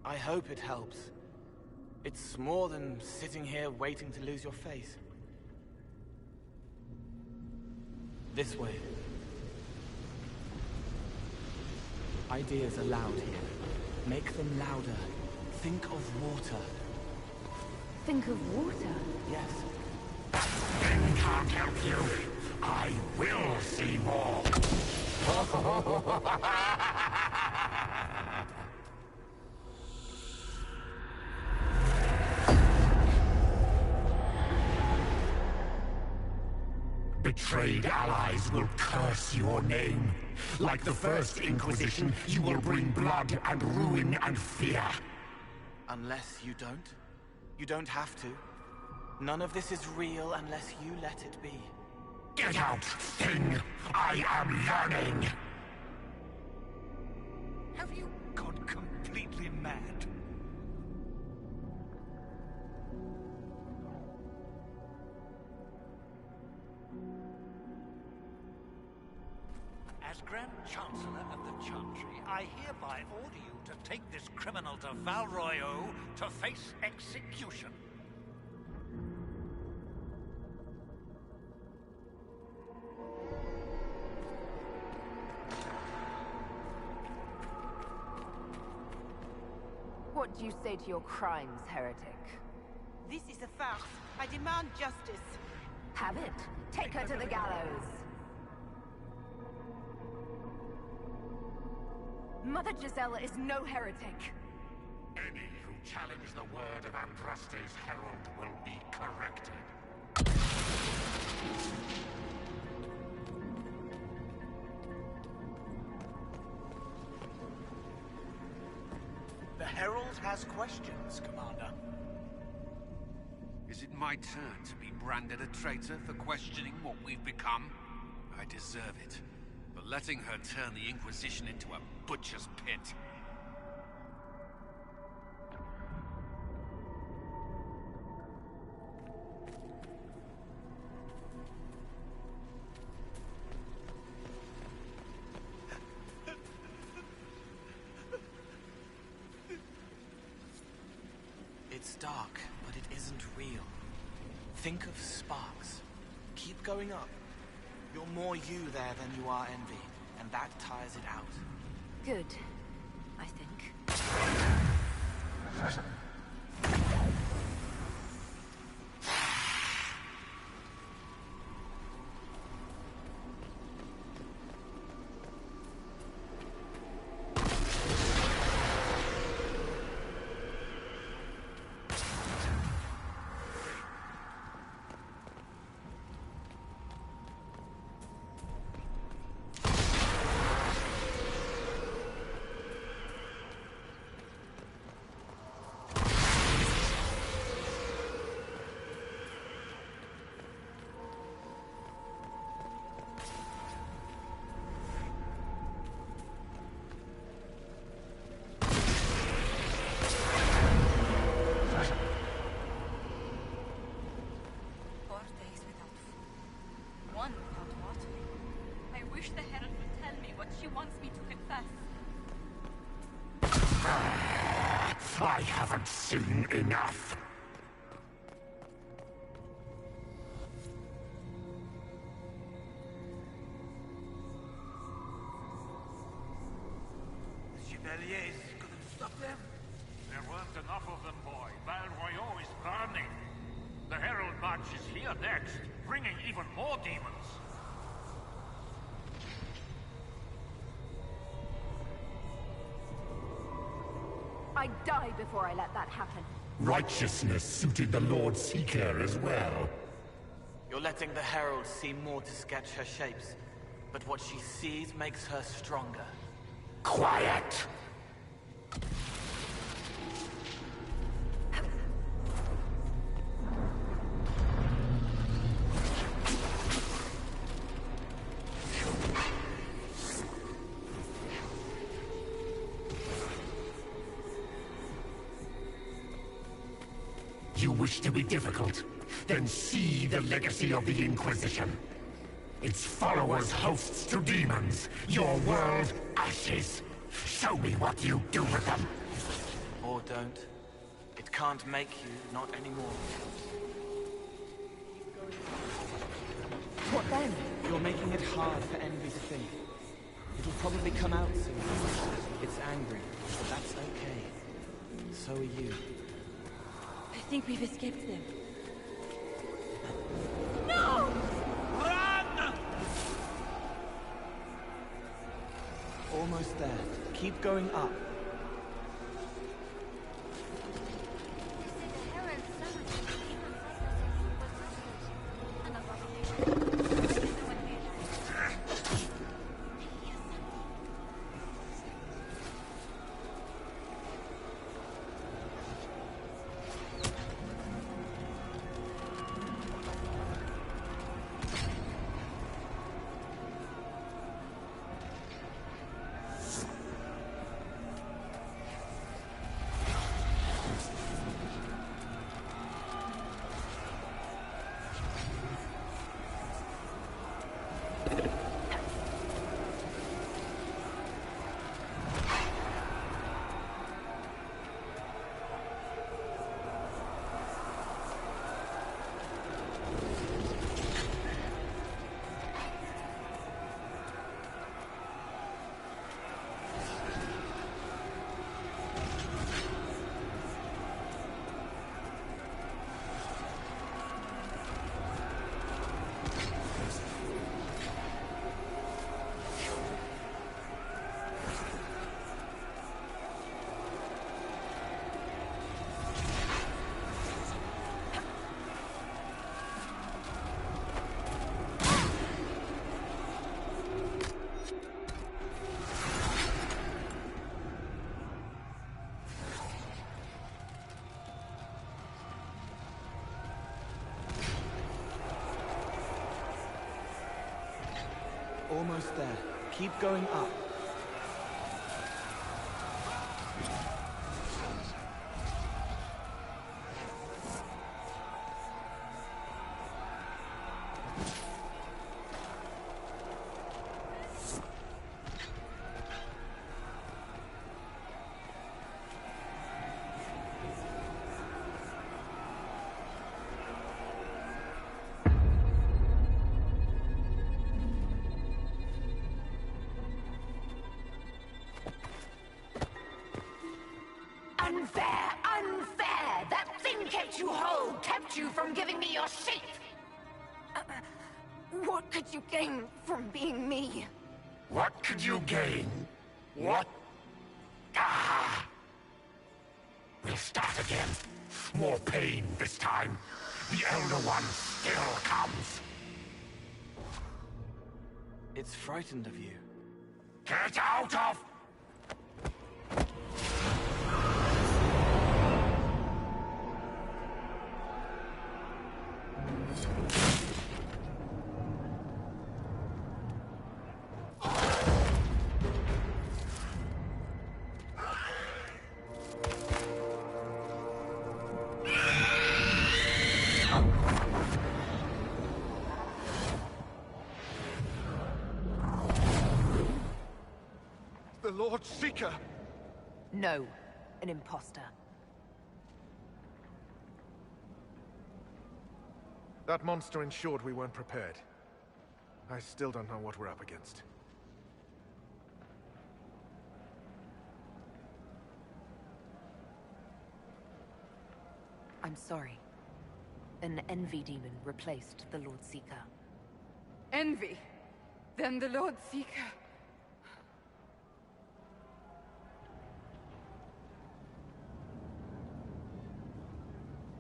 I hope it helps. It's more than sitting here waiting to lose your face. This way. Ideas are loud here. Make them louder. Think of water. Think of water? Yes. Thing can't help you. I will see more. Betrayed allies will curse your name. Like the first Inquisition, you will bring blood and ruin and fear. Unless you don't. You don't have to. None of this is real unless you let it be. Get out, Thing! I am learning! Have you gone completely mad? Grand Chancellor of the Chantry, I hereby order you to take this criminal to Val Royeaux to face execution. What do you say to your crimes, heretic? This is a farce. I demand justice. Have it. Take her to the gallows. Mother Gisela is no heretic. Any who challenge the word of Andraste's herald will be corrected. The Herald has questions, Commander. Is it my turn to be branded a traitor for questioning what we've become? I deserve it. For letting her turn the Inquisition into a butcher's pit. It's dark, but it isn't real. Think of sparks. Keep going up. You're more you there than you are Envy, and that tires it out. Good, I think. I haven't seen enough. The Chevaliers couldn't stop them? There weren't enough of them, boy. Val Royeaux is burning. The Herald marches here next, bringing even more demons. I'd die before I let that happen. Righteousness suited the Lord Seeker as well. You're letting the Herald see more to sketch her shapes, but what she sees makes her stronger. Quiet! You wish to be difficult? Then see the legacy of the Inquisition. Its followers hosts to demons, your world ashes. Show me what you do with them. Or don't. It can't make you, not anymore. What then? You're making it hard for Envy to think. It'll probably come out soon. It's angry, but that's okay. So are you. I think we've escaped them. No! Run! Almost there. Keep going up. almost there. Keep going up. Unfair! Unfair! That thing kept you whole, kept you from giving me your shape! What could you gain from being me? What could you gain? What? Ah! We'll start again. More pain this time. The Elder One still comes. It's frightened of you. Get out of... The Lord Seeker! No, an imposter. That monster ensured we weren't prepared. I still don't know what we're up against. I'm sorry. An envy demon replaced the Lord Seeker. Envy? Then the Lord Seeker...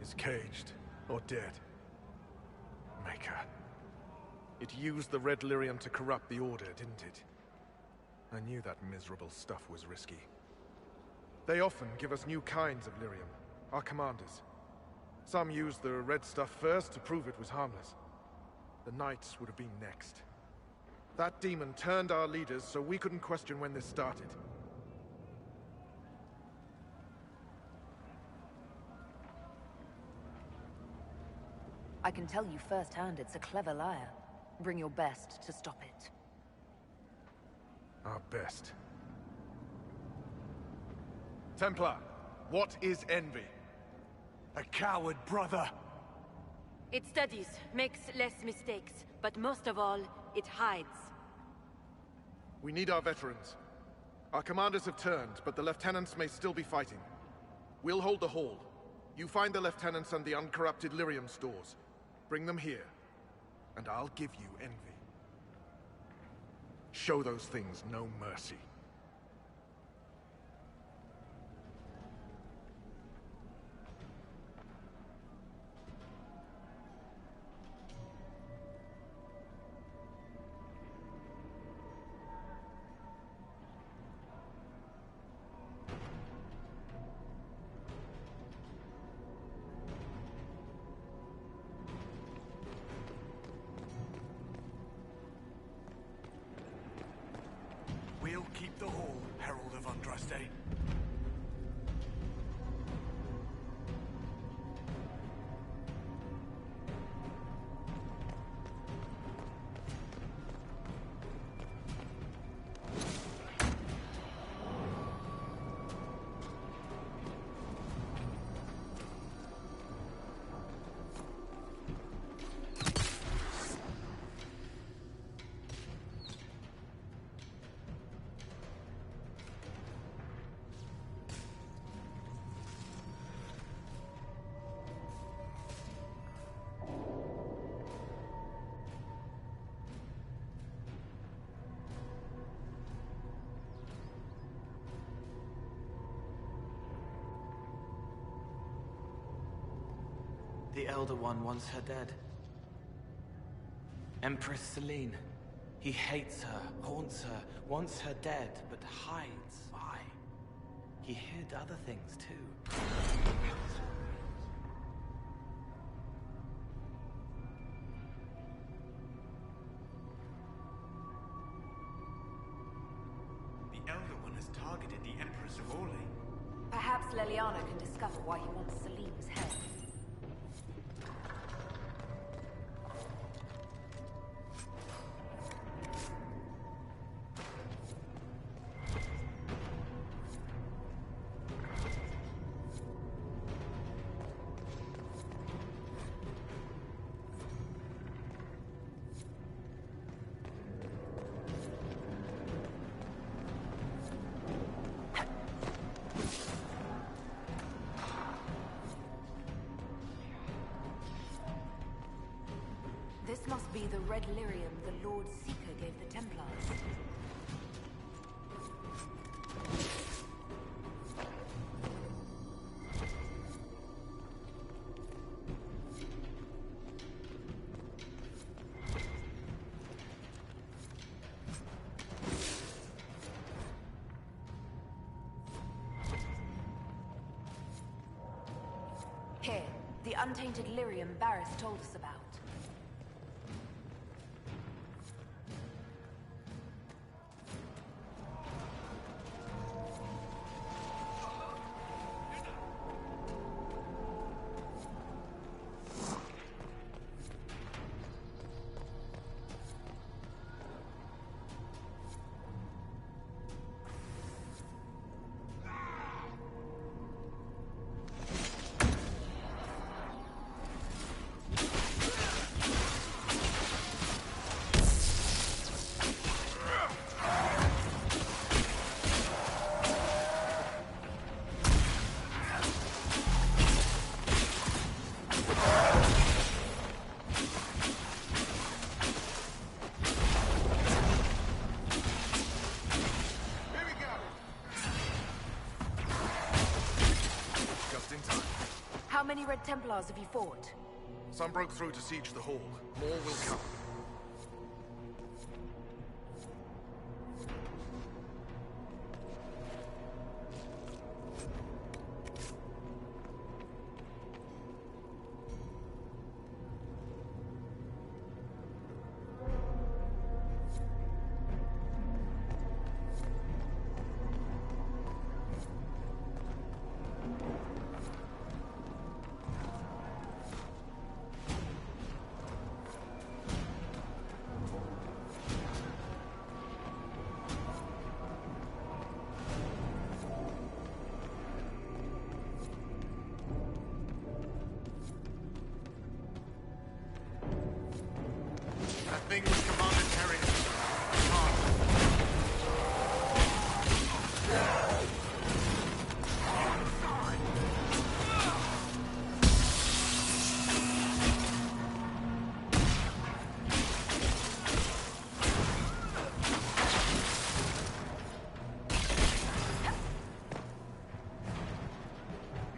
Is caged, or dead. Maker. It used the red lyrium to corrupt the Order, didn't it? I knew that miserable stuff was risky. They often give us new kinds of lyrium, our commanders. Some used the red stuff first to prove it was harmless. The Knights would have been next. That demon turned our leaders so we couldn't question when this started. I can tell you firsthand it's a clever liar. Bring your best to stop it. Our best. Templar, what is envy? A coward, brother. It studies, makes less mistakes, but most of all, it hides. We need our veterans. Our commanders have turned, but the lieutenants may still be fighting. We'll hold the hall. You find the lieutenants and the uncorrupted lyrium stores. Bring them here, and I'll give you envy. Show those things no mercy. We'll keep the hall, Herald of Andraste. The Elder One wants her dead. Empress Celine. He hates her, haunts her, wants her dead, but hides. Why? He hid other things too. Elder One has targeted the Empress of Orlais. Perhaps Leliana can discover why he wants Selim's head. This must be the red lyrium the Lord Seeker gave the Templars. Here, the untainted lyrium Barris told us about. How many Red Templars have you fought? Some broke through to siege the hall. More will come. That thing was Commander Terry.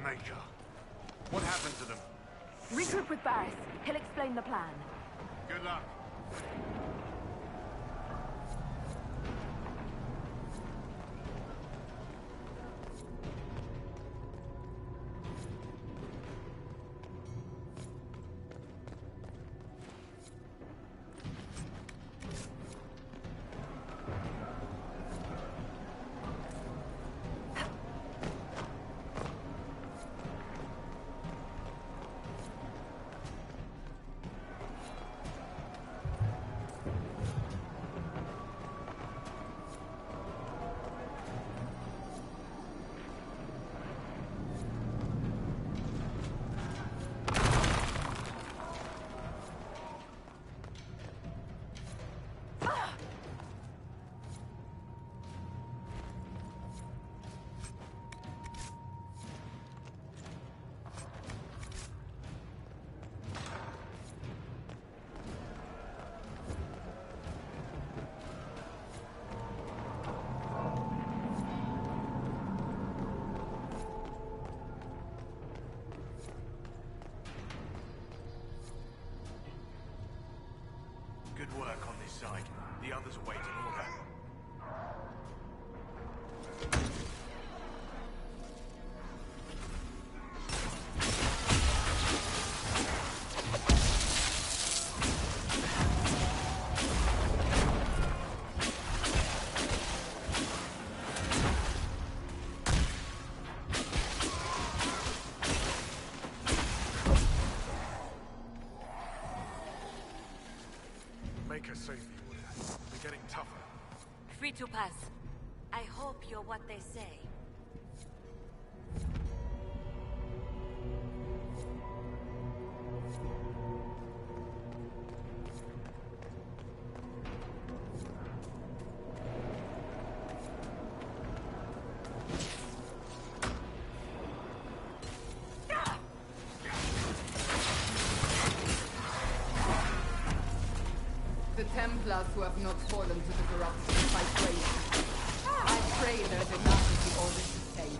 Major, what happened to them? Regroup with Barris. He'll explain the plan. Good luck. Good work on this side. The others await an order. to pass. I hope you're what they say. The Templars who have not fallen to the corruption fight bravely. I pray there's enough of the orders to save.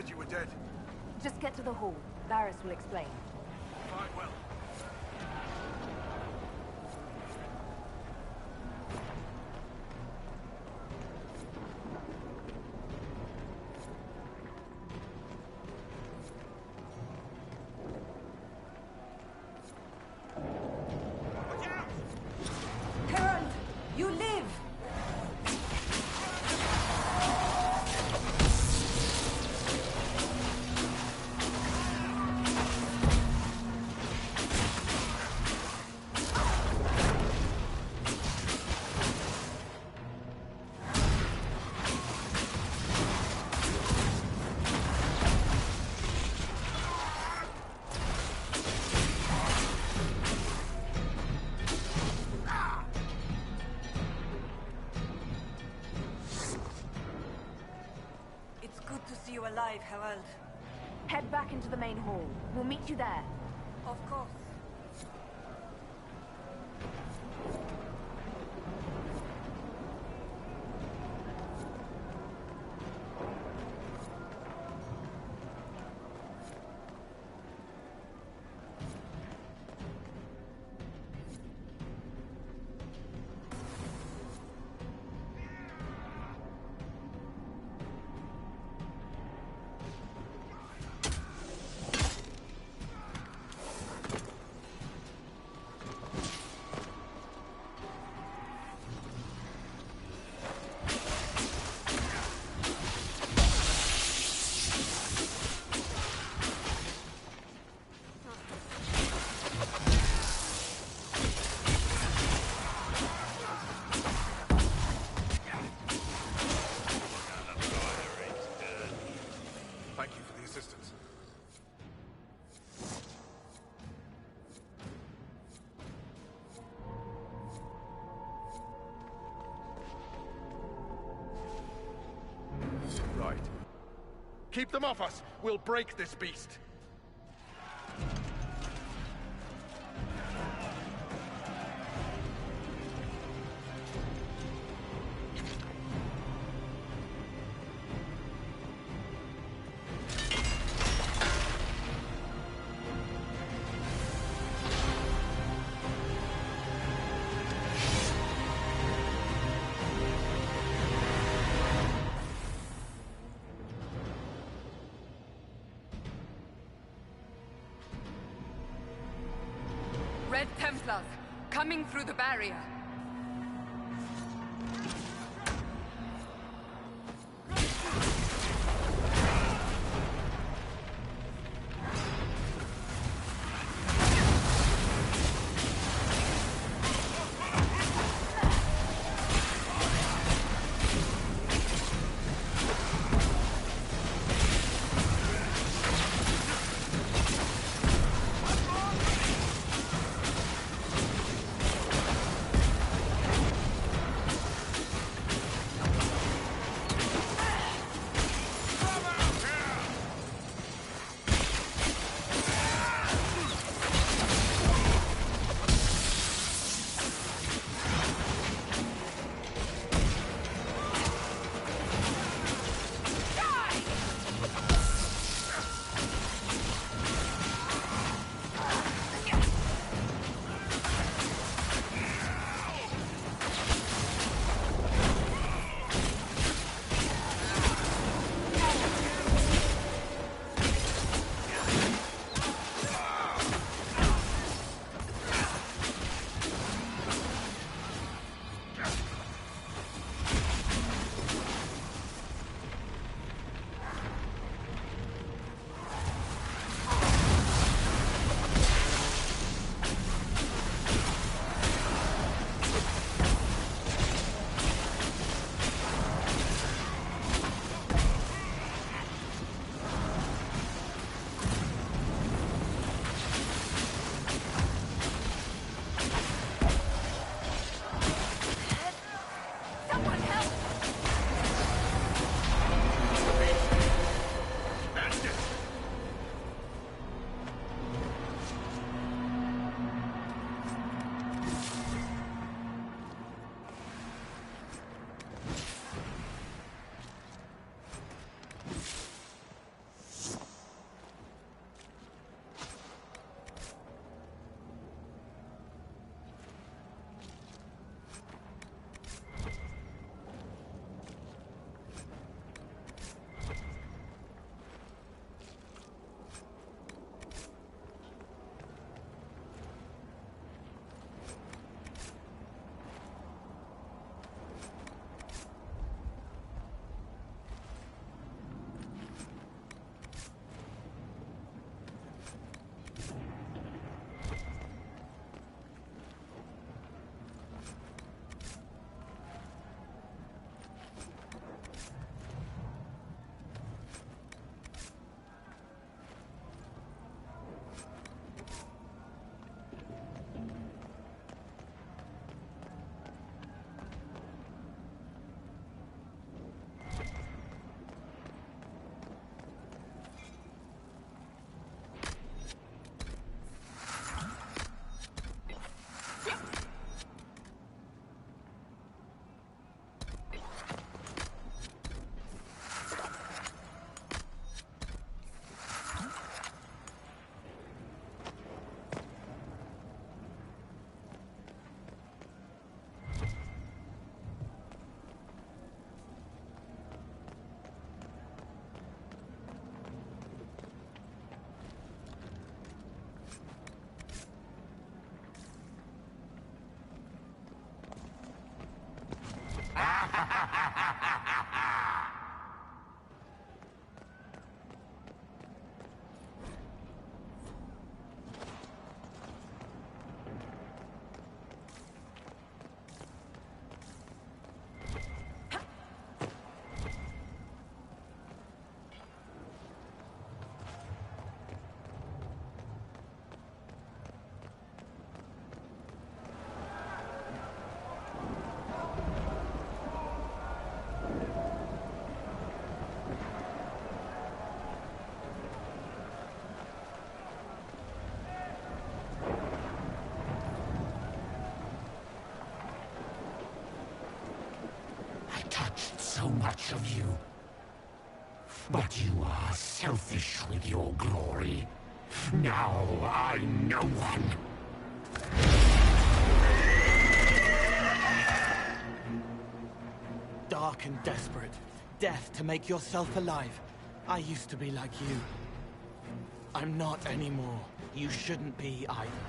You were dead. Just get to the hall. Varys will explain. Fine, well. Herald! You live! Alive, Herald. Head back into the main hall. We'll meet you there. Of course. Right. Keep them off us! We'll break this beast! Red Templars, coming through the barrier. much of you. But you are selfish with your glory. Now I know one. Dark and desperate. Death to make yourself alive. I used to be like you. I'm not anymore. You shouldn't be either.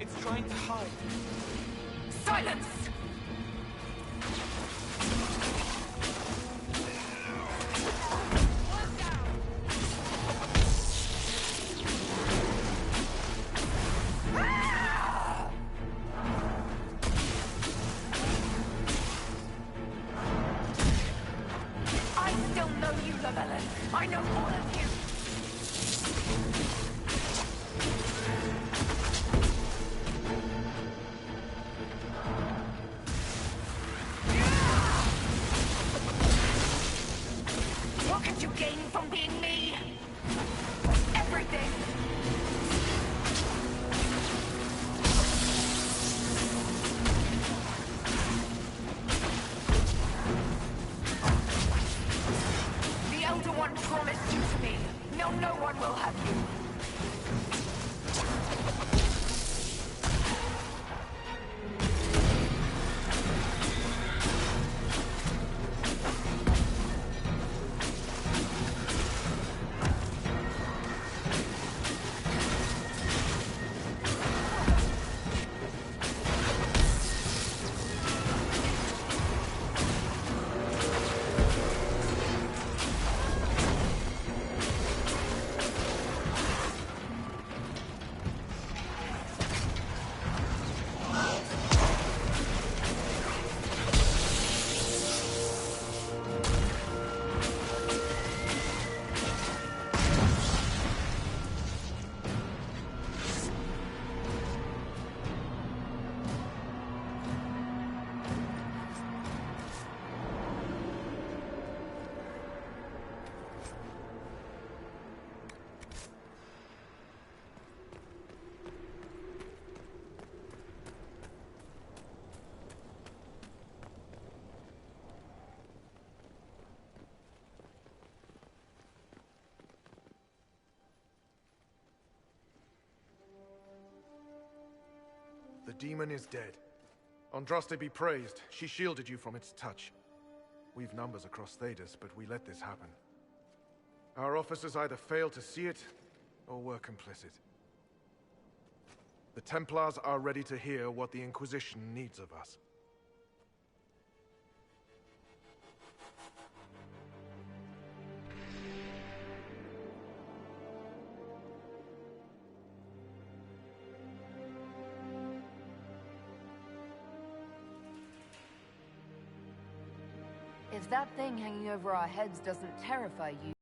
It's trying to hide. Silence! I still know you, Llewellyn. I know all of you. What could you gain from being me? Everything! The Elder One promised you to me. No, no one will have you. The demon is dead. Andraste be praised. She shielded you from its touch. We've numbers across Thedas, but we let this happen. Our officers either failed to see it, or were complicit. The Templars are ready to hear what the Inquisition needs of us. If that thing hanging over our heads doesn't terrify you,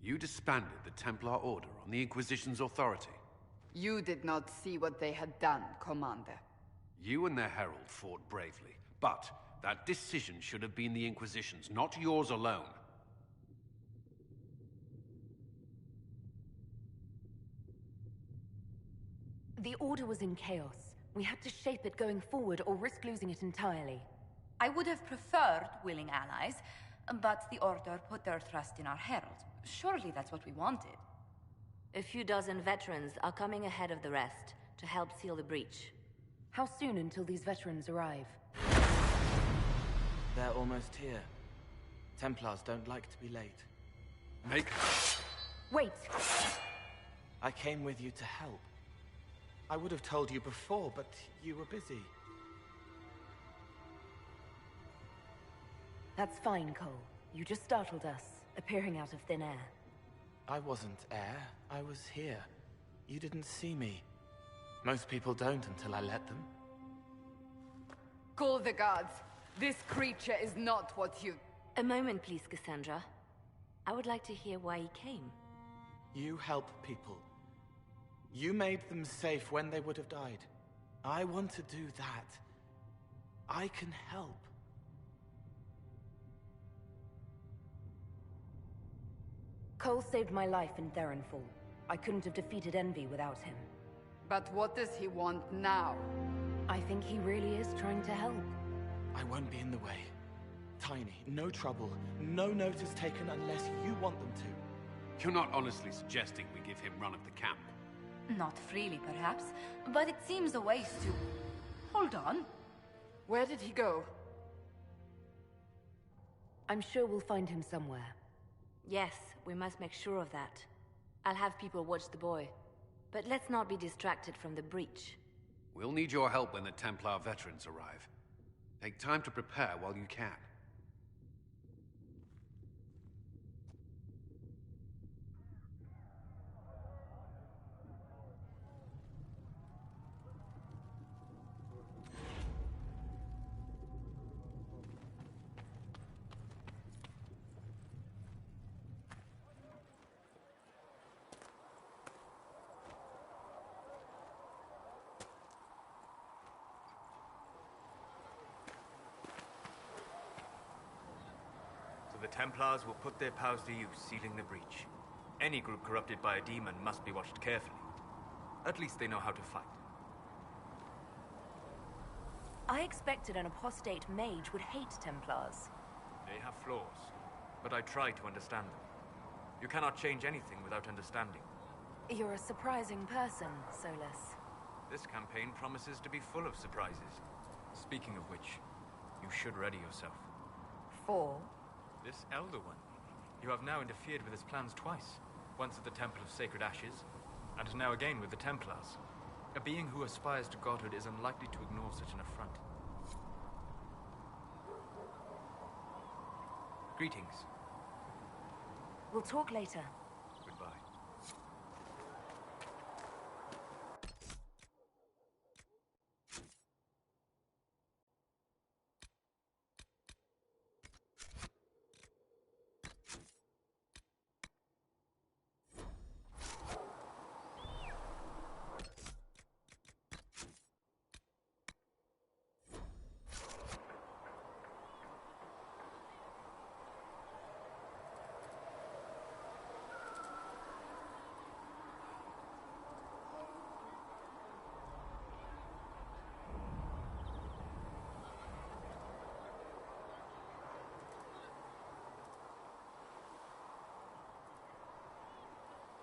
You disbanded the Templar Order on the Inquisition's authority. You did not see what they had done, Commander. You and their herald fought bravely, but that decision should have been the Inquisition's, not yours alone. The Order was in chaos. We had to shape it going forward or risk losing it entirely. I would have preferred willing allies, but the Order put their trust in our herald. Surely that's what we wanted. A few dozen veterans are coming ahead of the rest to help seal the breach. How soon until these veterans arrive? They're almost here. Templars don't like to be late. Wait! I came with you to help. I would have told you before, but you were busy. That's fine, Cole. You just startled us, appearing out of thin air. I wasn't air. I was here. You didn't see me. Most people don't until I let them. Call the guards. This creature is not what you... A moment, please, Cassandra. I would like to hear why he came. You help people. You made them safe when they would have died. I want to do that. I can help. Cole saved my life in Theronfall. I couldn't have defeated Envy without him. But what does he want now? I think he really is trying to help. I won't be in the way. Tiny, no trouble. No notice taken unless you want them to. You're not honestly suggesting we give him run of the camp? Not freely, perhaps, but it seems a waste to... Hold on. Where did he go? I'm sure we'll find him somewhere. Yes, we must make sure of that. I'll have people watch the boy. But let's not be distracted from the breach. We'll need your help when the Templar veterans arrive. Take time to prepare while you can. The Templars will put their powers to use, sealing the breach. Any group corrupted by a demon must be watched carefully. At least they know how to fight. I expected an apostate mage would hate Templars. They have flaws, but I try to understand them. You cannot change anything without understanding. You're a surprising person, Solus. This campaign promises to be full of surprises. Speaking of which, you should ready yourself. For? This Elder One. You have now interfered with his plans twice. Once at the Temple of Sacred Ashes, and now again with the Templars. A being who aspires to godhood is unlikely to ignore such an affront. Greetings. We'll talk later.